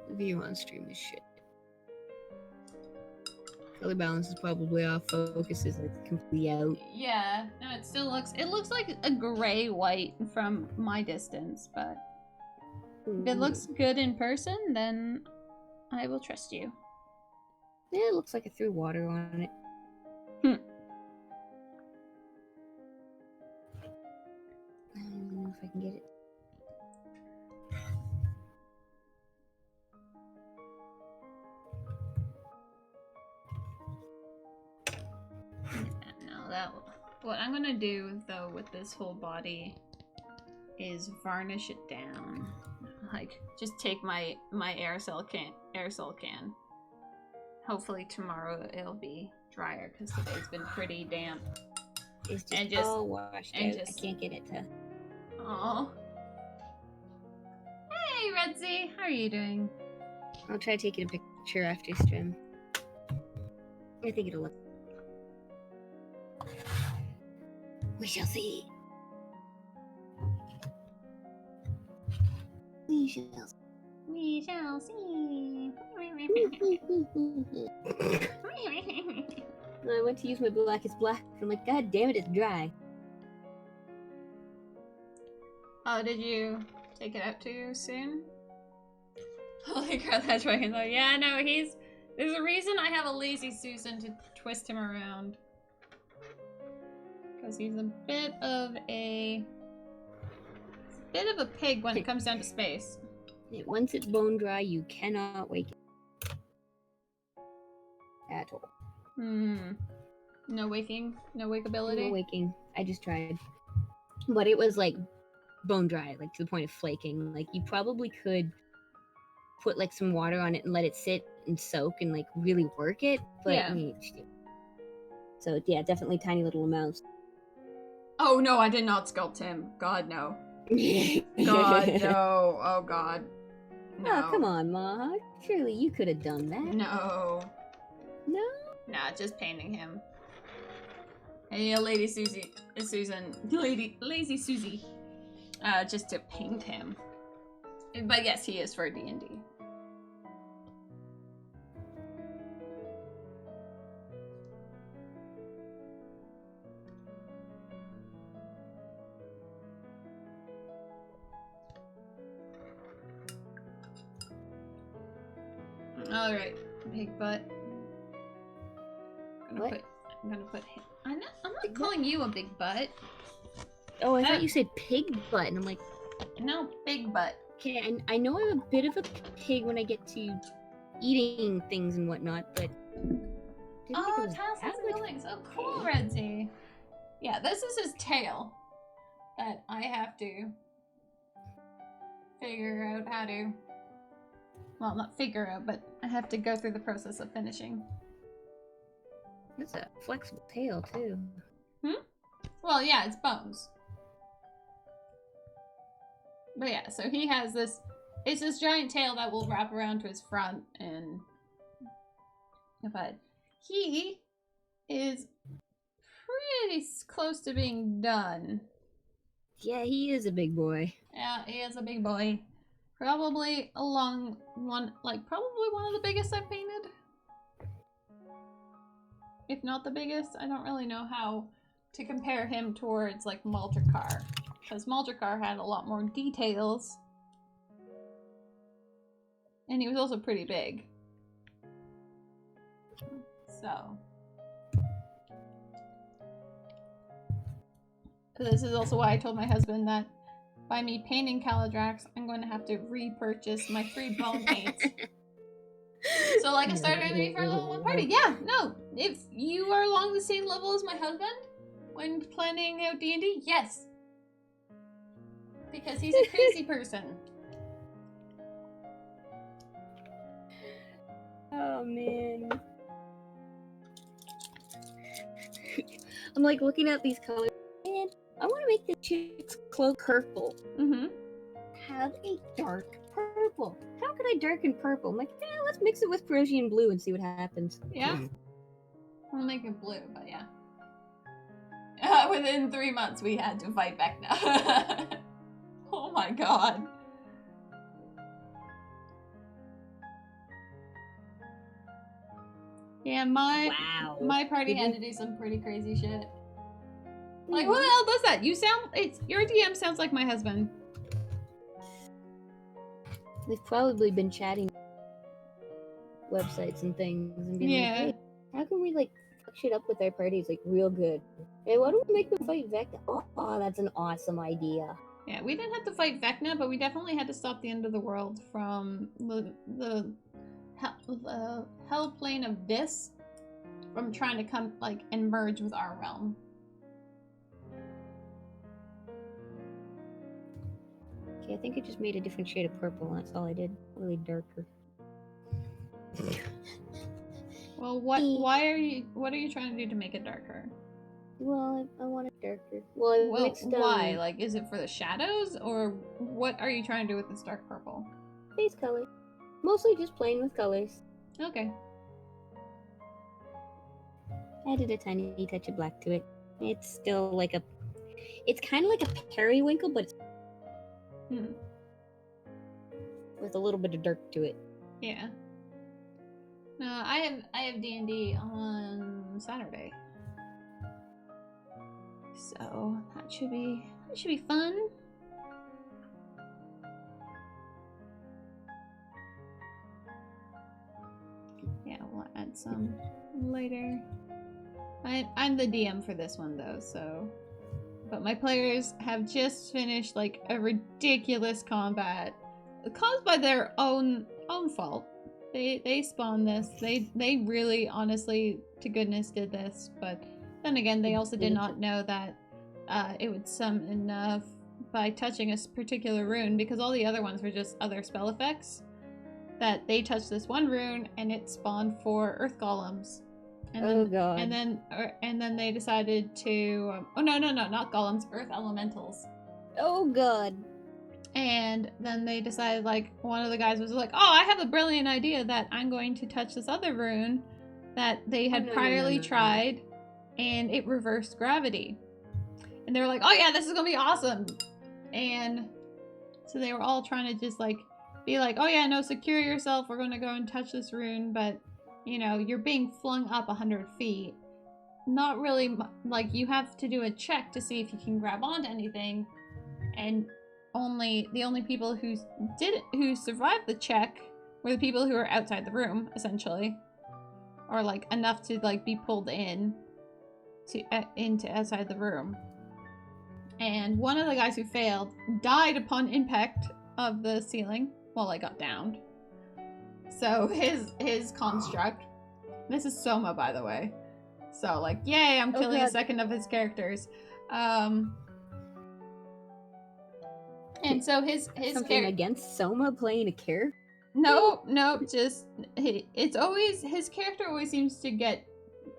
The view on stream is shit. Color balance is probably off. Focus is like completely out. Yeah, no, it still looks. It looks like a gray white from my distance, but if it looks good in person, then I will trust you. Yeah, it looks like I threw water on it. I don't know if I can get it. No, that. What I'm gonna do though with this whole body is varnish it down. Like, just take my aerosol can. Hopefully tomorrow it'll be drier because today's been pretty damp. It's just all washed out. I can't get it to. Oh. Hey, Redzy, how are you doing? I'll try taking a picture after stream. I think it'll look. We shall see. We shall. We shall see. I went to use my blackest black. I'm like, God damn it, it's dry. Oh, did you take it out too soon? Holy crap, that's right. Like, yeah, no, there's a reason I have a lazy Susan to twist him around. Because he's a bit of a pig when it comes down to space. Once it's bone dry, you cannot wake it. At all. No waking? No wakeability? No waking. I just tried. But it was like bone dry, like to the point of flaking. Like you probably could put like some water on it and let it sit and soak and like really work it. But yeah. I mean, so yeah, definitely tiny little amounts. Oh no, I did not sculpt him. God no. God no. Oh God. No. Oh come on, Ma. Surely you could have done that. No. No. Nah, just painting him. Hey, Lady Susie, Lazy Susie. Just to paint him. But yes, he is for D&D. All right, big butt. I'm gonna put him. I'm not calling you a big butt. Oh, I thought you said pig butt, and I'm like, no, big butt. Okay, I know I'm a bit of a pig when I get to eating things and whatnot, but oh, tassels and buildings. Oh, cool, Redzy. Yeah, this is his tail that I have to figure out how to. Well, not figure out, but I have to go through the process of finishing. That's a flexible tail, too. Well, yeah, it's bones. But yeah, so he has this... It's this giant tail that will wrap around to his front, and... But he is pretty close to being done. Yeah, he is a big boy. Yeah, he is a big boy. Probably probably one of the biggest I've painted. If not the biggest. I don't really know how to compare him towards, like, Maldrakar. Because Maldrakar had a lot more details. And he was also pretty big. So. This is also why I told my husband that by me painting Caladrax, I'm going to have to repurchase my 3 bone paints. So, like, I started ready for a level 1 party. Yeah, no. If you are along the same level as my husband when planning out D&D, yes. Because he's a crazy person. Oh, man. I'm, like, looking at these colors. Man, I want to make the chick's cloak purple. Have a dark purple. How could I darken purple? I'm like, let's mix it with Parisian blue and see what happens. Yeah? We'll make it blue, but yeah. Within 3 months, we had to fight back now. Oh my god. Yeah, my party had to do some pretty crazy shit. Like, who the hell does that? Your DM sounds like my husband. They've probably been chatting websites and things and being like, hey, how can we like fuck shit up with our parties like real good? Hey, why don't we make them fight Vecna? Oh, that's an awesome idea. Yeah, we didn't have to fight Vecna, but we definitely had to stop the end of the world from the hell plane of Dis from trying to come like and merge with our realm. Okay, I think I just made a different shade of purple. That's all I did. Really darker. Well, what are you trying to do to make it darker? Well, I want it darker. Well, why? Like, is it for the shadows, or what are you trying to do with this dark purple? Face color. Mostly just playing with colors. Okay. Added a tiny touch of black to it. It's still like a... It's kind of like a periwinkle, but it's... with a little bit of dark to it. Yeah. No, I have D&D on Saturday. So that should be fun. Yeah, we'll add some later. I'm the DM for this one though, so but my players have just finished like a ridiculous combat caused by their own fault. They spawned this. They really honestly to goodness did this, but then again they also did not know that it would summon by touching a particular rune, because all the other ones were just other spell effects. That they touched this one rune and it spawned 4 earth golems. And God. And then they decided to oh no, not golems, earth elementals. Oh god. And then they decided, like, one of the guys was like, oh, I have a brilliant idea that I'm going to touch this other rune that they had priorly tried, and it reversed gravity. And they were like, oh yeah, this is gonna be awesome. And so they were all trying to just, like, be like, oh yeah, no, secure yourself, we're gonna go and touch this rune, but, you know, you're being flung up 100 feet. Not really, like, you have to do a check to see if you can grab onto anything, and the only people who survived the check were the people who were outside the room, essentially, or like enough to like be pulled into outside the room. And one of the guys who failed died upon impact of the ceiling. Well, I got downed. So his construct. This is Soma, by the way. So like, yay! I'm killing a second of his characters. And so his something against Soma playing a character? No, just his character always seems to get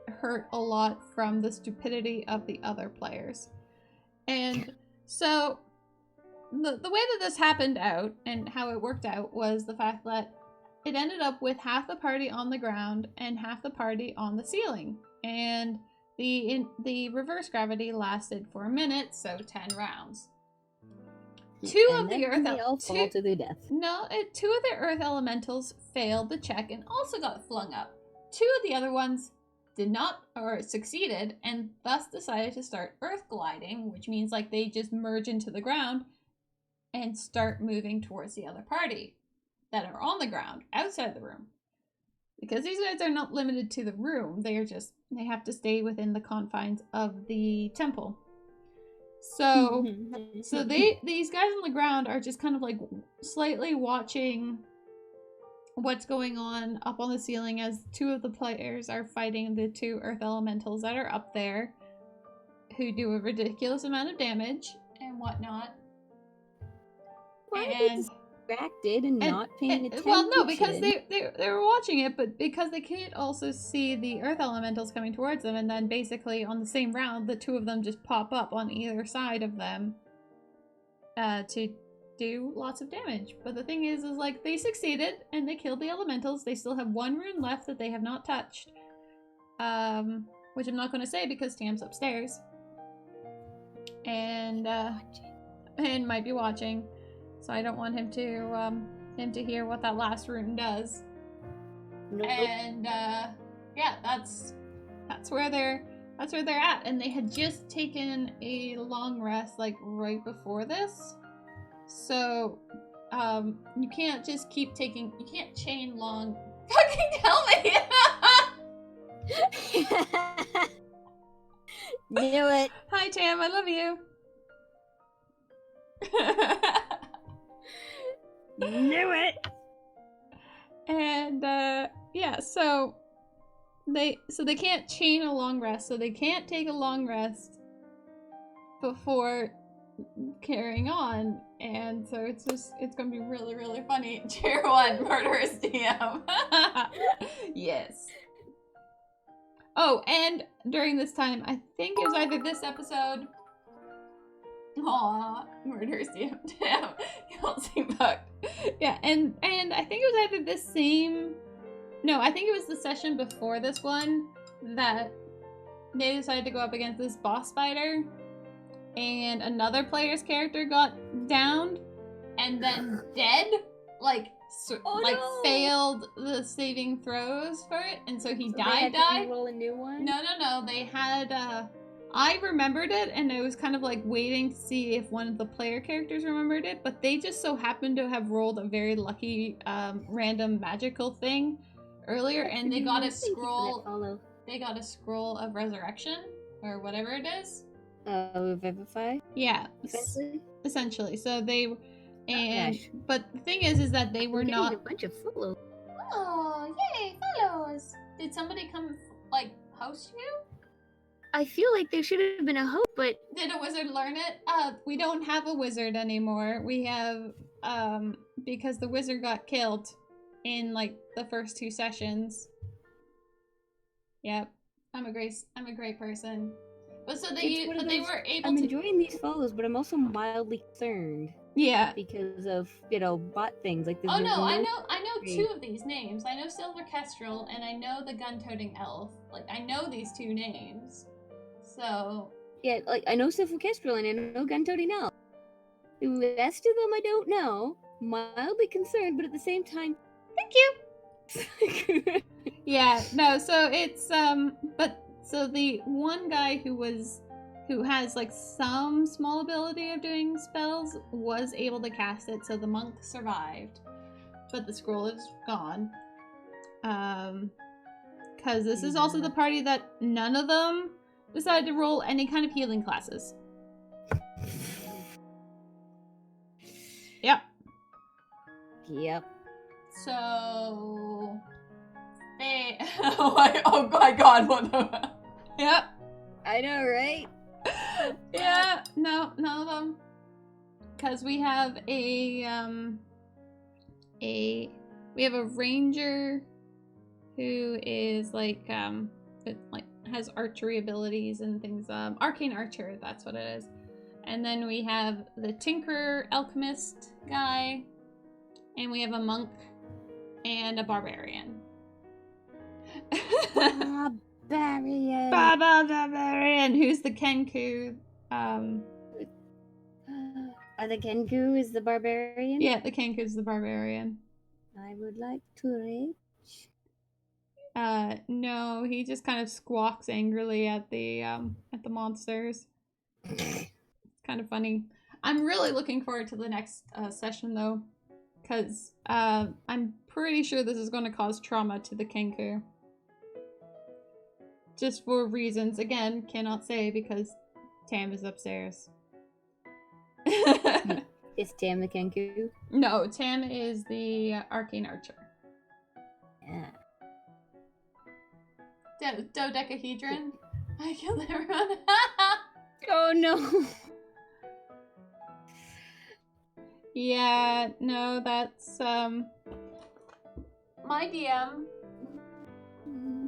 hurt a lot from the stupidity of the other players. And so the way that this happened out and how it worked out was the fact that it ended up with half the party on the ground and half the party on the ceiling. And the reverse gravity lasted for a minute, so 10 rounds. Two of the earth elementals failed the check and also got flung up. 2 of the other ones did not, or succeeded, and thus decided to start earth gliding, which means like they just merge into the ground and start moving towards the other party that are on the ground outside the room. Because these guys are not limited to the room, they have to stay within the confines of the temple. So these guys on the ground are just kind of like slightly watching what's going on up on the ceiling as 2 of the players are fighting the 2 earth elementals that are up there, who do a ridiculous amount of damage and whatnot. Why are they distracted and not paying attention? Well, no, because they were watching it, but because they can't also see the earth elementals coming towards them, and then basically on the same round, the 2 of them just pop up on either side of them to do lots of damage. But the thing is like they succeeded and they killed the elementals. They still have 1 rune left that they have not touched, which I'm not going to say because Tam's upstairs. And and might be watching, so I don't want him to hear what that last rune does. Nope. And yeah, that's where they're at, and they had just taken a long rest like right before this, so you can't just keep taking, you can't chain long. Fucking tell me. Knew it. Hi Tam, I love you. Knew it. And yeah, so they can't chain a long rest, so they can't take a long rest before carrying on, and so it's gonna be really, really funny. Tier 1 murderous DM. Yes. Oh, and during this time, I think it was either this episode. Aw, murderous DM. Damn, you don't seem fucked. Yeah, and I think it was either this same. No, I think it was the session before this one that they decided to go up against this boss fighter, and another player's character got downed and then dead, like failed the saving throws for it, and so he died. Roll a new one? No, they had I remembered it, and I was kind of like waiting to see if one of the player characters remembered it, but they just so happened to have rolled a very lucky random magical thing earlier, and they got a scroll. They got a scroll of resurrection, or whatever it is. Revivify? Yeah. Essentially. So they, and but the thing is that they were not a bunch of follows. Oh, yay, follows! Did somebody come like host you? I feel like there should have been a host, but did a wizard learn it? We don't have a wizard anymore. We have because the wizard got killed in like the first 2 sessions. Yep. I'm a great person. But so they were able I'm to. enjoying these follows, but I'm also mildly concerned. Yeah. Because of, bot things like this. Oh no, I know 2 of these names. I know Silver Kestrel and I know the gun-toting elf. Like I know these 2 names. So yeah, like I know Silver Kestrel and I know gun-toting elf. The rest of them I don't know. Mildly concerned, but at the same time, thank you. Yeah, no, so it's but so the one guy who has like some small ability of doing spells was able to cast it, so the monk survived, but the scroll is gone. Because this is also the party that none of them decided to roll any kind of healing classes. Yep. So they oh my god, what the Yep. I know, right? Yeah, no, none of them. Because we have we have a ranger who is like has archery abilities and things, arcane archer, that's what it is. And then we have the tinkerer alchemist guy, and we have a monk and a barbarian. Barbarian. Barbarian, who's the Kenku. The Kenku is the barbarian? Yeah, the Kenku's the barbarian. I would like to reach. No, he just kind of squawks angrily at the monsters. It's kind of funny. I'm really looking forward to the next session though, because I'm pretty sure this is going to cause trauma to the Kenku. Just for reasons, again, cannot say because Tam is upstairs. Is Tam the Kenku? No, Tam is the arcane archer. Yeah. Dodecahedron. I killed everyone. Oh no. Yeah, no, that's my DM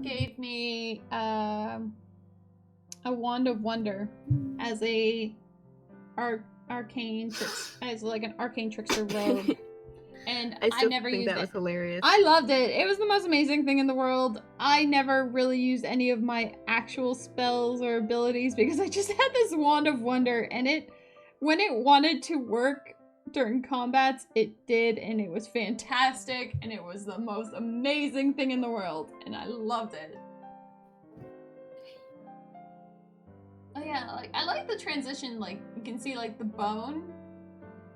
gave me a wand of wonder as a arcane as like an arcane trickster robe. And I never used it. That was hilarious. I loved it. It was the most amazing thing in the world. I never really used any of my actual spells or abilities because I just had this wand of wonder, and it when it wanted to work during combats, it did, and it was fantastic, and it was the most amazing thing in the world, and I loved it. Oh yeah, like I like the transition, like you can see like the bone,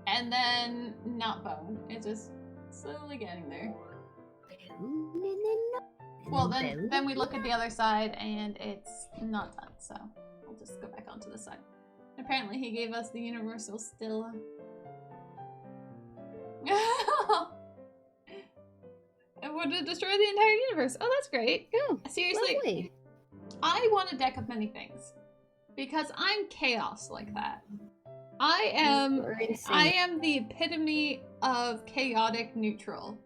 and then not bone. It's just slowly getting there. Well, then we look at the other side, and it's not done, so we'll just go back onto the side. Apparently he gave us the universal still. It would destroy the entire universe. Oh, that's great. Oh, seriously, lovely. I want a deck of many things because I'm chaos like that. I am the epitome of chaotic neutral.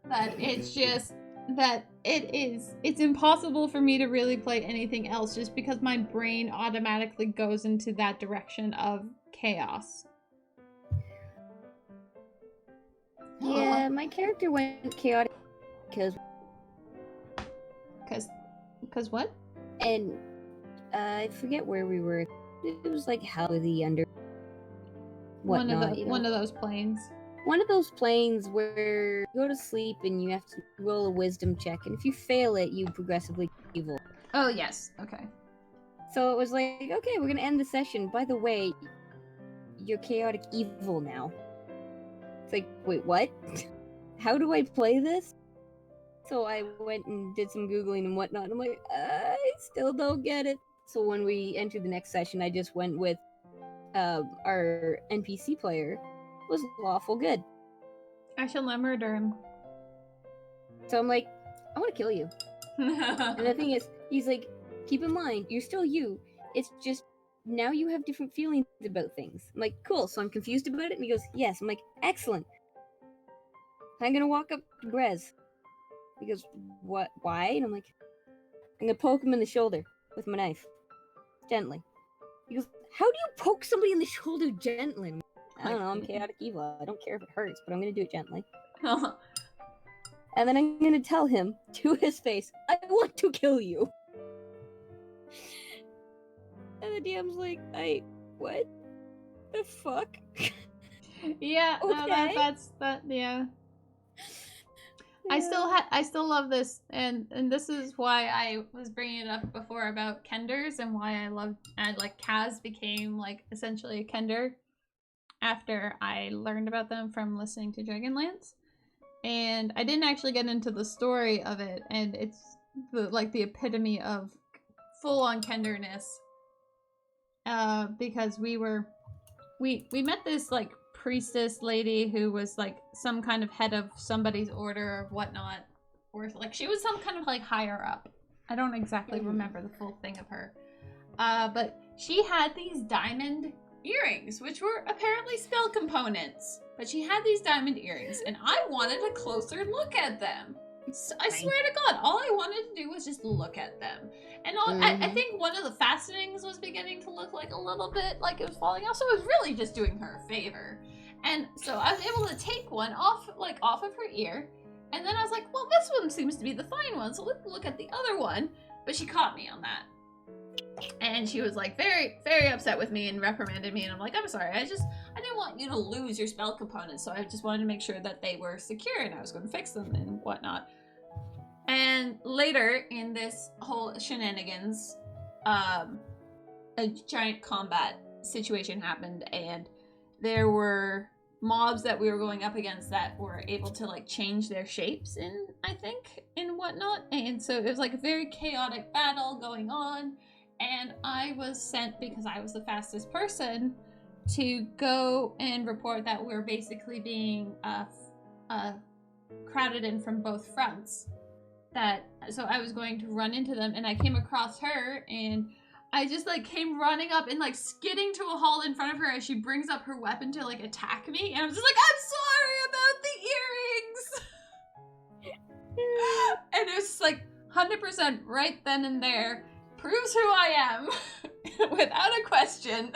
That it's just that it's impossible for me to really play anything else just because my brain automatically goes into that direction of chaos. Yeah, my character went chaotic because what? And I forget where we were. It was like how the under whatnot. One of those planes. One of those planes where you go to sleep and you have to roll a wisdom check, and if you fail it, you progressively evil. Oh yes, okay. So it was like, okay, we're gonna end the session. By the way, you're chaotic evil now. It's like, wait, what? How do I play this? So I went and did some Googling and whatnot, and I'm like, I still don't get it. So when we entered the next session, I just went with our NPC player was lawful good. I shall not murder him. So I'm like, I want to kill you. And the thing is, he's like, keep in mind, you're still you. It's just, now you have different feelings about things. I'm like, cool, so I'm confused about it? And he goes, yes. I'm like, excellent. I'm gonna walk up to Brez. He goes, what, why? And I'm like, I'm gonna poke him in the shoulder with my knife. Gently. He goes, how do you poke somebody in the shoulder gently? I don't know, I'm chaotic evil. I don't care if it hurts, but I'm gonna do it gently. And then I'm gonna tell him to his face, I want to kill you. And the DM's like, what the fuck? Yeah, okay. No, that, yeah. I still love this, and this is why I was bringing it up before about Kenders and why I like Kaz became like essentially a Kender after I learned about them from listening to Dragonlance. And I didn't actually get into the story of it, and it's the epitome of full-on Kenderness. Because we met this like priestess lady who was like some kind of head of somebody's order or whatnot, or like she was some kind of like higher up. I don't exactly remember the full thing of her. But she had these diamond earrings, which were apparently spell components. But she had these diamond earrings, and I wanted a closer look at them. I swear to God, all I wanted to do was just look at them. And I think one of the fastenings was beginning to look like a little bit like it was falling off, so I was really just doing her a favor. And so I was able to take one off of her ear, and then I was like, well, this one seems to be the fine one, so let's look at the other one. But she caught me on that. And she was like very, very upset with me and reprimanded me, and I'm like, I'm sorry, I didn't want you to lose your spell components, so I just wanted to make sure that they were secure, and I was going to fix them and whatnot. And later in this whole shenanigans, a giant combat situation happened, and there were mobs that we were going up against that were able to like change their shapes and whatnot, and so it was like a very chaotic battle going on. And I was sent, because I was the fastest person, to go and report that we're basically being crowded in from both fronts. So I was going to run into them, and I came across her, and I just like came running up and like skidding to a halt in front of her as she brings up her weapon to like attack me. And I was just like, I'm sorry about the earrings. And it was just like 100% right then and there. Proves who I am without a question.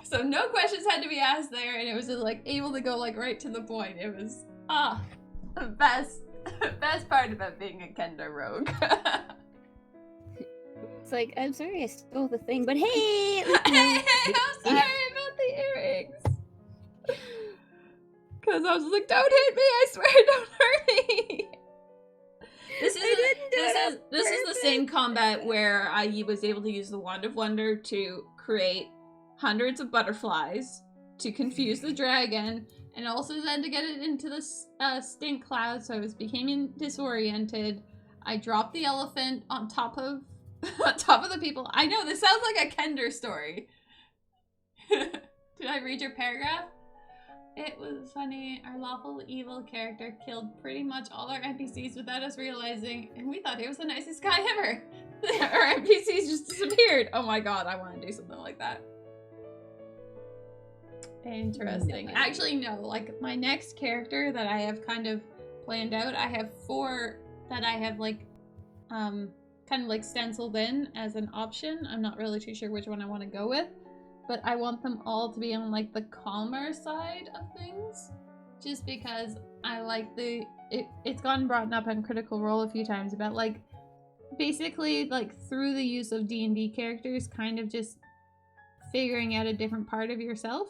So no questions had to be asked there, and it was just like able to go like right to the point. It was the best part about being a Kender rogue. It's like, I'm sorry I stole the thing, but hey! Hey, I'm sorry about the earrings. Because I was like, don't hit me, I swear, don't hurt me. This is the same combat where I was able to use the Wand of Wonder to create hundreds of butterflies to confuse the dragon, and also then to get it into the stink cloud, so it became disoriented. I dropped the elephant on top of the people. I know, this sounds like a Kender story. Did I read your paragraph? It was funny. Our lawful evil character killed pretty much all our NPCs without us realizing, and we thought he was the nicest guy ever. Our NPCs just disappeared. Oh my god, I want to do something like that. Interesting. Actually, no. Like, my next character that I have kind of planned out, I have 4 that I have, like, kind of, like, stenciled in as an option. I'm not really too sure which one I want to go with. But I want them all to be on, like, the calmer side of things. Just because I like it's gotten brought up on Critical Role a few times about, like, basically, like, through the use of D&D characters, kind of just figuring out a different part of yourself.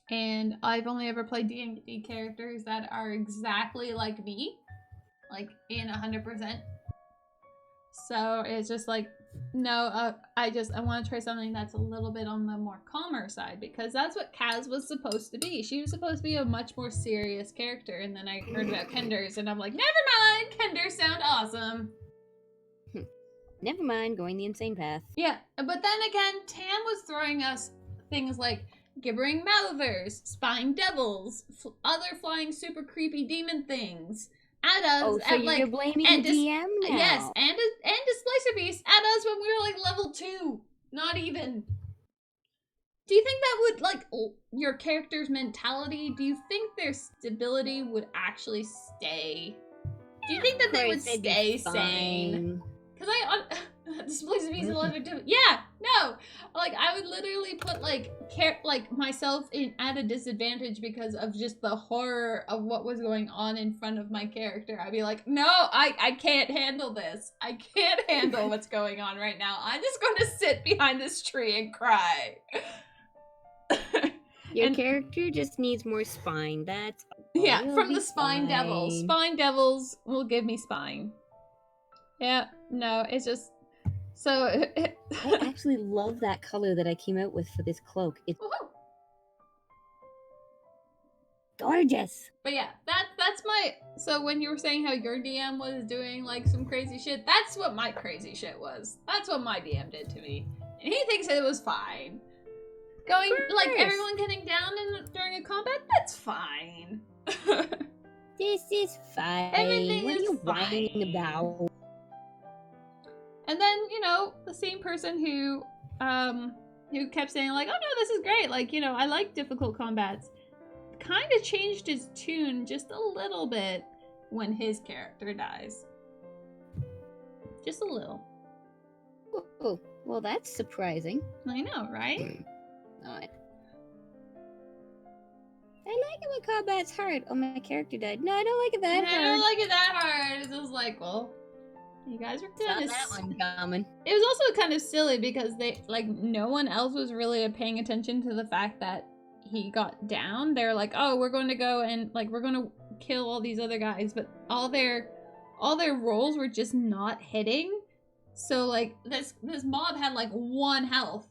And I've only ever played D&D characters that are exactly like me. Like, in 100%. So it's just like, no, I want to try something that's a little bit on the more calmer side, because that's what Kaz was supposed to be. She was supposed to be a much more serious character, and then I heard about Kenders, and I'm like, never mind, Kenders sound awesome. Never mind, going the insane path. Yeah, but then again, Tam was throwing us things like gibbering mouthers, spying devils, other flying super creepy demon things at us. Oh, so you're blaming the DM now? Yes, and Displacer Beast at us when we were like level 2. Not even. Do you think that would, like, your character's mentality, do you think their stability would actually stay? Do you think that they would stay sane? Because Displacer Beast is level 2. Yeah, no. Like, I would literally put, like, myself at a disadvantage because of just the horror of what was going on in front of my character. I'd be like, no, I can't handle this. I can't handle what's going on right now. I'm just going to sit behind this tree and cry. Your character just needs more spine. That's all. Yeah, from the Spine Devils. Spine Devils will give me spine. Yeah, no, it's just... So... I actually love that color that I came out with for this cloak. It's gorgeous. But yeah, that's my... So when you were saying how your DM was doing, like, some crazy shit, that's what my crazy shit was. That's what my DM did to me. And he thinks it was fine. Going, like, everyone getting down during a combat, that's fine. This is fine. Everything what is are you fine. whining about? And then, you know, the same person who kept saying, like, oh no, this is great, like, you know, I like difficult combats, kind of changed his tune just a little bit when his character dies. Just a little. Oh, well, that's surprising. I know, right? I like it when combat's hard. Oh, my character died. No, I don't like it that hard. I don't like it that hard. It's just like, well, you guys were kind of... that one coming. It was also kind of silly because they, like, no one else was really paying attention to the fact that he got down. They're like, oh, we're going to go and, like, we're going to kill all these other guys, but all their rolls were just not hitting. So, like, this mob had, like, 1 health.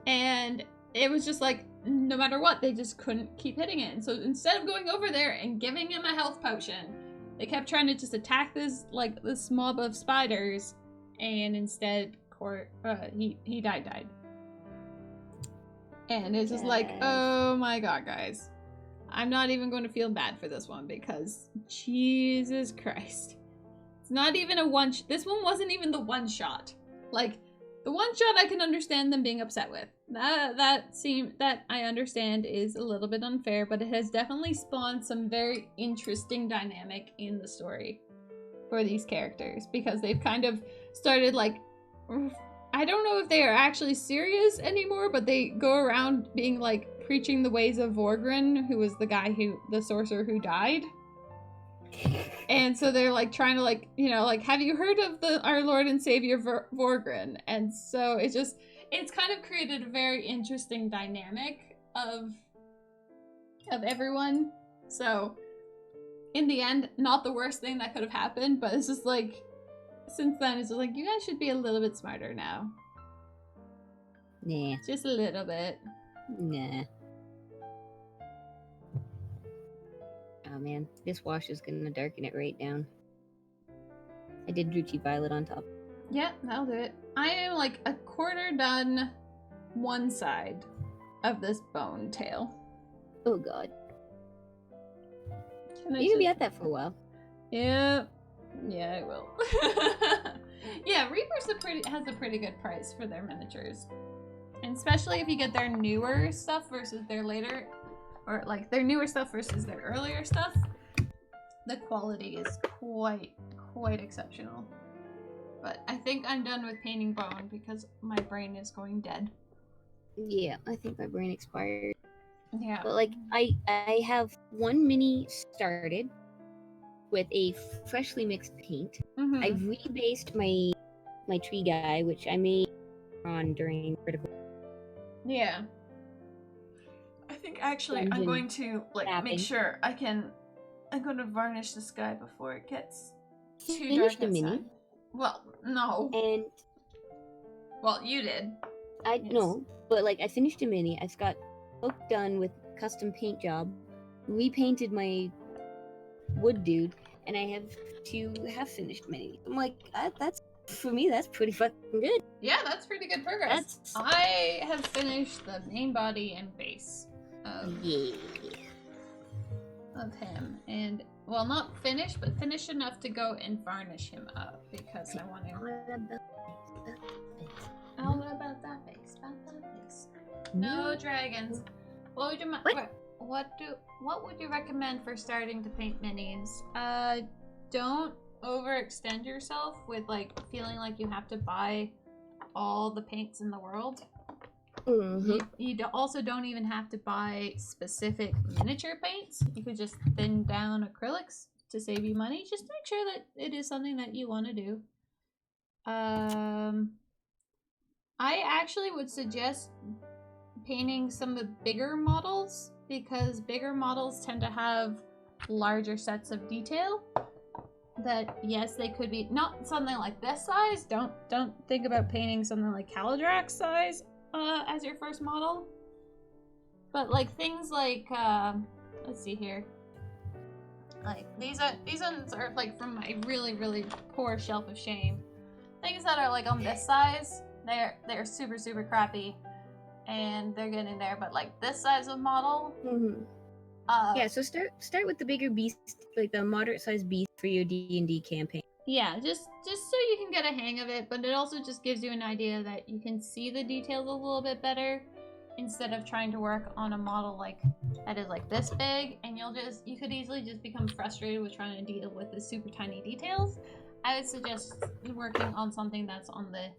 And it was just like, no matter what, they just couldn't keep hitting it. And so instead of going over there and giving him a health potion, they kept trying to just attack this mob of spiders, and instead he died. And it's just like, oh my god, guys. I'm not even going to feel bad for this one because Jesus Christ. It's not even this one wasn't even the one shot. Like, the one shot I can understand them being upset with. That I understand is a little bit unfair, but it has definitely spawned some very interesting dynamic in the story for these characters, because they've kind of started, like, I don't know if they are actually serious anymore, but they go around being like preaching the ways of Vorgren, who was the sorcerer who died. And so they're like trying to like, you know, like, have you heard of our Lord and Savior Vorgren? And so it's kind of created a very interesting dynamic of everyone. So in the end, not the worst thing that could have happened, but it's just like, since then, it's just like, you guys should be a little bit smarter now. Nah. Just a little bit. Nah. Oh man, this wash is gonna darken it right down. I did Druchii Violet on top. Yeah, that'll do it. I am like a quarter done one side of this bone tail. Oh god. Can I You're gonna be at that for a while. Yeah. Yeah, I will. Yeah, Reaper's has a pretty good price for their miniatures. And especially if you get their newer stuff versus their later, or like their newer stuff versus their earlier stuff, the quality is quite exceptional. But I think I'm done with painting bone because my brain is going dead. Yeah, I think my brain expired. Yeah. But like I have one mini started with a freshly mixed paint. Mm-hmm. I rebased my tree guy, which I made on during critical. Yeah. I think actually I'm going to like make sure I'm going to varnish this guy before it gets too dark outside. Mini. Well, no. And well, you did. I know, but like I finished a mini. I've got book done with custom paint job. Repainted my wood dude, and I have two half-finished minis. I'm like, that's for me. That's pretty fucking good. Yeah, that's pretty good progress. I have finished the main body and base of him, and well, not finished, but finished enough to go and varnish him up because I want to. All about that face. No dragons. What would you what would you recommend for starting to paint minis? Don't overextend yourself with like feeling like you have to buy all the paints in the world. Mm-hmm. You also don't even have to buy specific miniature paints. You could just thin down acrylics to save you money. Just make sure that it is something that you want to do. I actually would suggest painting some of the bigger models because bigger models tend to have larger sets of detail. That yes, they could be not something like this size. Don't think about painting something like Caladrax size as your first model. But like things like let's see here. Like these ones are like from my really poor shelf of shame. Things that are like on this size, they're super crappy, and they're getting there. But like this size of model, yeah. So start with the bigger beast, like the moderate sized beast for your D&D campaign. Yeah, just so you can get a hang of it, but it also just gives you an idea that you can see the details a little bit better instead of trying to work on a model like that is like this big, and you could easily just become frustrated with trying to deal with the super tiny details. I would suggest working on something that's on the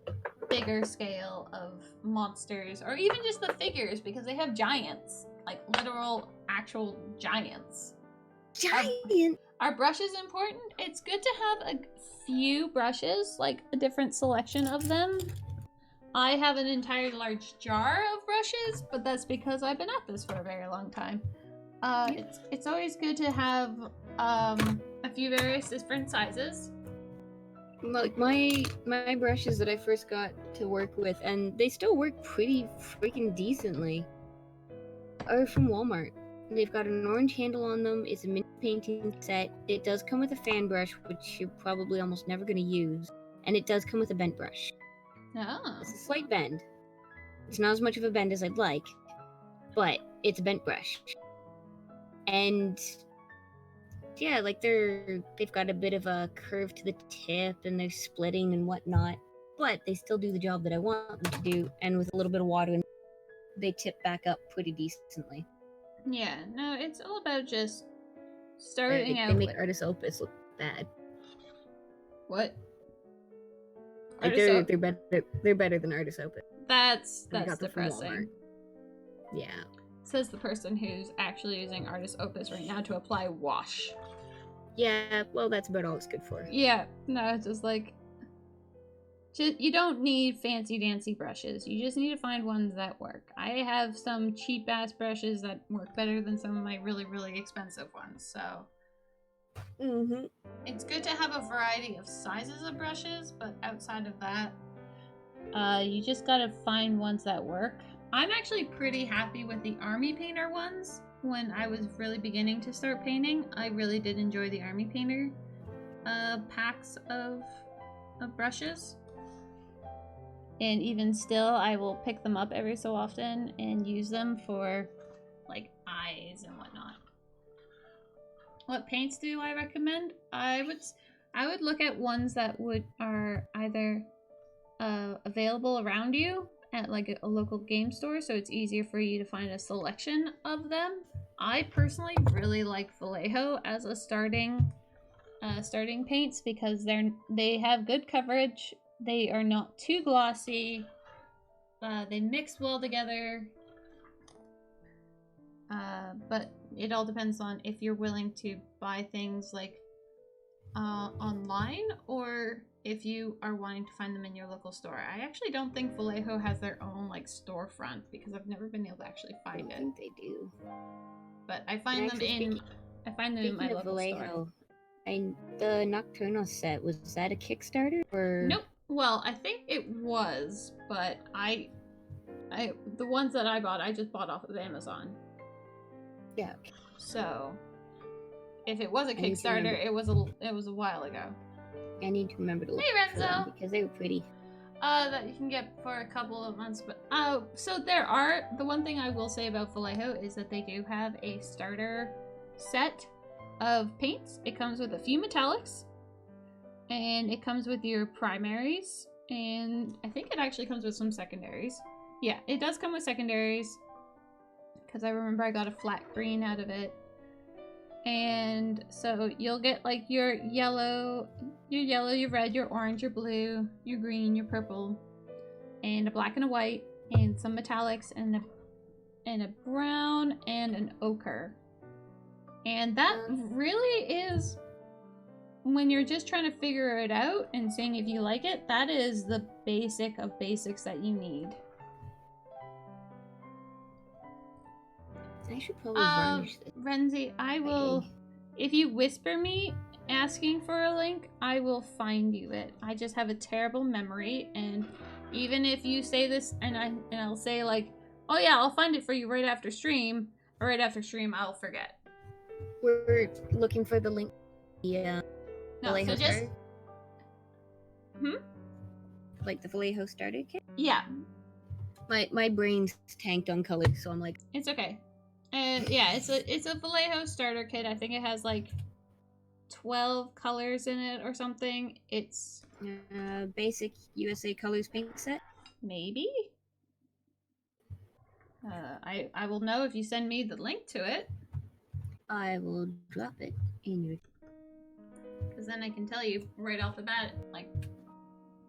bigger scale of monsters, or even just the figures, because they have giants, like literal, actual giants. Giant! Are brushes important? It's good to have a few brushes, like a different selection of them. I have an entire large jar of brushes, but that's because I've been at this for a very long time. It's always good to have a few various different sizes. Like my brushes that I first got to work with, and they still work pretty freaking decently, are from Walmart. They've got an orange handle on them. It's a mini painting set. It does come with a fan brush, which you're probably almost never going to use, and it does come with a bent brush. Oh. It's a slight bend. It's not as much of a bend as I'd like, but it's a bent brush. And yeah, like they've got a bit of a curve to the tip, and they're splitting and whatnot, but they still do the job that I want them to do, and with a little bit of water, they tip back up pretty decently. Yeah, no, it's all about just starting out. They make Artis Opus look bad. What? Like they're better than Artis Opus. That's depressing. Yeah. Says the person who's actually using Artis Opus right now to apply wash. Yeah, well, that's about all it's good for. Yeah, no, it's just like, you don't need fancy dancy brushes. You just need to find ones that work. I have some cheap ass brushes that work better than some of my really, really expensive ones. So it's good to have a variety of sizes of brushes, but outside of that, you just gotta find ones that work. I'm actually pretty happy with the Army Painter ones. When I was really beginning to start painting, I really did enjoy the Army Painter packs of brushes. And even still, I will pick them up every so often and use them for like eyes and whatnot. What paints do I recommend? I would look at ones that are either available around you at like a local game store, so it's easier for you to find a selection of them. I personally really like Vallejo as a starting paints because they have good coverage. They are not too glossy. They mix well together. But it all depends on if you're willing to buy things like online or if you are wanting to find them in your local store. I actually don't think Vallejo has their own like storefront because I've never been able to actually find it. I think they do. But I find them in my local store. The Nocturnal set, was that a Kickstarter or? Nope. Well, I think it was, but the ones that I bought, I just bought off of Amazon. Yeah. Okay. So, if it was a Kickstarter, it was a while ago. I need to remember to look for them because they were pretty. That you can get for a couple of months, but so the one thing I will say about Vallejo is that they do have a starter set of paints. It comes with a few metallics, and it comes with your primaries, and I think it actually comes with some secondaries. Yeah, it does come with secondaries, because I remember I got a flat green out of it. And so you'll get like your yellow, your red, your orange, your blue, your green, your purple, and a black and a white, and some metallics, and a brown, and an ochre. And that really is, when you're just trying to figure it out and seeing if you like it, that is the basic of basics that you need. I should probably varnish this. Renzi, I will, if you whisper me asking for a link, I will find you it. I just have a terrible memory, and even if you say this and I'll say like, oh yeah, I'll find it for you right after stream, I'll forget. We're looking for the link. Yeah. No, so just like the Vallejo starter kit? Yeah. My brain's tanked on colors, so I'm like, it's okay. And yeah, it's a Vallejo starter kit. I think it has like 12 colors in it or something. It's basic USA colors paint set. Maybe. I will know if you send me the link to it. I will drop it in your. Because then I can tell you right off the bat, like,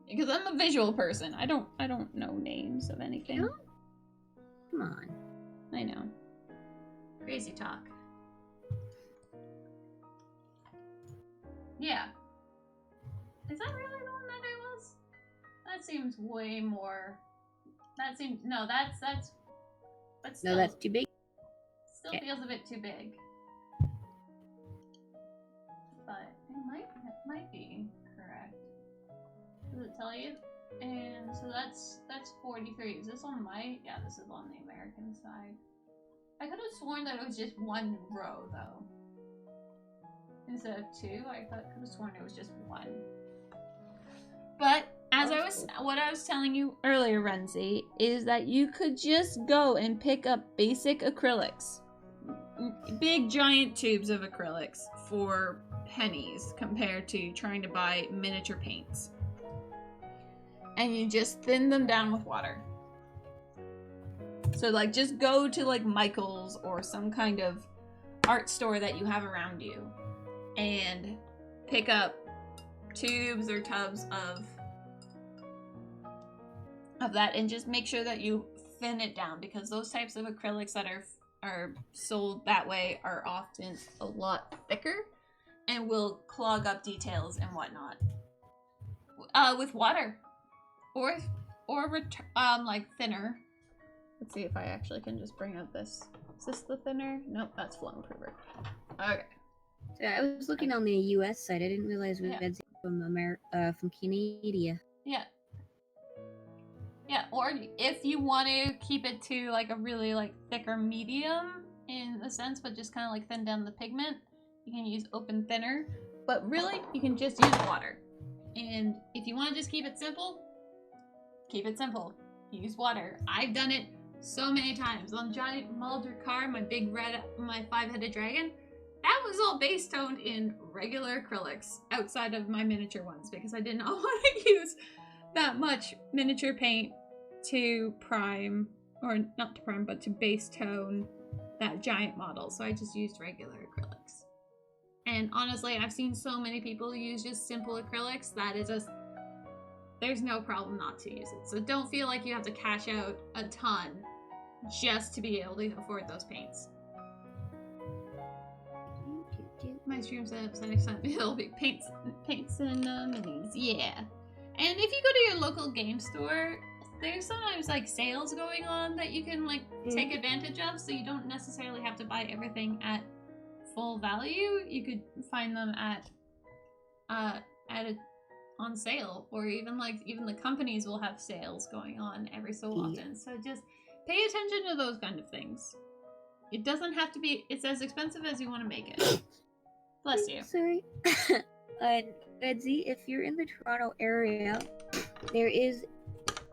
because I'm a visual person. I don't know names of anything. No? Come on. I know. Crazy talk. Yeah. Is that really the one that I was? That seems way more. That seems that's. But still, no, that's too big. Still feels a bit too big. But it might be correct. Does it tell you? And so that's 43. Is this on my? Yeah, this is on the American side. I could have sworn that it was just one row though. Instead of two, I could have sworn it was just one. But what I was telling you earlier, Renzi, is that you could just go and pick up basic acrylics. Big giant tubes of acrylics for pennies compared to trying to buy miniature paints. And you just thin them down with water. So like just go to like Michael's or some kind of art store that you have around you and pick up tubes or tubs of that, and just make sure that you thin it down, because those types of acrylics that are sold that way are often a lot thicker, and will clog up details and whatnot. With water, or like thinner. Let's see if I actually can just bring up this. Is this the thinner? Nope, that's flow improver. Okay. So I was looking on the U.S. side. I didn't realize we had from from Canada. Yeah. Yeah, or if you want to keep it to like a really like thicker medium in a sense, but just kind of like thin down the pigment, you can use open thinner. But really, you can just use water. And if you want to just keep it simple, use water. I've done it so many times on giant Mulder car, my big red, my 5-headed dragon. That was all base toned in regular acrylics outside of my miniature ones because I did not want to use that much miniature paint to prime, or not to prime, but to base tone that giant model. So I just used regular acrylics. And honestly, I've seen so many people use just simple acrylics that is just, there's no problem not to use it. So don't feel like you have to cash out a ton just to be able to afford those paints. My stream setups, it'll be paints and minis, yeah. And if you go to your local game store, there's sometimes like sales going on that you can like take advantage of, so you don't necessarily have to buy everything at full value. You could find them at on sale, or even the companies will have sales going on every so often. So just pay attention to those kind of things. It doesn't have to be, it's as expensive as you want to make it. Bless you. Sorry. Redsy, if you're in the Toronto area, there is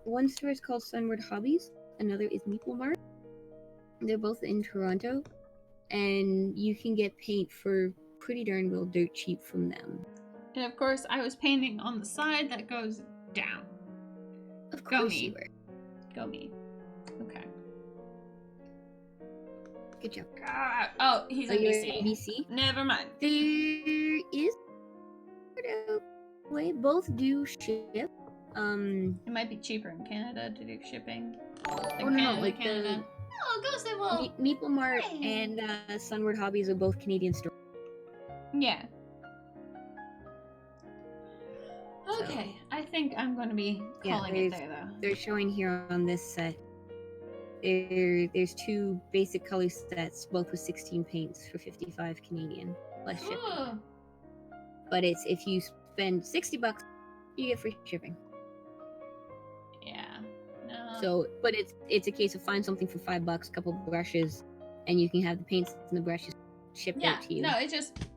one store is called Sunward Hobbies, another is Meeple Mart. They're both in Toronto, and you can get paint for pretty darn well dirt cheap from them. And of course, I was painting on the side that goes down. Of course you were. Go me. Okay. Good job. Oh, he's in BC. BC. Never mind. There is way both do ship. It might be cheaper in Canada to do shipping. Canada. Oh, go say well. Meeple Mart and Sunward Hobbies are both Canadian stores. Yeah. Okay, I think I'm going to be calling it there, though. They're showing here on this set. There's two basic color sets, both with 16 paints for 55 Canadian plus shipping. Ooh. But it's if you spend $60, you get free shipping. Yeah. No. So, but it's a case of find something for $5, a couple brushes, and you can have the paints and the brushes shipped out to you. No, it's just,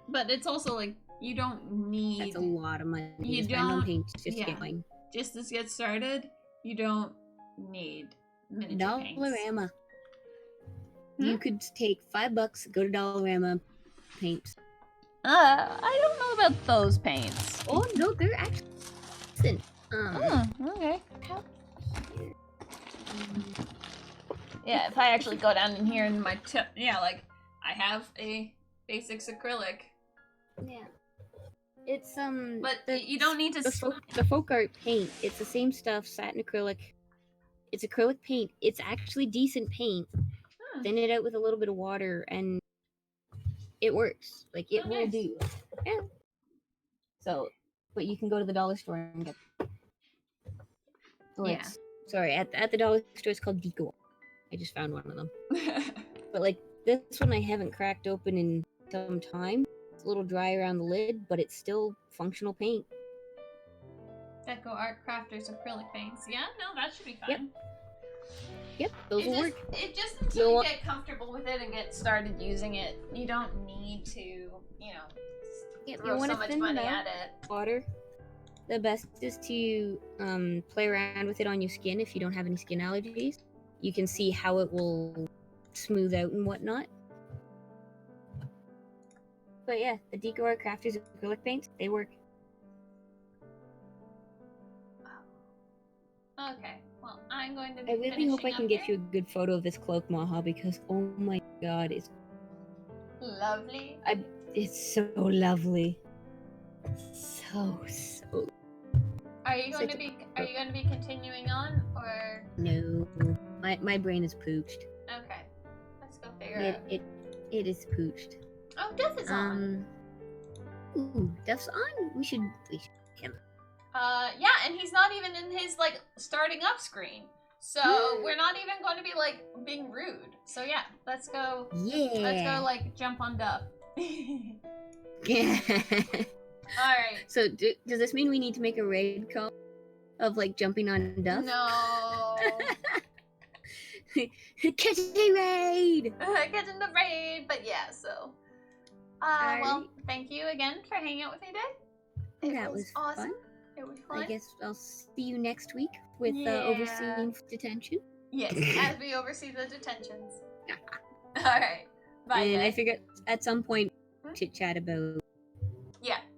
but it's also like you don't need. That's a lot of money you to spend on paints just to get going. Just to get started, you don't need miniature paints. Dollarama. You could take $5, go to Dollarama, paints. I don't know about those paints. Oh no, they're actually decent. Okay. Yeah, if I actually go down in here in my like I have a basics acrylic. Yeah. It's but you don't need to the folk art paint. It's the same stuff, satin acrylic. It's acrylic paint. It's actually decent paint. Thin it out with a little bit of water and it works. Like it will do. Yeah. So, but you can go to the dollar store and get. Sorry, at the dollar store it's called Deco. I just found one of them. But like this one I haven't cracked open in some time. It's a little dry around the lid, but it's still functional paint. Deco Art Crafters acrylic paints. Yeah, no, that should be fine. Yep, those will work. It just until you get comfortable with it and get started using it, you don't need to, throw so much money at it. Water. The best is to play around with it on your skin if you don't have any skin allergies. You can see how it will smooth out and whatnot. But yeah, the Deco Art Crafters acrylic paints, they work. Okay, well, I'm going to be I really hope I can get you a good photo of this cloak, Maha, because oh my god, it's lovely. It's so lovely. So. Are you going to be continuing on, or no? My brain is pooched. Okay, let's go figure it out. It is pooched. Oh, Death is on. Ooh, Duff's on. We should him. Yeah, and he's not even in his, like, starting up screen. So we're not even going to be, like, being rude. So yeah, let's go. Yeah. Let's go, like, jump on Duff. Yeah. Alright. So does this mean we need to make a raid call of like jumping on Duff? No. Catching raid! Catching the raid, but yeah, so. Well, thank you again for hanging out with me today. That was awesome. fun. It was fun. I guess I'll see you next week with overseeing detention. Yes, as we oversee the detentions. Alright. Bye. And guys. I figure at some point chit chat about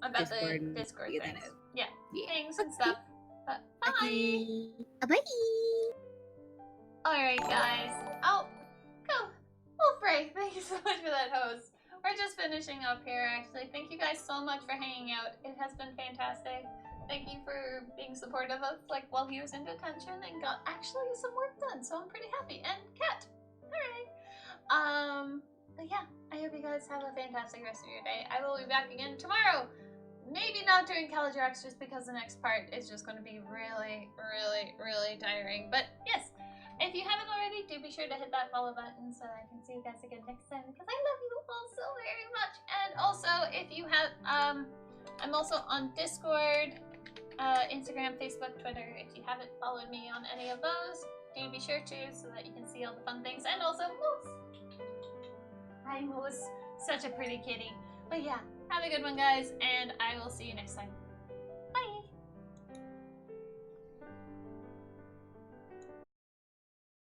about Discord the Discord figure that things. out. Yeah, Yeah. things and stuff. But bye. Okay. Bye. Alright, guys. Oh, go. Well, Frey, thank you so much for that host. We're just finishing up here, actually. Thank you guys so much for hanging out. It has been fantastic. Thank you for being supportive of, like, while he was in detention and got actually some work done, so I'm pretty happy. And Kat. Alright. But yeah, I hope you guys have a fantastic rest of your day. I will be back again tomorrow. Maybe not doing Caligirax just because the next part is just going to be really, really, really tiring. But yes, if you haven't already, do be sure to hit that follow button so I can see you guys again next time because I love you all so very much. And also, if you have, I'm also on Discord, Instagram, Facebook, Twitter. If you haven't followed me on any of those, do be sure to so that you can see all the fun things. And also, Moose. Hi, Moose. Such a pretty kitty. But yeah, have a good one, guys, and I will see you next time. Bye!